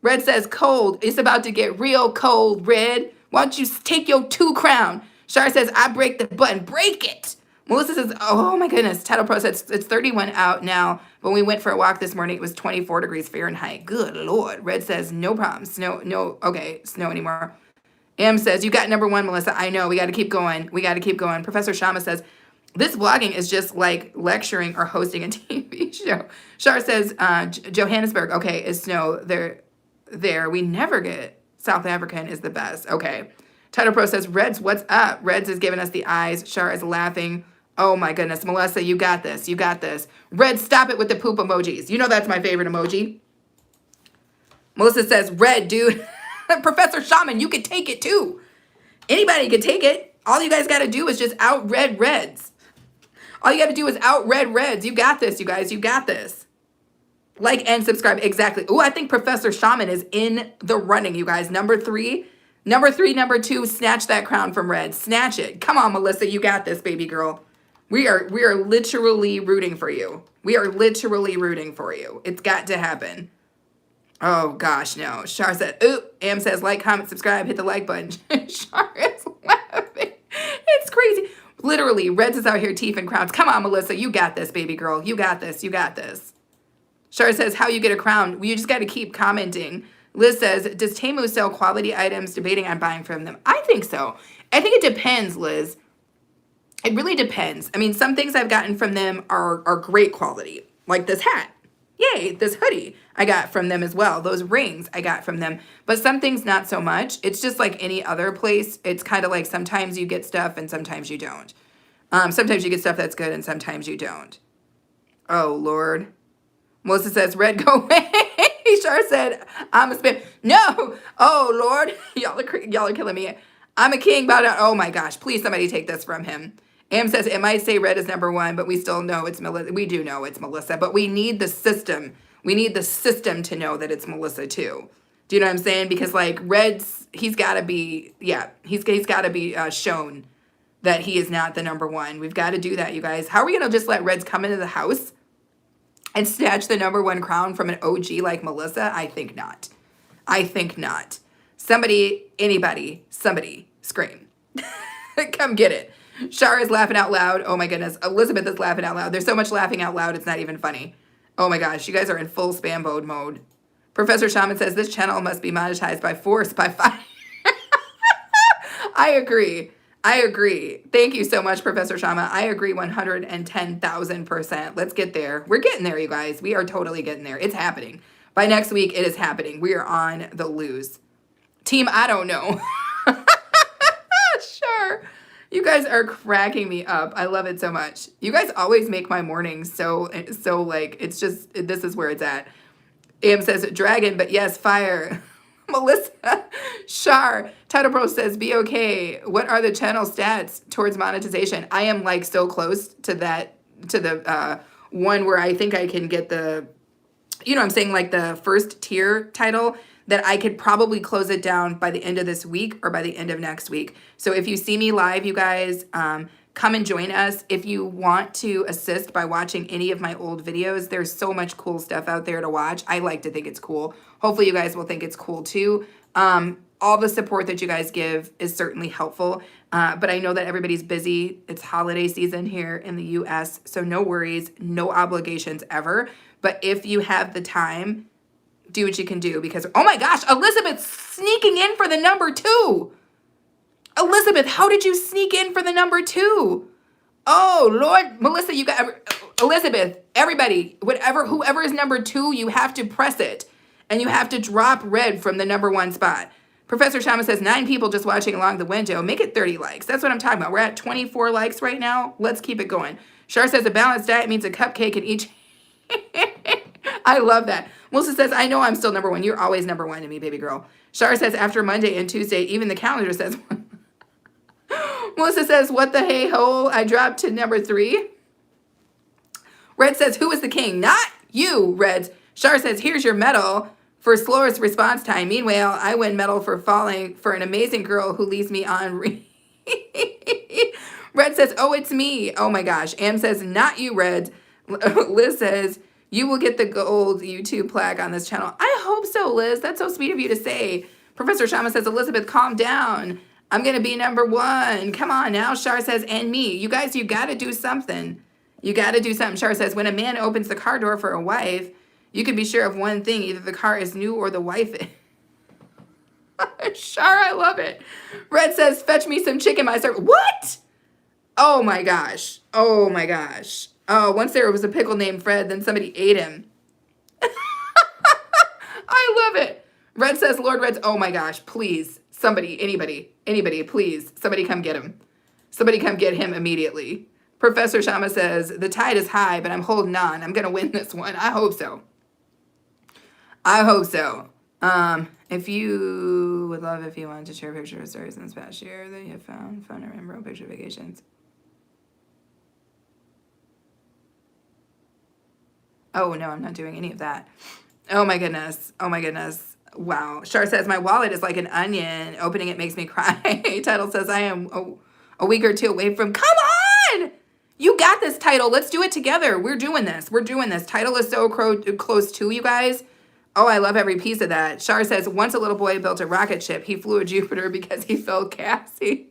Red says, cold. It's about to get real cold, Red. Why don't you take your 2 crown? Shar says, I break the button. Break it. Melissa says, oh my goodness. Title Pro says it's 31 out now. When we went for a walk this morning, it was 24 degrees Fahrenheit. Good Lord. Red says, no problem. Snow anymore. Am says, you got number 1, Melissa. I know. We got to keep going. Professor Shama says, this vlogging is just like lecturing or hosting a TV show. Shar says, Johannesburg. Okay, is snow there. We never get South African is the best. Okay. Title Pro says, Reds, what's up? Reds is giving us the eyes. Shar is laughing. Oh my goodness. Melissa, you got this. Red, stop it with the poop emojis. You know that's my favorite emoji. Melissa says, Red, dude. Professor Shaman, you can take it too. Anybody can take it. All you guys got to do is just out red reds. All you got to do is out red reds. You got this, you guys. You got this. Like and subscribe. Exactly. Oh, I think Professor Shaman is in the running, you guys. Number 3. Number 3, number 2, snatch that crown from red. Snatch it. Come on, Melissa. You got this, baby girl. We are literally rooting for you. We are literally rooting for you. It's got to happen. Oh, gosh, no. Shar said, ooh. Am says, like, comment, subscribe, hit the like button. Shar is laughing. It's crazy. Literally, Reds is out here teeth and crowns. Come on, Melissa. You got this, baby girl. You got this. You got this. Shar says, how you get a crown? Well, you just got to keep commenting. Liz says, does Temu sell quality items? Debating on buying from them. I think so. I think it depends, Liz. It really depends. I mean, some things I've gotten from them are great quality. Like this hat. Yay, this hoodie I got from them as well. Those rings I got from them. But some things not so much. It's just like any other place. It's kind of like sometimes you get stuff and sometimes you don't. Sometimes you get stuff that's good and sometimes you don't. Oh, Lord. Melissa says, red, go away. Shar said, I'm a spin. No. Oh, Lord. Y'all are killing me. I'm a king. Bow down. Oh, my gosh. Please, somebody take this from him. Am says, it might say red is number 1, but we still know it's Melissa. We do know it's Melissa, but we need the system. We need the system to know that it's Melissa, too. Do you know what I'm saying? Because, like, Red's, he's got to be, yeah, he's got to be shown that he is not the number 1. We've got to do that, you guys. How are we going to just let Reds come into the house and snatch the number 1 crown from an OG like Melissa? I think not. I think not. Somebody, anybody, somebody, scream. Come get it. Shar is laughing out loud. Oh my goodness. Elizabeth is laughing out loud. There's so much laughing out loud, it's not even funny. Oh my gosh, you guys are in full spam mode. Professor Shaman says this channel must be monetized by force, by fire. I agree. Thank you so much, Professor Shaman. I agree 110,000%. Let's get there. We're getting there, you guys. We are totally getting there. It's happening. By next week, it is happening. We are on the lose. Team, I don't know. Sure. You guys are cracking me up. I love it so much. You guys always make my mornings so like, it's just, this is where it's at. Am says dragon, but yes, fire. Melissa, Shar, Title Pro says, be okay. What are the channel stats towards monetization? I am like so close to that, to the one where I think I can get the, you know what I'm saying, like the first tier title, that I could probably close it down by the end of this week or by the end of next week. So if you see me live, you guys, come and join us. If you want to assist by watching any of my old videos, there's so much cool stuff out there to watch. I like to think it's cool. Hopefully you guys will think it's cool too. All the support that you guys give is certainly helpful. But I know that everybody's busy. It's holiday season here in the US, so no worries, no obligations ever. But if you have the time, do what you can do, because, oh my gosh, Elizabeth sneaking in for the number 2. Elizabeth, how did you sneak in for the number 2? Oh, Lord. Melissa, you got, Elizabeth, everybody, whoever is number 2, you have to press it. And you have to drop red from the number 1 spot. Professor Shaman says 9 people just watching along the window. Make it 30 likes. That's what I'm talking about. We're at 24 likes right now. Let's keep it going. Shar says a balanced diet means a cupcake in each. I love that. Melissa says, I know I'm still number 1. You're always number 1 to me, baby girl. Shar says, after Monday and Tuesday, even the calendar says. Melissa says, what the hey-ho? I dropped to number 3. Red says, who is the king? Not you, Reds. Shar says, here's your medal for slowest response time. Meanwhile, I win medal for falling for an amazing girl who leaves me on. Red says, oh, it's me. Oh, my gosh. Am says, not you, Red. Liz says, you will get the gold YouTube plaque on this channel. I hope so, Liz. That's so sweet of you to say. Professor Shaman says, Elizabeth, calm down. I'm going to be number 1. Come on now. Shar says, and me. You guys, you got to do something. You got to do something. Shar says, when a man opens the car door for a wife, you can be sure of one thing. Either the car is new or the wife is. Shar, I love it. Red says, fetch me some chicken, my sir. What? Oh, my gosh. Oh, my gosh. Oh, once there was a pickle named Fred, then somebody ate him. I love it. Red says, Lord Reds, oh my gosh, please, somebody, anybody, please, somebody come get him. Somebody come get him immediately. Professor Shama says, the tide is high, but I'm holding on. I'm going to win this one. I hope so. I hope so. If you would love if you wanted to share a picture of stories in this past year that you have found fun or memorable picture vacations. Oh, no, I'm not doing any of that. Oh, my goodness. Oh, my goodness. Wow. Shar says, my wallet is like an onion. Opening it makes me cry. Title says, I am a week or two away from... Come on! You got this, Title. Let's do it together. We're doing this. We're doing this. Title is so close to you guys. Oh, I love every piece of that. Shar says, once a little boy built a rocket ship. He flew a Jupiter because he felt gassy.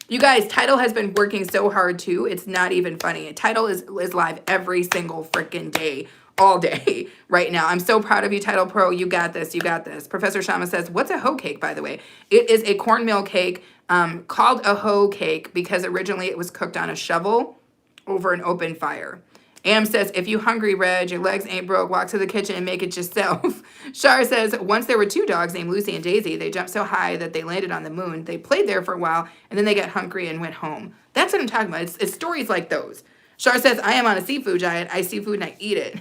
You guys, Title has been working so hard, too. It's not even funny. Title is live every single freaking day. All day right now. I'm so proud of you, Title Pro. You got this. You got this. Professor Shama says, what's a hoe cake, by the way? It is a cornmeal cake called a hoe cake because originally it was cooked on a shovel over an open fire. Am says, if you hungry, Reg, your legs ain't broke, walk to the kitchen and make it yourself. Shar says, once there were two dogs named Lucy and Daisy. They jumped so high that they landed on the moon. They played there for a while, and then they got hungry and went home. That's what I'm talking about. It's stories like those. Shar says, I am on a seafood diet. I see food and I eat it.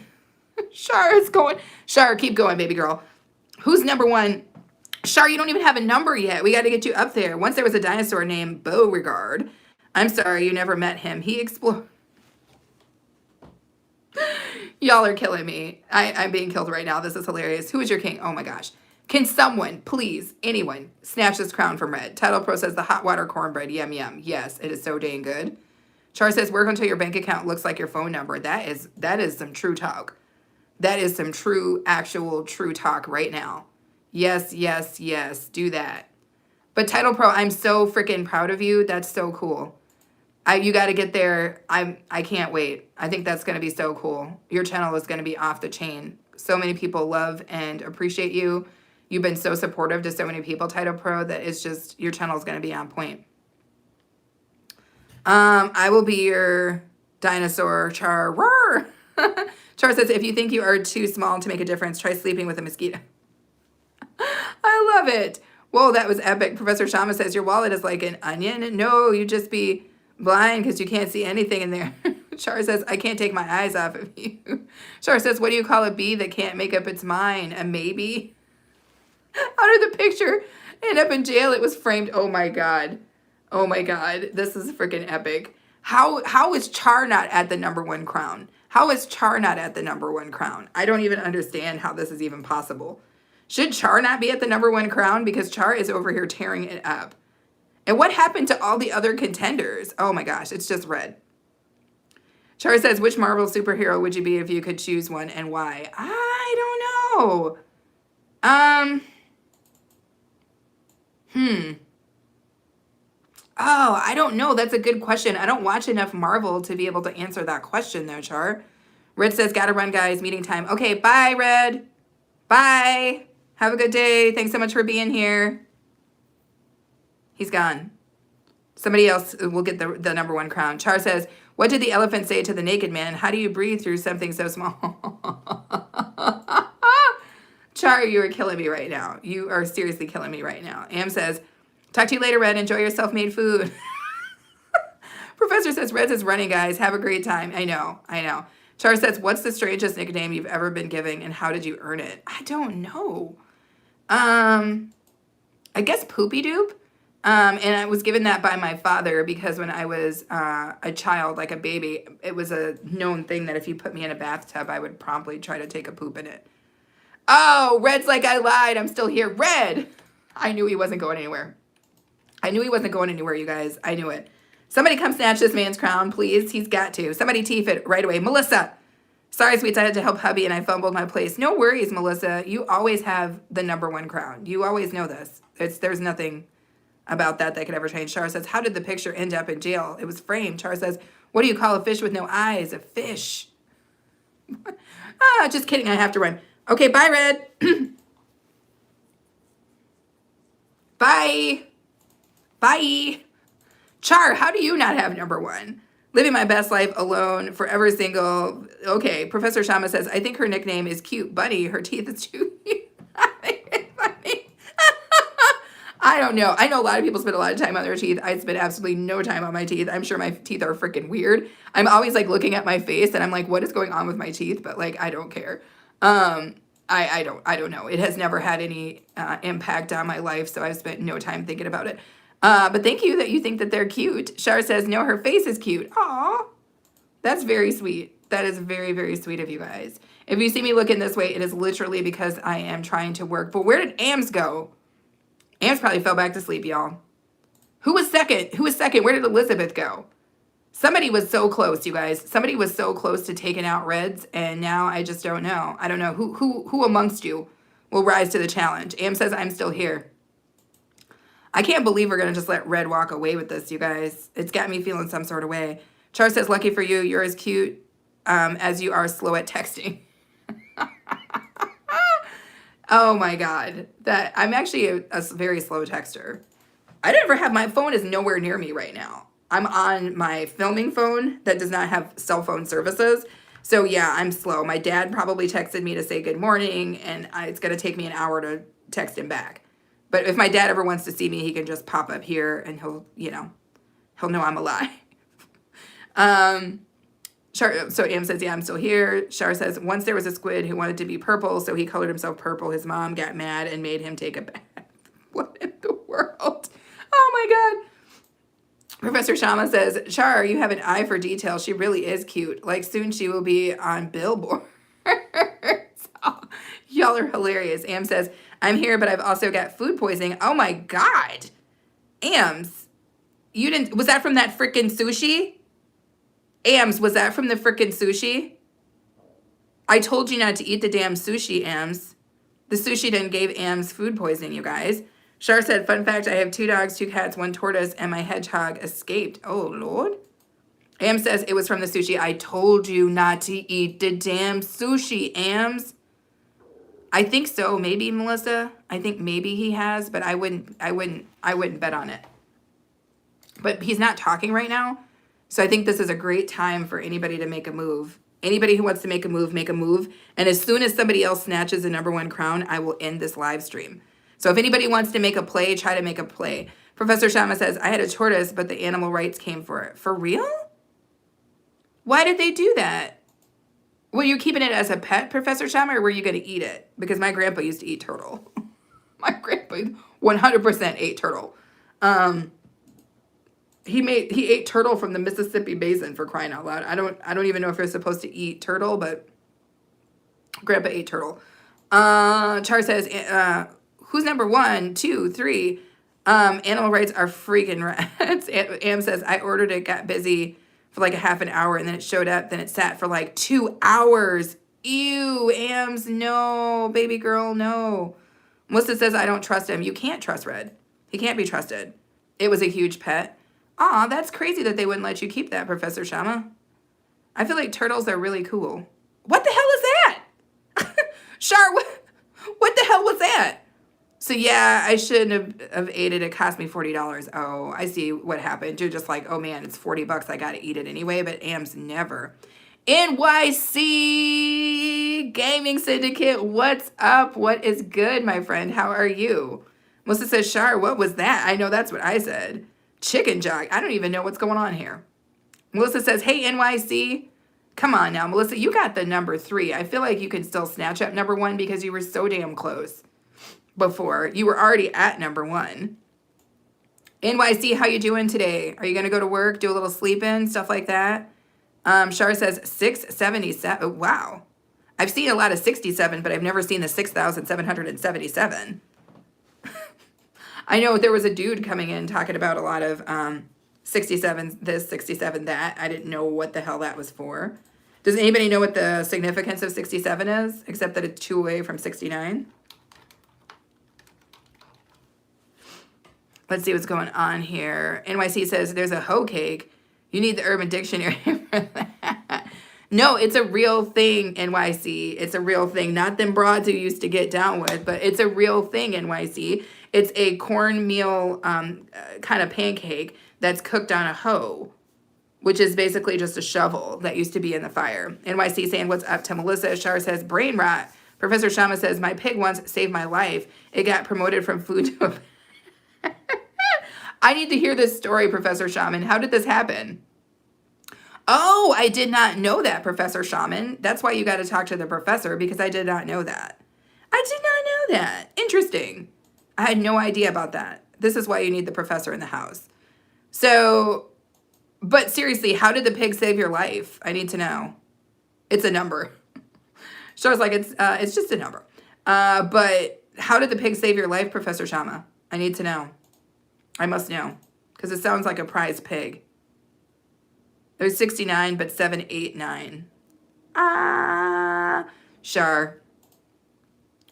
Shar is going. Shar, keep going, baby girl. Who's number one? Shar, you don't even have a number yet. We got to get you up there. Once there was a dinosaur named Beauregard. I'm sorry, you never met him. He explored. Y'all are killing me. I'm being killed right now. This is hilarious. Who is your king? Oh my gosh. Can someone, please, anyone, snatch this crown from Red? Title Pro says the hot water cornbread. Yum, yum. Yes, it is so dang good. Char says work until your bank account looks like your phone number. That is some true talk. That is some true, actual, true talk right now. Yes, yes, yes. Do that. But Title Pro, I'm so freaking proud of you. That's so cool. You got to get there. I can't wait. I think that's going to be so cool. Your channel is going to be off the chain. So many people love and appreciate you. You've been so supportive to so many people, Title Pro, that it's just, your channel is going to be on point. I will be your dinosaur, Char. Roar. Char says, if you think you are too small to make a difference, try sleeping with a mosquito. I love it. Whoa, that was epic. Professor Shama says, your wallet is like an onion. No, you just be blind because you can't see anything in there. Char says, I can't take my eyes off of you. Char says, what do you call a bee that can't make up its mind? A maybe? How did the picture end up in jail? It was framed. Oh my God. Oh my God. This is freaking epic. How is Char not at the #1 crown? How is Char not at the #1 crown? I don't even understand how this is even possible. Should Char not be at the #1 crown? Because Char is over here tearing it up. And what happened to all the other contenders? Oh my gosh, it's just red. Char says, which Marvel superhero would you be if you could choose one and why? I don't know. Oh, I don't know. That's a good question. I don't watch enough Marvel to be able to answer that question though, Char. Red says, gotta run, guys. Meeting time. Okay, bye, Red. Bye. Have a good day. Thanks so much for being here. He's gone. Somebody else will get the #1 crown. Char says, what did the elephant say to the naked man? How do you breathe through something so small? Char, you are killing me right now. You are seriously killing me right now. Am says, talk to you later, Red. Enjoy your self-made food. Professor says, Red is running, guys. Have a great time. I know. Char says, what's the strangest nickname you've ever been given and how did you earn it? I don't know. I guess Poopy Doop. And I was given that by my father because when I was a child, like a baby, it was a known thing that if you put me in a bathtub, I would promptly try to take a poop in it. Oh, Red's like, I lied. I'm still here. Red. I knew he wasn't going anywhere. You guys. I knew it. Somebody come snatch this man's crown, please. He's got to. Somebody teeth it right away. Melissa. Sorry, sweets. I had to help hubby and I fumbled my place. No worries, Melissa. You always have the #1 crown. You always know this. There's nothing about that could ever change. Char says, how did the picture end up in jail? It was framed. Char says, what do you call a fish with no eyes? A fish. Just kidding. I have to run. Okay, bye, Red. Bye. Bye. Char, how do you not have #1? Living my best life alone, forever single. Okay, Professor Shama says, I think her nickname is Cute Bunny. Her teeth is too cute. I think it's funny. I don't know. I know a lot of people spend a lot of time on their teeth. I spend absolutely no time on my teeth. I'm sure my teeth are freaking weird. I'm always like looking at my face and I'm like, what is going on with my teeth? But like, I don't care. I don't know. It has never had any impact on my life, so I've spent no time thinking about it. But thank you that you think that they're cute. Shar says, no, her face is cute. Aw, that's very sweet. That is very, very sweet of you guys. If you see me looking this way, it is literally because I am trying to work. But where did Ams go? Ams probably fell back to sleep, y'all. Who was second? Who was second? Where did Elizabeth go? Somebody was so close, you guys. Somebody was so close to taking out Reds, and now I just don't know. I don't know who amongst you will rise to the challenge. Am says I'm still here. I can't believe we're gonna just let Red walk away with this, you guys. It's got me feeling some sort of way. Char says, lucky for you, you're as cute as you are slow at texting. Oh my God, that I'm actually a very slow texter. I never have, my phone is nowhere near me right now. I'm on my filming phone that does not have cell phone services. So yeah, I'm slow. My dad probably texted me to say good morning, and it's going to take me an hour to text him back. But if my dad ever wants to see me, he can just pop up here and he'll know I'm alive. So Am says, yeah, I'm still here. Shar says, once there was a squid who wanted to be purple, so he colored himself purple. His mom got mad and made him take a bath. What in the world? Oh my God. Professor Shama says, Char, you have an eye for detail. She really is cute. Like soon she will be on billboards. Oh, y'all are hilarious. Am says, I'm here, but I've also got food poisoning. Oh my God. Ams, you didn't, was that from that frickin' sushi? Ams, was that from the frickin' sushi? I told you not to eat the damn sushi, Ams. The sushi done gave Ams food poisoning, you guys. Shar said, fun fact, I have 2 dogs, 2 cats, 1 tortoise, and my hedgehog escaped. Oh, Lord. Am says, it was from the sushi. I told you not to eat the damn sushi, Ams. I think so. Maybe, Melissa. I think maybe he has, but I wouldn't bet on it. But he's not talking right now. So I think this is a great time for anybody to make a move. Anybody who wants to make a move, make a move. And as soon as somebody else snatches the #1 crown, I will end this live stream. So if anybody wants to make a play, try to make a play. Professor Shama says, I had a tortoise, but the animal rights came for it. For real? Why did they do that? Were you keeping it as a pet, Professor Shama, or were you going to eat it? Because my grandpa used to eat turtle. My grandpa 100% ate turtle. He ate turtle from the Mississippi Basin, for crying out loud. I don't even know if you're supposed to eat turtle, but grandpa ate turtle. Char says, who's #1, 2, 3? Animal rights are freaking rats. Am says, I ordered it, got busy for like a half an hour, and then it showed up. Then it sat for like 2 hours. Ew, Ams, no. Baby girl, no. Melissa says, I don't trust him. You can't trust Red. He can't be trusted. It was a huge pet. Aw, that's crazy that they wouldn't let you keep that, Professor Shama. I feel like turtles are really cool. What the hell is that? Char, what the hell was that? So yeah, I shouldn't have ate it. It cost me $40. Oh, I see what happened. You're just like, oh man, it's $40. I gotta eat it anyway. But Am's never. NYC Gaming Syndicate, what's up? What is good, my friend? How are you? Melissa says, Char, what was that? I know that's what I said. Chicken jog. I don't even know what's going on here. Melissa says, hey, NYC. Come on now, Melissa, you got the #3. I feel like you can still snatch up #1 because you were so damn close before. You were already at #1. NYC, how you doing today? Are you going to go to work, do a little sleep-in, stuff like that? Char says 677. Oh, wow. I've seen a lot of 67, but I've never seen the 6,777. I know there was a dude coming in talking about a lot of 67 this, 67 that. I didn't know what the hell that was for. Does anybody know what the significance of 67 is, except that it's 2 away from 69? Let's see what's going on here. NYC says there's a hoe cake. You need the Urban Dictionary for that. No, it's a real thing, NYC. It's a real thing. Not them broads who used to get down with, but it's a real thing, NYC. It's a cornmeal kind of pancake that's cooked on a hoe, which is basically just a shovel that used to be in the fire. NYC saying, what's up to Melissa? Char says, brain rot. Professor Shama says, my pig once saved my life. It got promoted from food to a... I need to hear this story, Professor Shaman. How did this happen? Oh, I did not know that, Professor Shaman. That's why you got to talk to the professor, because I did not know that. I did not know that. Interesting. I had no idea about that. This is why you need the professor in the house. So, but seriously, how did the pig save your life? I need to know. It's a number. Shaw's like, it's just a number. But how did the pig save your life, Professor Shama? I need to know. I must know. Because it sounds like a prize pig. There's 69, but 789. Shar.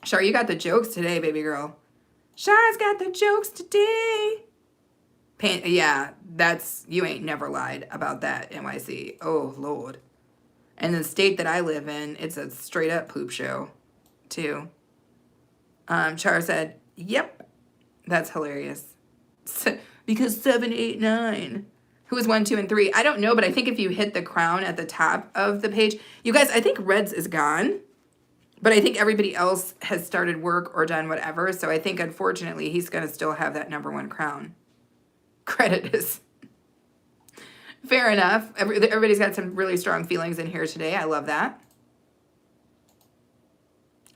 Shar, you got the jokes today, baby girl. Shar's got the jokes today. Yeah, you ain't never lied about that, NYC. Oh, Lord. And the state that I live in, it's a straight up poop show, too. Char said, yep. That's hilarious. Because 789. Who is 1, 2, and 3? I don't know, but I think if you hit the crown at the top of the page, you guys, I think Reds is gone. But I think everybody else has started work or done whatever. So I think, unfortunately, he's going to still have that #1 crown. Credit is fair enough. Everybody's got some really strong feelings in here today. I love that.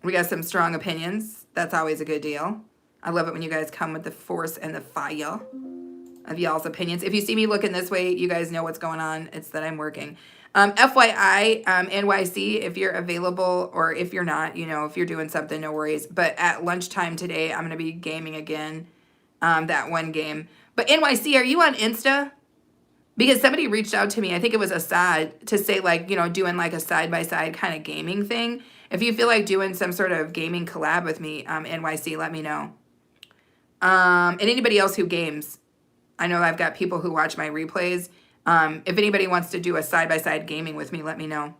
We got some strong opinions. That's always a good deal. I love it when you guys come with the force and the fire of y'all's opinions. If you see me looking this way, you guys know what's going on. It's that I'm working. FYI, NYC, if you're available, or if you're not, if you're doing something, no worries. But at lunchtime today, I'm going to be gaming again, that one game. But NYC, are you on Insta? Because somebody reached out to me, I think it was Assad, to say doing like a side-by-side kind of gaming thing. If you feel like doing some sort of gaming collab with me, NYC, let me know. And anybody else who games. I know I've got people who watch my replays. If anybody wants to do a side-by-side gaming with me, let me know.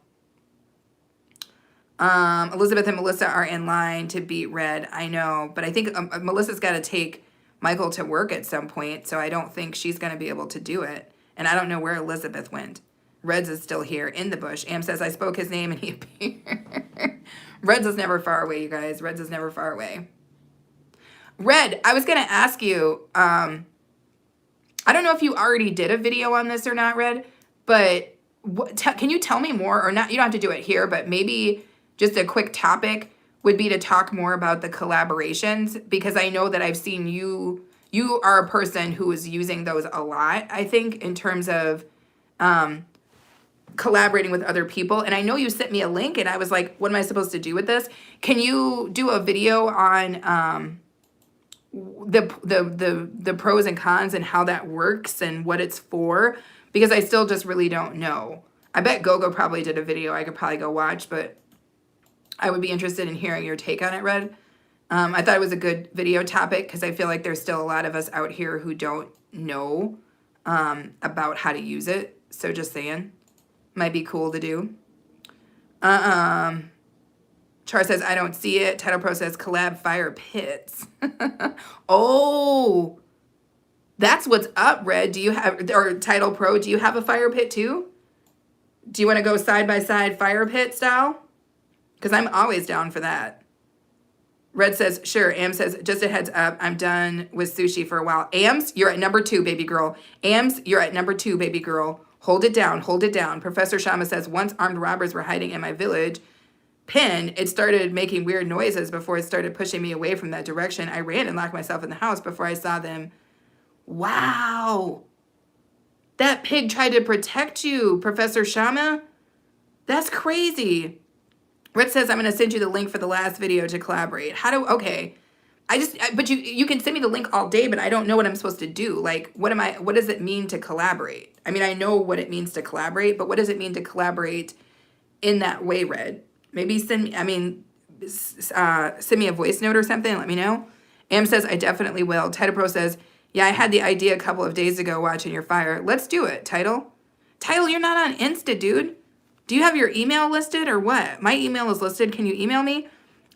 Elizabeth and Melissa are in line to beat Red. I know, but I think Melissa's got to take Michael to work at some point, so I don't think she's going to be able to do it. And I don't know where Elizabeth went. Reds is still here in the bush. Am says, I spoke his name and he appeared. Reds is never far away, you guys. Reds is never far away. Red, I was going to ask you, I don't know if you already did a video on this or not, Red, but can you tell me more, or not? You don't have to do it here, but maybe just a quick topic would be to talk more about the collaborations, because I know that I've seen you are a person who is using those a lot, I think, in terms of collaborating with other people. And I know you sent me a link and I was like, what am I supposed to do with this? Can you do a video on the pros and cons and how that works and what it's for? Because I still just really don't know. I bet Gogo probably did a video I could probably go watch, but I would be interested in hearing your take on it, Red. I thought it was a good video topic because I feel like there's still a lot of us out here who don't know about how to use it. So just saying, might be cool to do. Char says, I don't see it. Title Pro says, collab fire pits. Oh, that's what's up, Red. Do you have, or Title Pro, do you have a fire pit too? Do you want to go side by side fire pit style? Because I'm always down for that. Red says, sure. Am says, just a heads up, I'm done with sushi for a while. Ams, you're at number 2, baby girl. Ams, you're at number 2, baby girl. Hold it down, hold it down. Professor Shama says, once armed robbers were hiding in my village pen, it started making weird noises before it started pushing me away from that direction. I ran and locked myself in the house before I saw them. Wow. That pig tried to protect you, Professor Shama. That's crazy. Red says, I'm going to send you the link for the last video to collaborate. Okay. But you can send me the link all day, but I don't know what I'm supposed to do. Like, what does it mean to collaborate? I mean, I know what it means to collaborate, but what does it mean to collaborate in that way, Red? Maybe send me a voice note or something and let me know. Am says, I definitely will. Title Pro says, yeah, I had the idea a couple of days ago watching your fire. Let's do it, Title. Title, you're not on Insta, dude. Do you have your email listed or what? My email is listed. Can you email me?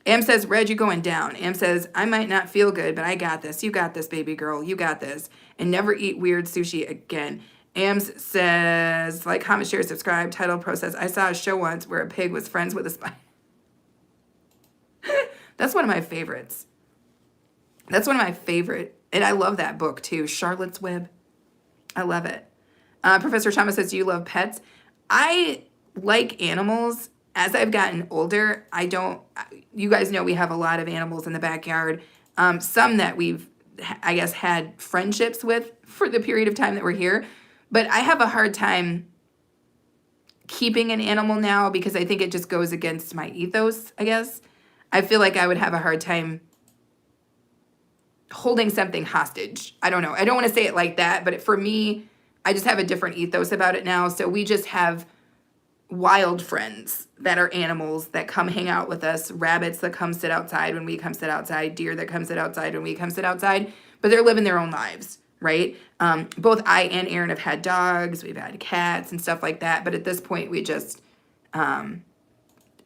Am says, Red, you're going down. Am says, I might not feel good, but I got this. You got this, baby girl. You got this. And never eat weird sushi again. Ams says, like, comment, share, subscribe. Title Pro says, I saw a show once where a pig was friends with a spider. That's one of my favorites. That's one of my favorite. And I love that book too. Charlotte's Web. I love it. Professor Shama says, do you love pets? I like animals, as I've gotten older, you guys know we have a lot of animals in the backyard. Some that we've, I guess, had friendships with for the period of time that we're here. But I have a hard time keeping an animal now because I think it just goes against my ethos, I guess. I feel like I would have a hard time holding something hostage. I don't know. I don't want to say it like that, but for me, I just have a different ethos about it now. So we just have wild friends that are animals that come hang out with us, rabbits that come sit outside when we come sit outside, deer that come sit outside when we come sit outside, but they're living their own lives, right? Both I and Aaron have had dogs, we've had cats and stuff like that, but at this point we just, I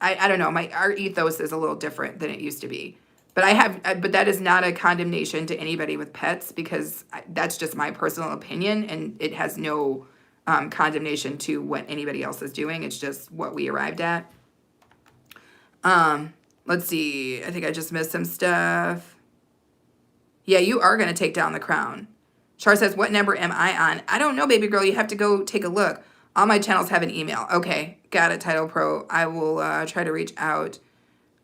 don't know, our ethos is a little different than it used to be. But that is not a condemnation to anybody with pets because that's just my personal opinion and it has no condemnation to what anybody else is doing. It's just what we arrived at. Let's see. I think I just missed some stuff. Yeah, you are going to take down the crown. Char says, what number am I on? I don't know, baby girl. You have to go take a look. All my channels have an email. Okay, got it, Title Pro. I will try to reach out.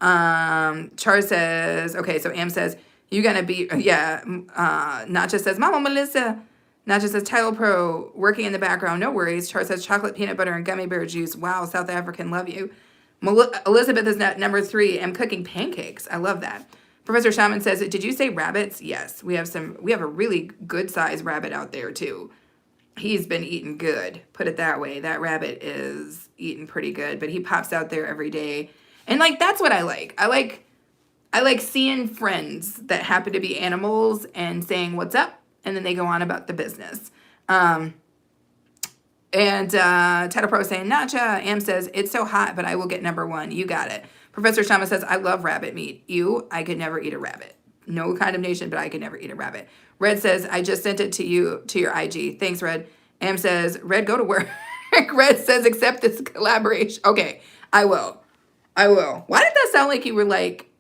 Char says, okay, so Am says, you gonna be, yeah, Nacha says, Mama Melissa. Nacha says, Title Pro, working in the background, no worries. Char says, chocolate, peanut butter, and gummy bear juice. Wow, South African, love you. Elizabeth is number 3. I'm cooking pancakes. I love that. Professor Shaman says, did you say rabbits? Yes, we have a really good sized rabbit out there too. He's been eating good, put it that way. That rabbit is eating pretty good, but he pops out there every day. And like, that's what I like. I like seeing friends that happen to be animals and saying, what's up? And then they go on about the business. And Title Pro saying, Nacha. Am says, it's so hot, but I will get number 1. You got it. Professor Shama says, I love rabbit meat. I could never eat a rabbit. No condemnation, but I could never eat a rabbit. Red says, I just sent it to you, to your IG. Thanks, Red. Am says, Red, go to work. Red says, accept this collaboration. Okay, I will. Why did that sound like you were like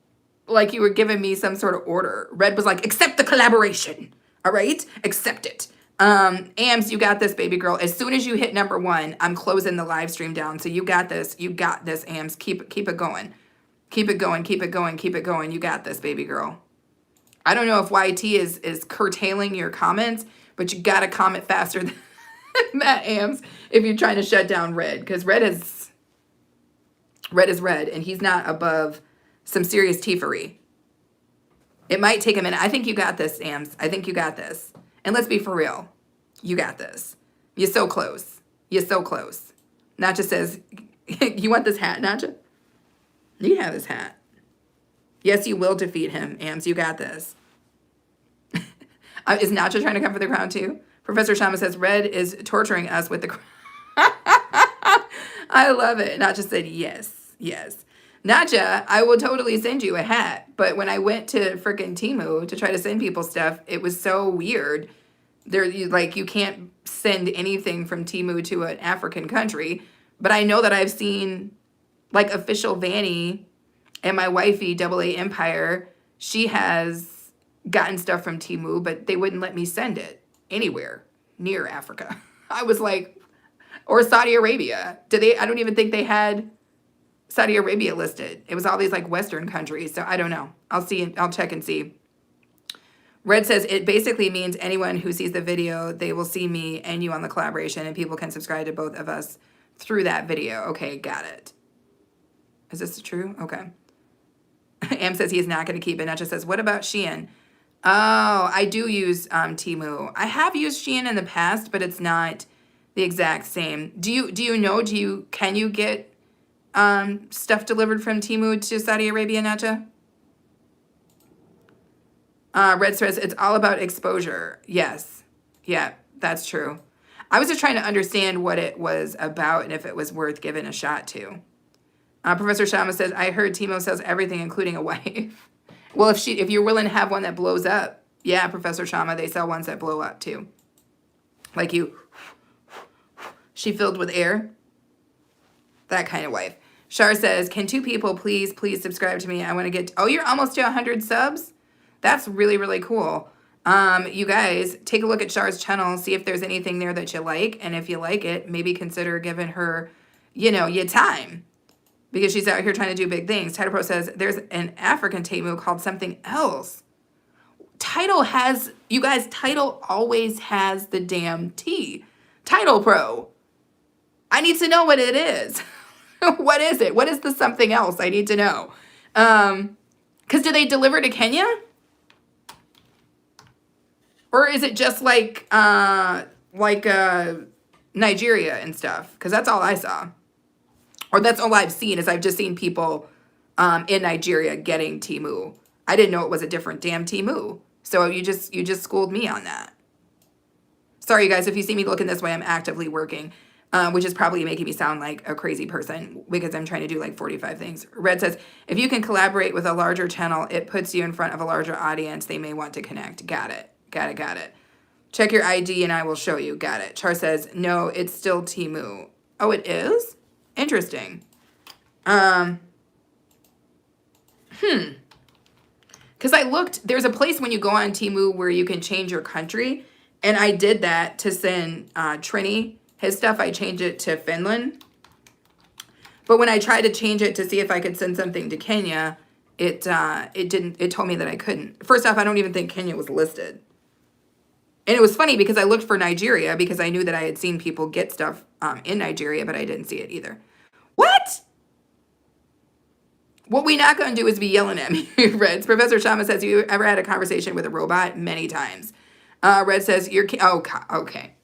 you were giving me some sort of order? Red was like, accept the collaboration. All right? Accept it. Ams, you got this, baby girl. As soon as you hit number 1, I'm closing the live stream down. So you got this. You got this, Ams. Keep it going. Keep it going. Keep it going. Keep it going. You got this, baby girl. I don't know if YT is curtailing your comments, but you got to comment faster than that, Ams, if you're trying to shut down Red. Because Red is red, and he's not above some serious thievery. It might take a minute. I think you got this, Ams. I think you got this. And let's be for real. You got this. You're so close. You're so close. Nacha says, you want this hat, Nacha? You have this hat. Yes, you will defeat him, Ams. You got this. Is Nacha trying to come for the crown too? Professor Shama says, Red is torturing us with the crown. I love it. Nacha said, yes. Yes. Nacha, I will totally send you a hat. But when I went to freaking Temu to try to send people stuff, it was so weird. You can't send anything from Temu to an African country. But I know that I've seen like official Vanny and my wifey, AA Empire, she has gotten stuff from Temu, but they wouldn't let me send it anywhere near Africa. I was like, or Saudi Arabia. I don't even think they had Saudi Arabia listed. It was all these like Western countries. So I don't know. I'll check and see. Red says it basically means anyone who sees the video, they will see me and you on the collaboration and people can subscribe to both of us through that video. Okay, got it. Is this true? Okay. Am says he's not going to keep it. Nacha says, what about Shein? Oh, I do use Temu. I have used Shein in the past, but it's not the exact same. Can you get stuff delivered from Temu to Saudi Arabia, Nacha? Red says it's all about exposure. Yes. Yeah, that's true. I was just trying to understand what it was about and if it was worth giving a shot to. Professor Shama says, I heard Temu sells everything, including a wife. Well, if you're willing to have one that blows up, yeah, Professor Shama, they sell ones that blow up too. Like she filled with air. That kind of wife. Shar says, can 2 people please subscribe to me? I want to get, you're almost to 100 subs? That's really, really cool. You guys, take a look at Shar's channel, see if there's anything there that you like. And if you like it, maybe consider giving her, your time. because she's out here trying to do big things. Title Pro says there's an African Temu called something else. Title has, you guys, Title always has the damn T. Title Pro. I need to know what it is. What is it? What is the something else? I need to know. Because do they deliver to Kenya? Or is it just like Nigeria and stuff? Because that's all I saw. Or that's all I've seen is I've just seen people in Nigeria getting Temu. I didn't know it was a different damn Temu. So you just schooled me on that. Sorry, you guys, if you see me looking this way, I'm actively working, which is probably making me sound like a crazy person because I'm trying to do like 45 things. Red says, if you can collaborate with a larger channel, it puts you in front of a larger audience. They may want to connect. Got it. Got it. Got it. Check your ID and I will show you. Got it. Char says, no, it's still Temu. Oh, it is? Interesting. Because I looked, there's a place when you go on Temu where you can change your country. And I did that to send Trini his stuff. I changed it to Finland. But when I tried to change it to see if I could send something to Kenya, it didn't, it told me that I couldn't. First off, I don't even think Kenya was listed. And it was funny because I looked for Nigeria because I knew that I had seen people get stuff in Nigeria, but I didn't see it either. What? What we not going to do is be yelling at me, Reds. Professor Shama says, you ever had a conversation with a robot? Many times. Red says, oh, okay.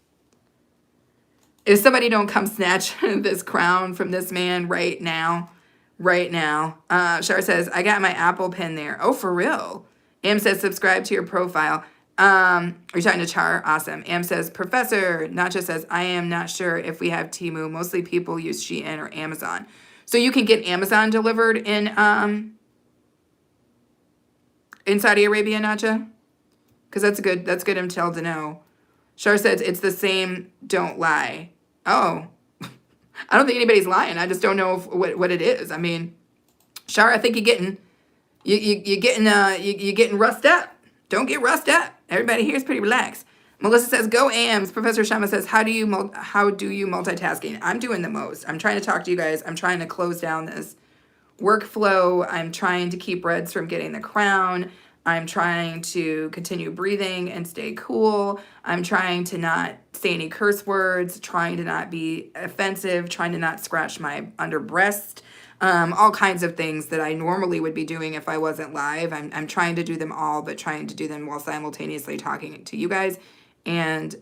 If somebody don't come snatch this crown from this man right now. Shar says, I got my Apple pen there. Oh, for real? Am says, subscribe to your profile. Are you talking to Char? Awesome. Am says, Professor. Nacha says, I am not sure if we have Temu. Mostly people use Shein or Amazon. So you can get Amazon delivered in Saudi Arabia, Nacha? Because that's good intel to know. Char says, it's the same, don't lie. Oh. I don't think anybody's lying. I just don't know what it is. I mean, Char, I think you're getting rust up. Don't get rust up. Everybody here is pretty relaxed. Melissa says, go AMs. Professor Shama says, how do you multitasking? I'm doing the most. I'm trying to talk to you guys. I'm trying to close down this workflow. I'm trying to keep Reds from getting the crown. I'm trying to continue breathing and stay cool. I'm trying to not say any curse words, trying to not be offensive, trying to not scratch my under breast. All kinds of things that I normally would be doing if I wasn't live. I'm trying to do them all, but trying to do them while simultaneously talking to you guys and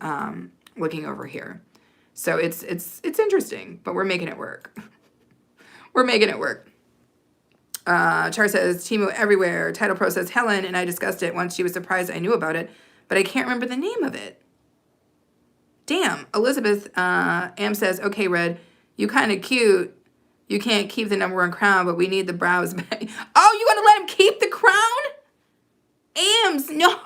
looking over here. So it's interesting, but we're making it work. We're making it work. Char says, Temu everywhere. Title Pro says, Helen, and I discussed it once. She was surprised I knew about it, but I can't remember the name of it. Damn. Elizabeth Am says, okay, Red, you kind of cute. You can't keep the #1 crown, but we need the brows back. Oh, you want to let him keep the crown? Ams, no.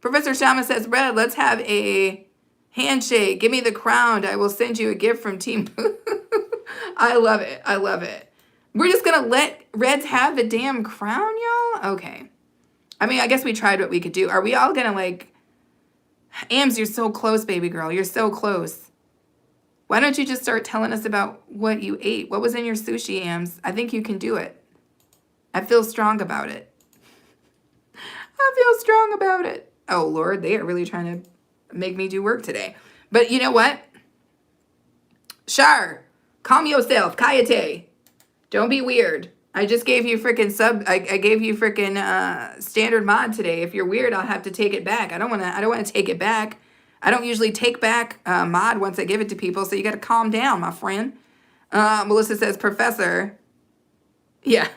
Professor Shama says, Red, let's have a handshake. Give me the crown. I will send you a gift from Team. I love it. I love it. We're just going to let Reds have the damn crown, y'all? Okay. I mean, I guess we tried what we could do. Are we all going to like... Ams, you're so close, baby girl. You're so close. Why don't you just start telling us about what you ate? What was in your sushi, Ams? I think you can do it. I feel strong about it. Oh, Lord, they are really trying to make me do work today. But you know what? Shar, calm yourself. Kayate. Don't be weird. I just gave you freaking I gave you freaking standard mod today. If you're weird, I'll have to take it back. I don't want to take it back. I don't usually take back mod once I give it to people, so you got to calm down, my friend. Melissa says, Professor. Yeah,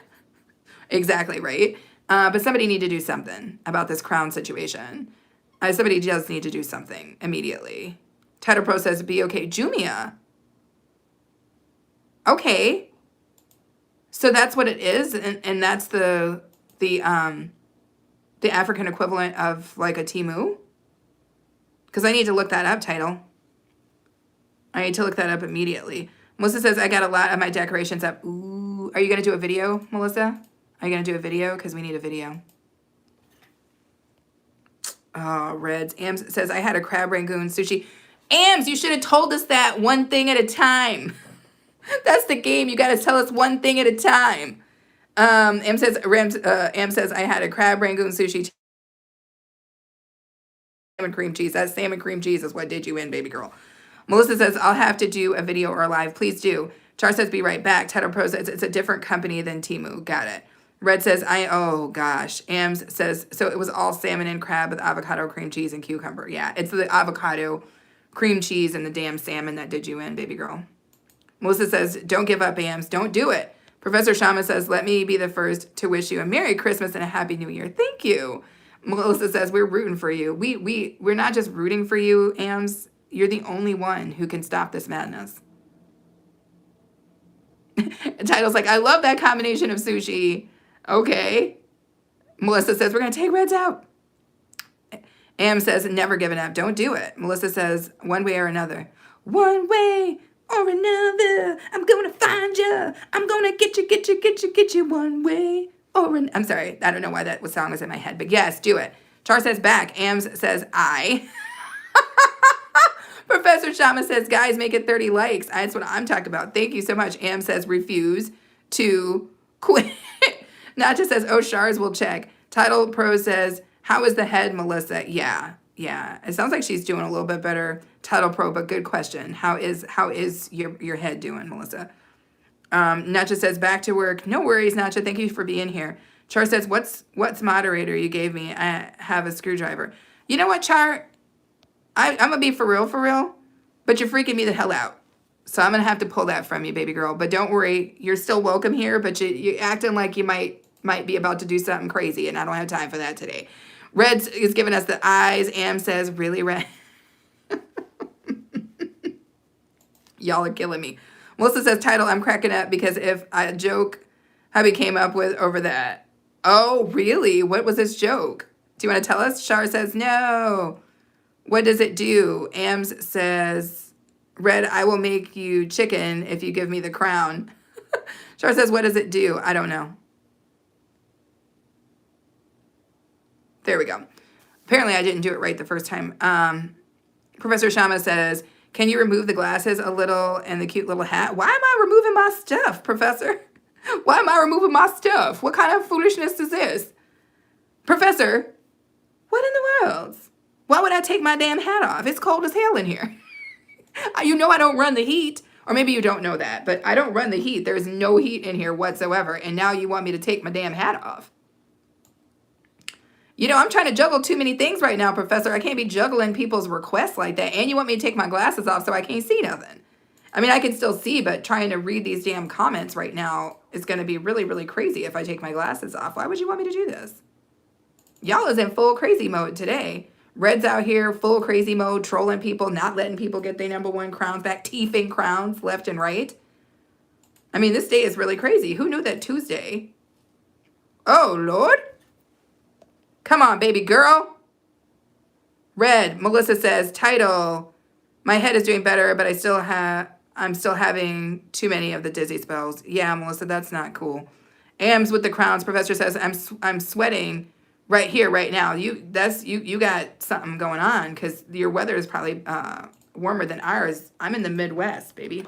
exactly, right? But somebody need to do something about this crown situation. Somebody does need to do something immediately. Title Pro says, be okay. Jumia. Okay. So that's what it is, and that's the African equivalent of like a Temu? Because I need to look that up, Title. I need to look that up immediately. Melissa says, I got a lot of my decorations up. Ooh. Are you going to do a video, Melissa? Are you going to do a video? Because we need a video. Oh, Reds. Ams says, I had a crab rangoon sushi. Ams, you should have told us that one thing at a time. That's the game. You got to tell us one thing at a time. Am says, Am says, I had a crab rangoon sushi salmon cream cheese. That salmon cream cheese is what did you in, baby girl. Melissa says, I'll have to do a video or a live. Please do. Char says, be right back. Title Pro says, it's a different company than Temu. Got it. Red says, oh gosh. Ams says, so it was all salmon and crab with avocado, cream cheese, and cucumber. Yeah, it's the avocado, cream cheese, and the damn salmon that did you in, baby girl. Melissa says, don't give up, Ams. Don't do it. Professor Shama says, let me be the first to wish you a Merry Christmas and a Happy New Year. Thank you. Melissa says, we're rooting for you. We're not just rooting for you, Ams. You're the only one who can stop this madness. Title's like, I love that combination of sushi. Okay. Melissa says, we're going to take Reds out. Am says, never giving up. Don't do it. Melissa says, one way or another. One way or another. I'm going to find you. I'm going to get you one way or another. I'm sorry. I don't know why that song was in my head, but yes, do it. Char says back. Ams says, I. Professor Shama says, guys, make it 30 likes. That's what I'm talking about. Thank you so much. Am says, refuse to quit. Nacha says, oh, Shars will check. Title Pro says, how is the head, Melissa? Yeah. It sounds like she's doing a little bit better. Title Pro, but good question. How is your head doing, Melissa? Nacha says, back to work. No worries, Nacha. Thank you for being here. Char says, what's moderator you gave me? I have a screwdriver. You know what, Char? I'm going to be for real, but you're freaking me the hell out. So I'm going to have to pull that from you, baby girl. But don't worry, you're still welcome here, but you're acting like you might be about to do something crazy, and I don't have time for that today. Red is giving us the eyes. Am says, really, Red? Y'all are killing me. Melissa says, title, I'm cracking up because if a joke hubby came up with over that. Oh, really? What was this joke? Do you want to tell us? Shar says, no. What does it do? Ams says, Red, I will make you chicken if you give me the crown. Shar says, what does it do? I don't know. There we go. Apparently I didn't do it right the first time. Professor Shama says, can you remove the glasses a little and the cute little hat? Why am I removing my stuff, Professor? Why am I removing my stuff? What kind of foolishness is this? Professor, what in the world? Why would I take my damn hat off? It's cold as hell in here. You know I don't run the heat. Or maybe you don't know that, but I don't run the heat. There's no heat in here whatsoever. And now you want me to take my damn hat off. You know, I'm trying to juggle too many things right now, Professor. I can't be juggling people's requests like that. And you want me to take my glasses off so I can't see nothing. I mean, I can still see, but trying to read these damn comments right now is going to be really, really crazy if I take my glasses off. Why would you want me to do this? Y'all is in full crazy mode today. Red's out here, full crazy mode, trolling people, not letting people get their #1 crowns back, teething crowns left and right. I mean, this day is really crazy. Who knew that Tuesday? Oh, Lord. Come on, baby girl. Red, Melissa says, title, my head is doing better, but I'm still having too many of the dizzy spells. Yeah, Melissa, that's not cool. Ams with the crowns. Professor says, I'm sweating right here, right now. You got something going on because your weather is probably warmer than ours. I'm in the Midwest, baby.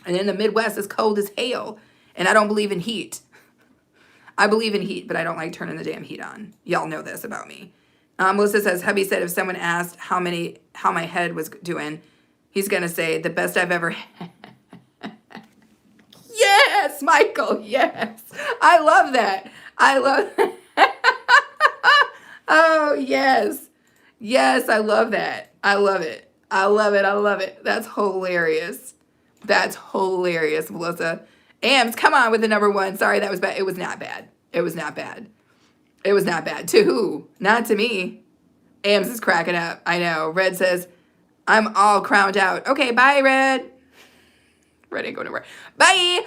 And in the Midwest, it's cold as hell. And I don't believe in heat. I believe in heat, but I don't like turning the damn heat on. Y'all know this about me. Melissa says, hubby said if someone asked how my head was doing, he's going to say, the best I've ever had. Yes, Michael, yes. I love that. I love that. Oh, yes. Yes, I love that. I love it. I love it. I love it. That's hilarious. That's hilarious, Melissa. Ams, come on with the #1. Sorry, that was bad. It was not bad. It was not bad. It was not bad. To who? Not to me. Ams is cracking up. I know. Red says, I'm all crowned out. Okay, bye, Red. Red ain't going nowhere. Bye.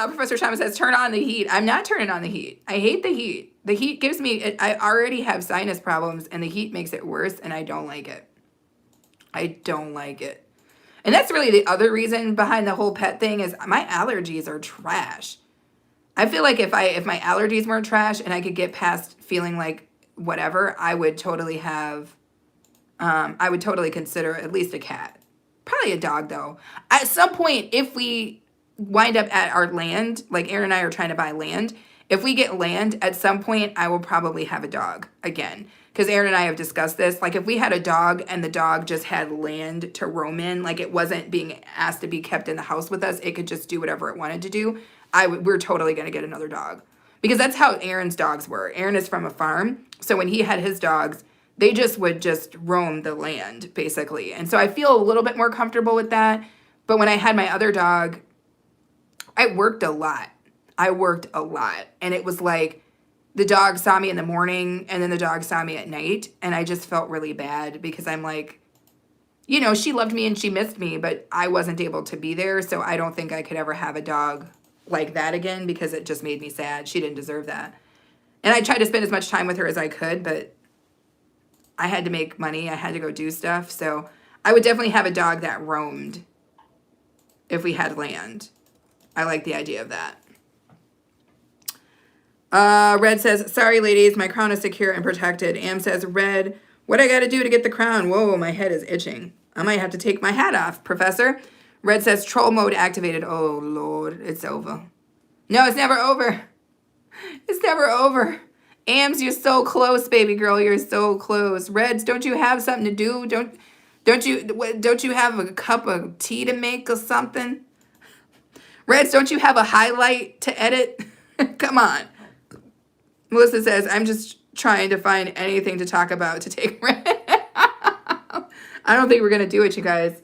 Professor Shama says, turn on the heat. I'm not turning on the heat. I hate the heat. The heat gives me, I already have sinus problems, and the heat makes it worse, and I don't like it. I don't like it. And that's really the other reason behind the whole pet thing is my allergies are trash. I feel like if my allergies weren't trash and I could get past feeling like whatever, I would totally consider at least a cat. Probably a dog though. At some point, if we wind up at our land, like Aaron and I are trying to buy land. If we get land, at some point, I will probably have a dog again. Because Aaron and I have discussed this. Like, if we had a dog and the dog just had land to roam in, like it wasn't being asked to be kept in the house with us, it could just do whatever it wanted to do, we're totally going to get another dog. Because that's how Aaron's dogs were. Aaron is from a farm. So when he had his dogs, they just would just roam the land, basically. And so I feel a little bit more comfortable with that. But when I had my other dog, I worked a lot. And it was like the dog saw me in the morning and then the dog saw me at night. And I just felt really bad because I'm like, you know, she loved me and she missed me, but I wasn't able to be there. So I don't think I could ever have a dog like that again because it just made me sad. She didn't deserve that. And I tried to spend as much time with her as I could, but I had to make money. I had to go do stuff. So I would definitely have a dog that roamed if we had land. I like the idea of that. Red says, sorry, ladies, my crown is secure and protected. Am says, Red, what I got to do to get the crown? Whoa, my head is itching. I might have to take my hat off, Professor. Red says, troll mode activated. Oh, Lord, it's over. No, it's never over. It's never over. Ams, you're so close, baby girl. You're so close. Reds, don't you have something to do? Don't you have a cup of tea to make or something? Reds, don't you have a highlight to edit? Come on. Melissa says, I'm just trying to find anything to talk about to take Red. I don't think we're gonna do it, you guys.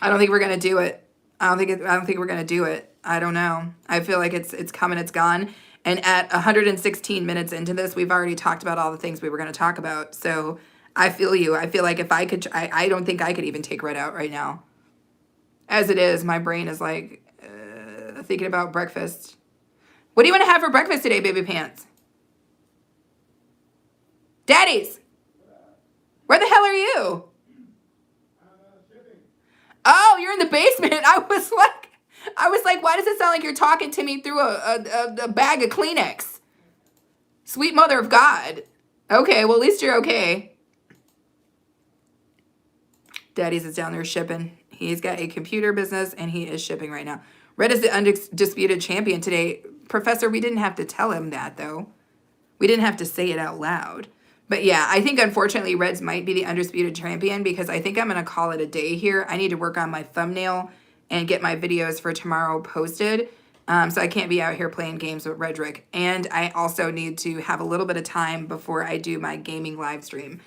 I don't think we're gonna do it. I don't think we're gonna do it. I don't know. I feel like it's coming, it's gone. And at 116 minutes into this, we've already talked about all the things we were going to talk about. So I feel you. I feel like if I could, I don't think I could even take Red out right now. As it is, my brain is like thinking about breakfast. What do you want to have for breakfast today, baby pants? Daddies, where the hell are you? Oh, you're in the basement. I was like, why does it sound like you're talking to me through a bag of Kleenex? Sweet mother of God. Okay, well, at least you're okay. Daddy's is down there shipping. He's got a computer business, and he is shipping right now. Red is the undisputed champion today. Professor, we didn't have to tell him that, though. We didn't have to say it out loud. But yeah, I think, unfortunately, Reds might be the undisputed champion because I think I'm going to call it a day here. I need to work on my thumbnail and get my videos for tomorrow posted. So I can't be out here playing games with Redrick. And I also need to have a little bit of time before I do my gaming live stream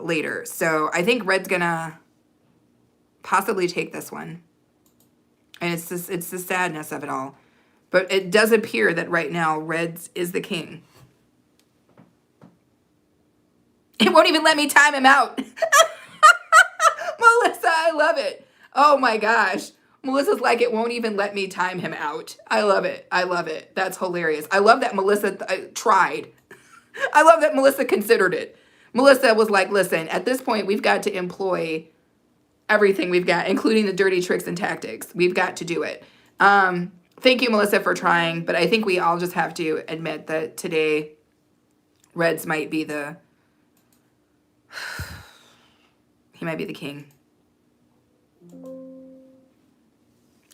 later. So I think Red's gonna possibly take this one. And it's the sadness of it all. But it does appear that right now Reds is the king. It won't even let me time him out. Melissa, I love it. Oh my gosh. Melissa's like, it won't even let me time him out. I love it. I love it. That's hilarious. I love that Melissa tried. I love that Melissa considered it. Melissa was like, listen, at this point, we've got to employ everything we've got, including the dirty tricks and tactics. We've got to do it. Thank you, Melissa, for trying. But I think we all just have to admit that today, Reds might be the... he might be the king.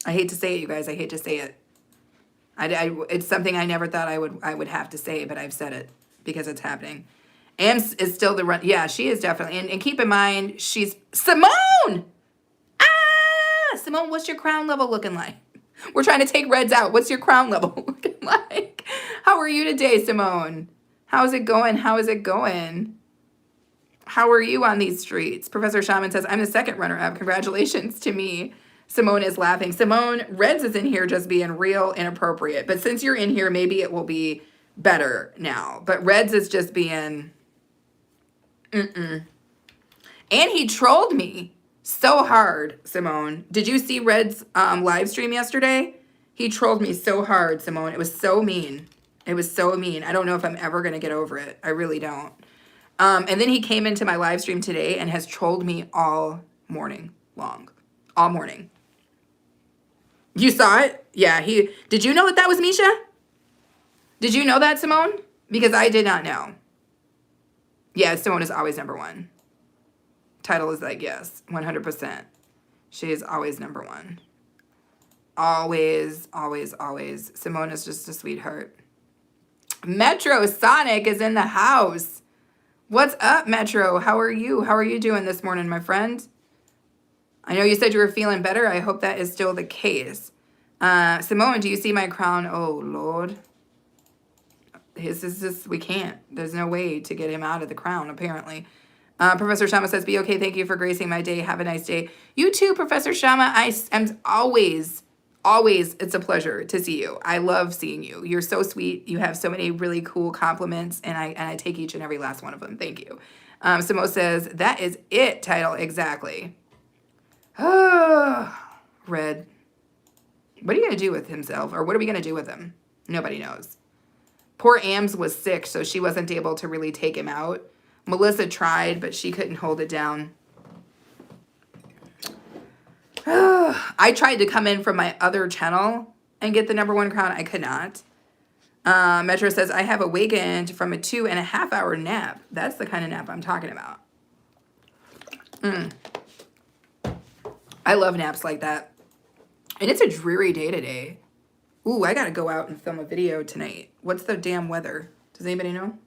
I hate to say it, you guys. I hate to say it. It's something I never thought I would have to say, but I've said it because it's happening. Am is still the run. Yeah, she is definitely. And keep in mind, she's Simone. Ah, Simone, what's your crown level looking like? We're trying to take Reds out. What's your crown level looking like? How are you today, Simone? How's it going? How is it going? How are you on these streets? Professor Shaman says, I'm the second runner-up. Congratulations to me. Simone is laughing. Simone, Reds is in here just being real inappropriate. But since you're in here, maybe it will be better now. But Reds is just being... And he trolled me so hard, Simone. Did you see Red's live stream yesterday? He trolled me so hard, Simone. It was so mean. It was so mean. I don't know if I'm ever going to get over it. I really don't. And then he came into my live stream today and has trolled me all morning long. All morning. You saw it? Yeah, did you know that was Misha? Did you know that, Simone? Because I did not know. Yeah, Simone is always number one. Title is like, yes, 100%. She is always number one. Always, always, always. Simone is just a sweetheart. Metro Sonic is in the house. What's up, Metro? How are you? How are you doing this morning, my friend? I know you said you were feeling better. I hope that is still the case. Simone, do you see my crown? Oh, Lord. This is just, we can't. There's no way to get him out of the crown, apparently. Professor Shama says, be okay. Thank you for gracing my day. Have a nice day. You too, Professor Shama. I am always, it's a pleasure to see you. I love seeing you. You're so sweet. You have so many really cool compliments, and I take each and every last one of them. Thank you. Samo says, that is it, title. Exactly. Red. What are you going to do with himself? Or what are we going to do with him? Nobody knows. Poor Ams was sick, so she wasn't able to really take him out. Melissa tried, but she couldn't hold it down. I tried to come in from my other channel and get the #1 crown. I could not. Metro says, I have awakened from a 2.5 hour nap. That's the kind of nap I'm talking about. I love naps like that. And it's a dreary day today. Ooh, I gotta go out and film a video tonight. What's the damn weather? Does anybody know?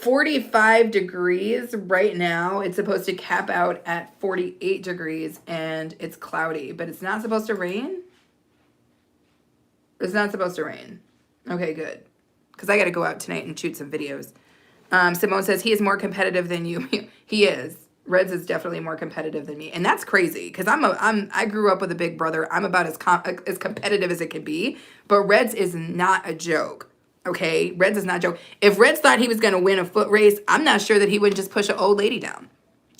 $45 degrees right now. It's supposed to cap out at 48 degrees and it's cloudy, but it's not supposed to rain. It's not supposed to rain. Okay, good. Because I got to go out tonight and shoot some videos. Simone says he is more competitive than you. He is. Reds is definitely more competitive than me, and that's crazy because I grew up with a big brother. I'm about as competitive as it can be, but Reds is not a joke. Okay, Reds is not a joke. If Reds thought he was going to win a foot race, I'm not sure that he wouldn't just push an old lady down.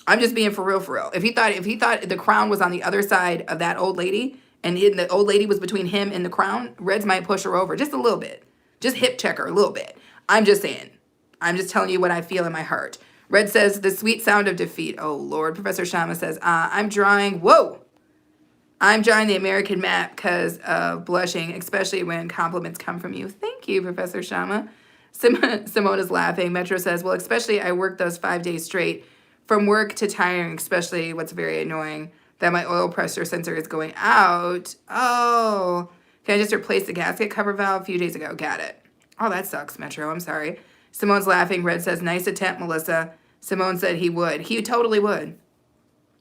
I'm just being for real, for real. If he thought the crown was on the other side of that old lady, and the old lady was between him and the crown, Reds might push her over just a little bit, just hip check her a little bit. I'm just saying. I'm just telling you what I feel in my heart. Red says, the sweet sound of defeat. Oh, Lord. Professor Shama says, I'm drawing the American map because of blushing, especially when compliments come from you. Thank you, Professor Shama. Simone is laughing. Metro says, well, especially I worked those 5 days straight from work to tiring, especially what's very annoying, that my oil pressure sensor is going out. Oh, can I just replace the gasket cover valve a few days ago? Got it. Oh, that sucks, Metro. I'm sorry. Simone's laughing. Red says, nice attempt, Melissa. Simone said he would. He totally would.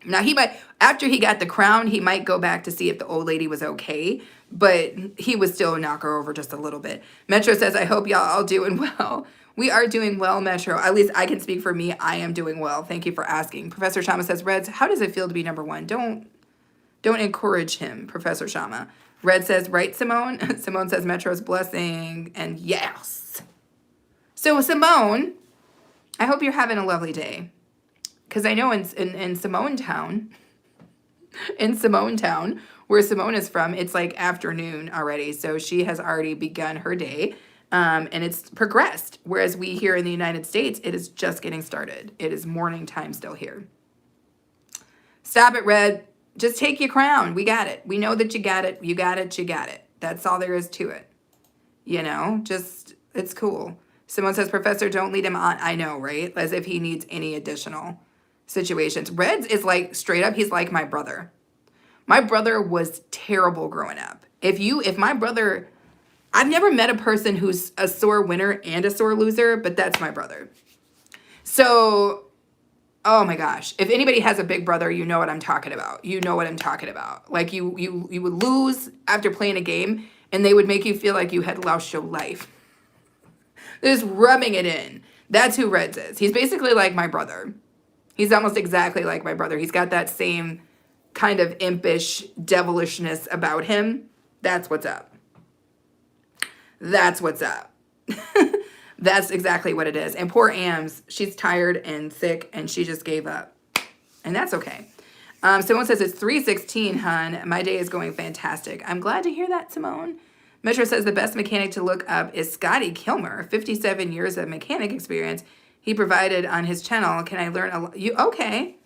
Now, he might, after he got the crown, he might go back to see if the old lady was okay, but he would still knock her over just a little bit. Metro says, I hope y'all all doing well. We are doing well, Metro. At least I can speak for me. I am doing well. Thank you for asking. Professor Shama says, Reds, how does it feel to be #1? Don't encourage him, Professor Shama. Red says, right, Simone? Simone says, Metro's blessing, and yes. So, Simone, I hope you're having a lovely day. Because I know in Simone Town, where Simone is from, it's like afternoon already. So she has already begun her day, and it's progressed. Whereas we here in the United States, it is just getting started. It is morning time still here. Stop it, Red. Just take your crown. We got it. We know that you got it. You got it. You got it. That's all there is to it. You know, just, it's cool. Someone says, Professor, don't lead him on. I know, right? As if he needs any additional situations. Reds is like, straight up, he's like my brother. My brother was terrible growing up. If my brother, I've never met a person who's a sore winner and a sore loser, but that's my brother. So, oh my gosh. If anybody has a big brother, you know what I'm talking about. You know what I'm talking about. Like you would lose after playing a game and they would make you feel like you had lost your life. Just rubbing it in. That's who Reds is. He's basically like my brother. He's almost exactly like my brother. He's got that same kind of impish devilishness about him. That's what's up. That's what's up. That's exactly what it is. And poor Ams, she's tired and sick and she just gave up. And that's okay. Simone says it's 3:16, hun. My day is going fantastic. I'm glad to hear that, Simone. Metro says the best mechanic to look up is Scotty Kilmer, 57 years of mechanic experience he provided on his channel. Can I learn okay?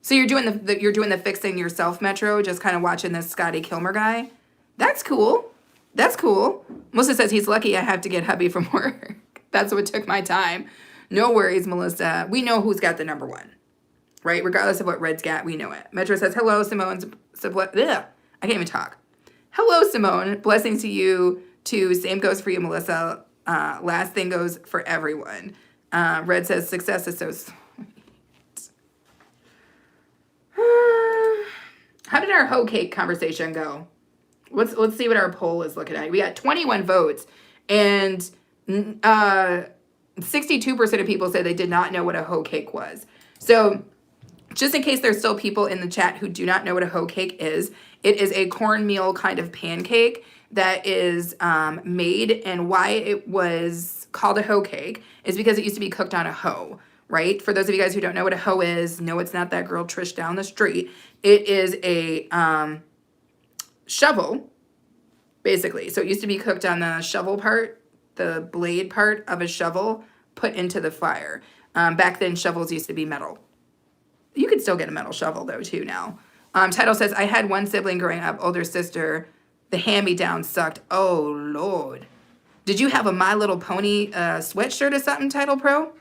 So you're doing the fixing yourself, Metro, just kind of watching this Scotty Kilmer guy. That's cool. That's cool. Melissa says he's lucky I have to get hubby from work. That's what took my time. No worries, Melissa. We know who's got the #1. right? Regardless of what Red's got, we know it. Metro says, hello, Simone. Ugh, I can't even talk. Hello, Simone. Blessings to you too. Same goes for you, Melissa. Last thing goes for everyone. Red says, success is so sweet. How did our hoe cake conversation go? Let's see what our poll is looking at. We got 21 votes, and 62% of people said they did not know what a hoe cake was. So just in case there's still people in the chat who do not know what a hoe cake is, it is a cornmeal kind of pancake that is made, and why it was called a hoe cake is because it used to be cooked on a hoe, right? For those of you guys who don't know what a hoe is, no, it's not that girl Trish down the street. It is a shovel, basically. So it used to be cooked on the shovel part, the blade part of a shovel, put into the fire. Back then, shovels used to be metal. You could still get a metal shovel, though, too, now. Title says, I had one sibling growing up, older sister. The hand-me-down sucked. Oh, Lord. Did you have a My Little Pony sweatshirt or something, Title Pro?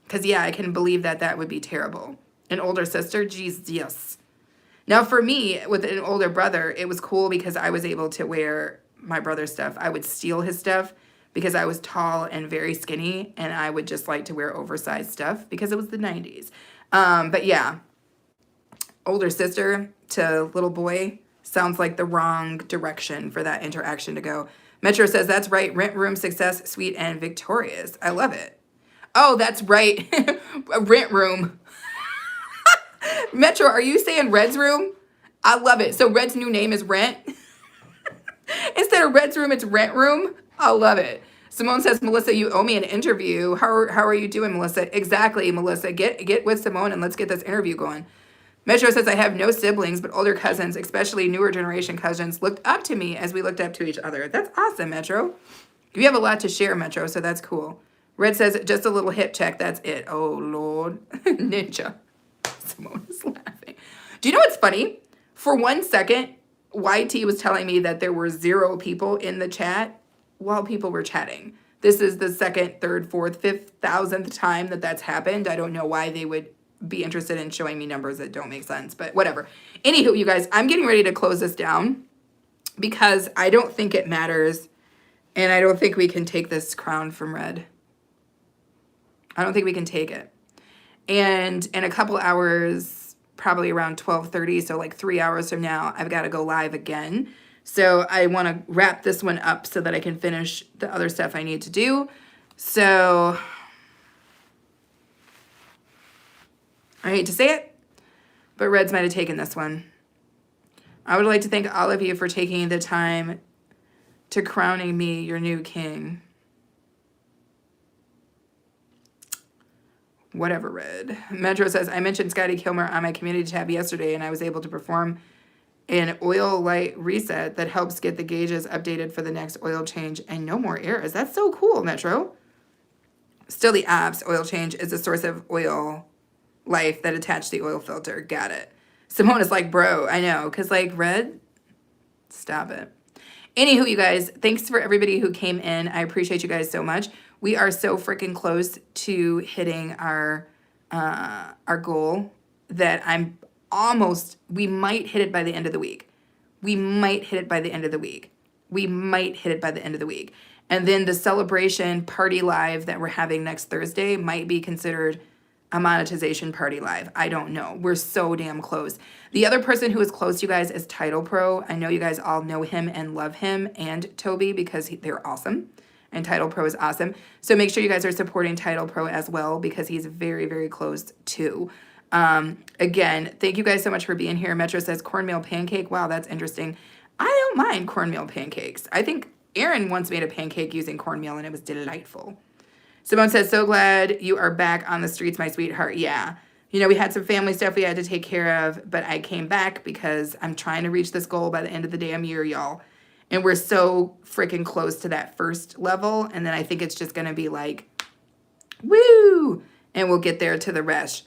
Because, yeah, I can believe that that would be terrible. An older sister? Jeez, yes. Now, for me, with an older brother, it was cool because I was able to wear my brother's stuff. I would steal his stuff because I was tall and very skinny, and I would just like to wear oversized stuff because it was the 90s. But, yeah, older sister to little boy sounds like the wrong direction for that interaction to go. Metro says, that's right, rent room, success, sweet, and victorious. I love it. Oh, that's right, rent room. Metro, are you saying Red's room? I love it. So Red's new name is Rent. Instead of Red's room, it's Rent room. I love it. Simone says, Melissa, you owe me an interview. How are you doing, Melissa? Exactly, Melissa. Get with Simone and let's get this interview going. Metro says, I have no siblings, but older cousins, especially newer generation cousins, looked up to me as we looked up to each other. That's awesome, Metro. You have a lot to share, Metro, so that's cool. Red says, just a little hip check. That's it. Oh, Lord. Ninja. Simone is laughing. Do you know what's funny? For 1 second, YT was telling me that there were 0 people in the chat while people were chatting. This is the second, third, fourth, 5,000th time that that's happened. I don't know why they would be interested in showing me numbers that don't make sense, but whatever. Anywho, you guys, I'm getting ready to close this down because I don't think it matters, and I don't think we can take this crown from Red. I don't think we can take it. And in a couple hours, probably around 12:30, so like 3 hours from now, I've got to go live again. So I want to wrap this one up so that I can finish the other stuff I need to do. So I hate to say it, but Reds might have taken this one. I would like to thank all of you for taking the time to crowning me your new king. Whatever, Red. Metro says, I mentioned Scotty Kilmer on my community tab yesterday, and I was able to perform an oil light reset that helps get the gauges updated for the next oil change and no more errors. That's so cool, Metro. Still, the app's oil change is a source of oil life that attached the oil filter. Got it. Simone is like, bro, I know, because like, Red, stop it. Anywho, you guys, thanks for everybody who came in. I appreciate you guys so much. We are so freaking close to hitting our goal that we might hit it by the end of the week. We might hit it by the end of the week. We might hit it by the end of the week. And then the celebration party live that we're having next Thursday might be considered a monetization party live. I don't know. We're so damn close. The other person who is close, you guys, is Title Pro. I know you guys all know him and love him and Toby because they're awesome. And Title Pro is awesome. So make sure you guys are supporting Title Pro as well because he's very, very close too. Again, thank you guys so much for being here. Metro says cornmeal pancake. Wow, that's interesting. I don't mind cornmeal pancakes. I think Aaron once made a pancake using cornmeal and it was delightful. Simone says, so glad you are back on the streets, my sweetheart. Yeah. You know, we had some family stuff we had to take care of, but I came back because I'm trying to reach this goal by the end of the damn year, y'all. And we're so freaking close to that first level. And then I think it's just going to be like, woo! And we'll get there to the rest.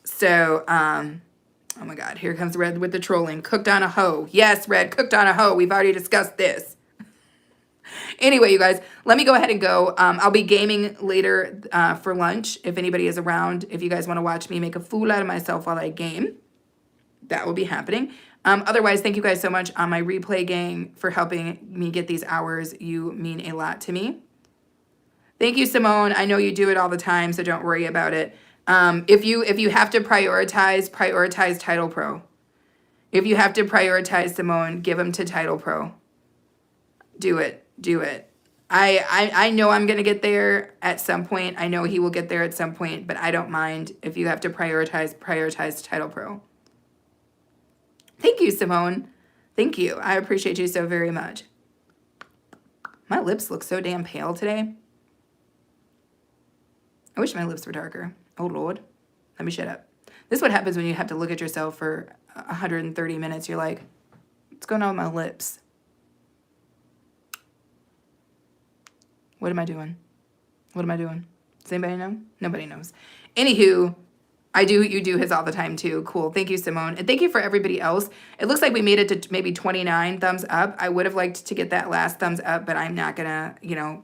So, oh my God, here comes Red with the trolling. Cooked on a hoe. Yes, Red, cooked on a hoe. We've already discussed this. Anyway, you guys, let me go ahead and go. I'll be gaming later for lunch if anybody is around. If you guys want to watch me make a fool out of myself while I game, that will be happening. Otherwise, thank you guys so much on my replay gang for helping me get these hours. You mean a lot to me. Thank you, Simone. I know you do it all the time, so don't worry about it. If you have to prioritize Title Pro. If you have to prioritize Simone, give them to Title Pro. Do it. Do it. I know I'm going to get there at some point. I know he will get there at some point, but I don't mind if you have to prioritize Title Pro. Thank you, Simone. Thank you. I appreciate you so very much. My lips look so damn pale today. I wish my lips were darker. Oh, Lord. Let me shut up. This is what happens when you have to look at yourself for 130 minutes. You're like, what's going on with my lips? What am I doing? What am I doing? Does anybody know? Nobody knows. Anywho, you do his all the time too. Cool. Thank you, Simone. And thank you for everybody else. It looks like we made it to maybe 29 thumbs up. I would have liked to get that last thumbs up, but I'm not going to,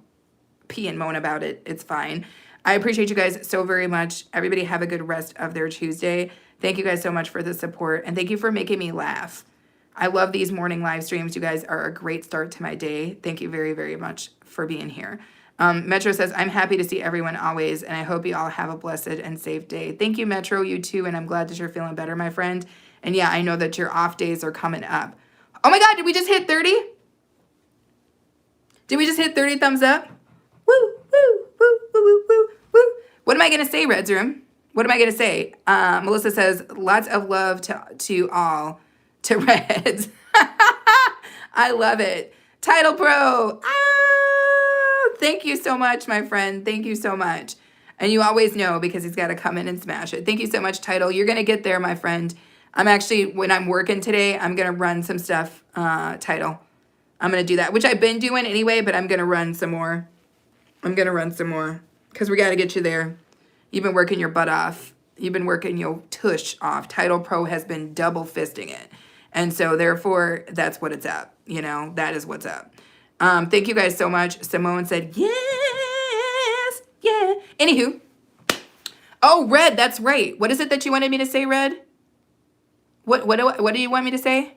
pee and moan about it. It's fine. I appreciate you guys so very much. Everybody have a good rest of their Tuesday. Thank you guys so much for the support. And thank you for making me laugh. I love these morning live streams. You guys are a great start to my day. Thank you very, very much for being here. Metro says, I'm happy to see everyone always, and I hope you all have a blessed and safe day. Thank you, Metro, you too, and I'm glad that you're feeling better, my friend. And yeah, I know that your off days are coming up. Oh my God, did we just hit 30? Did we just hit 30 thumbs up? Woo, woo, woo, woo, woo, woo, woo. What am I going to say, Red's Room? What am I going to say? Melissa says, lots of love to all, to Reds. I love it. Title Pro. Thank you so much, my friend. Thank you so much. And you always know because he's got to come in and smash it. Thank you so much, Title. You're going to get there, my friend. I'm actually, when I'm working today, I'm going to run some stuff, Title. I'm going to do that, which I've been doing anyway, but I'm going to run some more. I'm going to run some more because we got to get you there. You've been working your butt off. You've been working your tush off. Title Pro has been double fisting it. And so therefore, that's what it's up. That is what's up. Thank you guys so much. Simone said, yes, yeah. Anywho. Oh, Red, that's right. What is it that you wanted me to say, Red? What do you want me to say?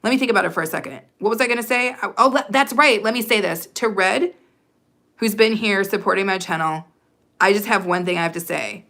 Let me think about it for a second. What was I going to say? Oh, that's right. Let me say this. To Red, who's been here supporting my channel, I just have one thing I have to say.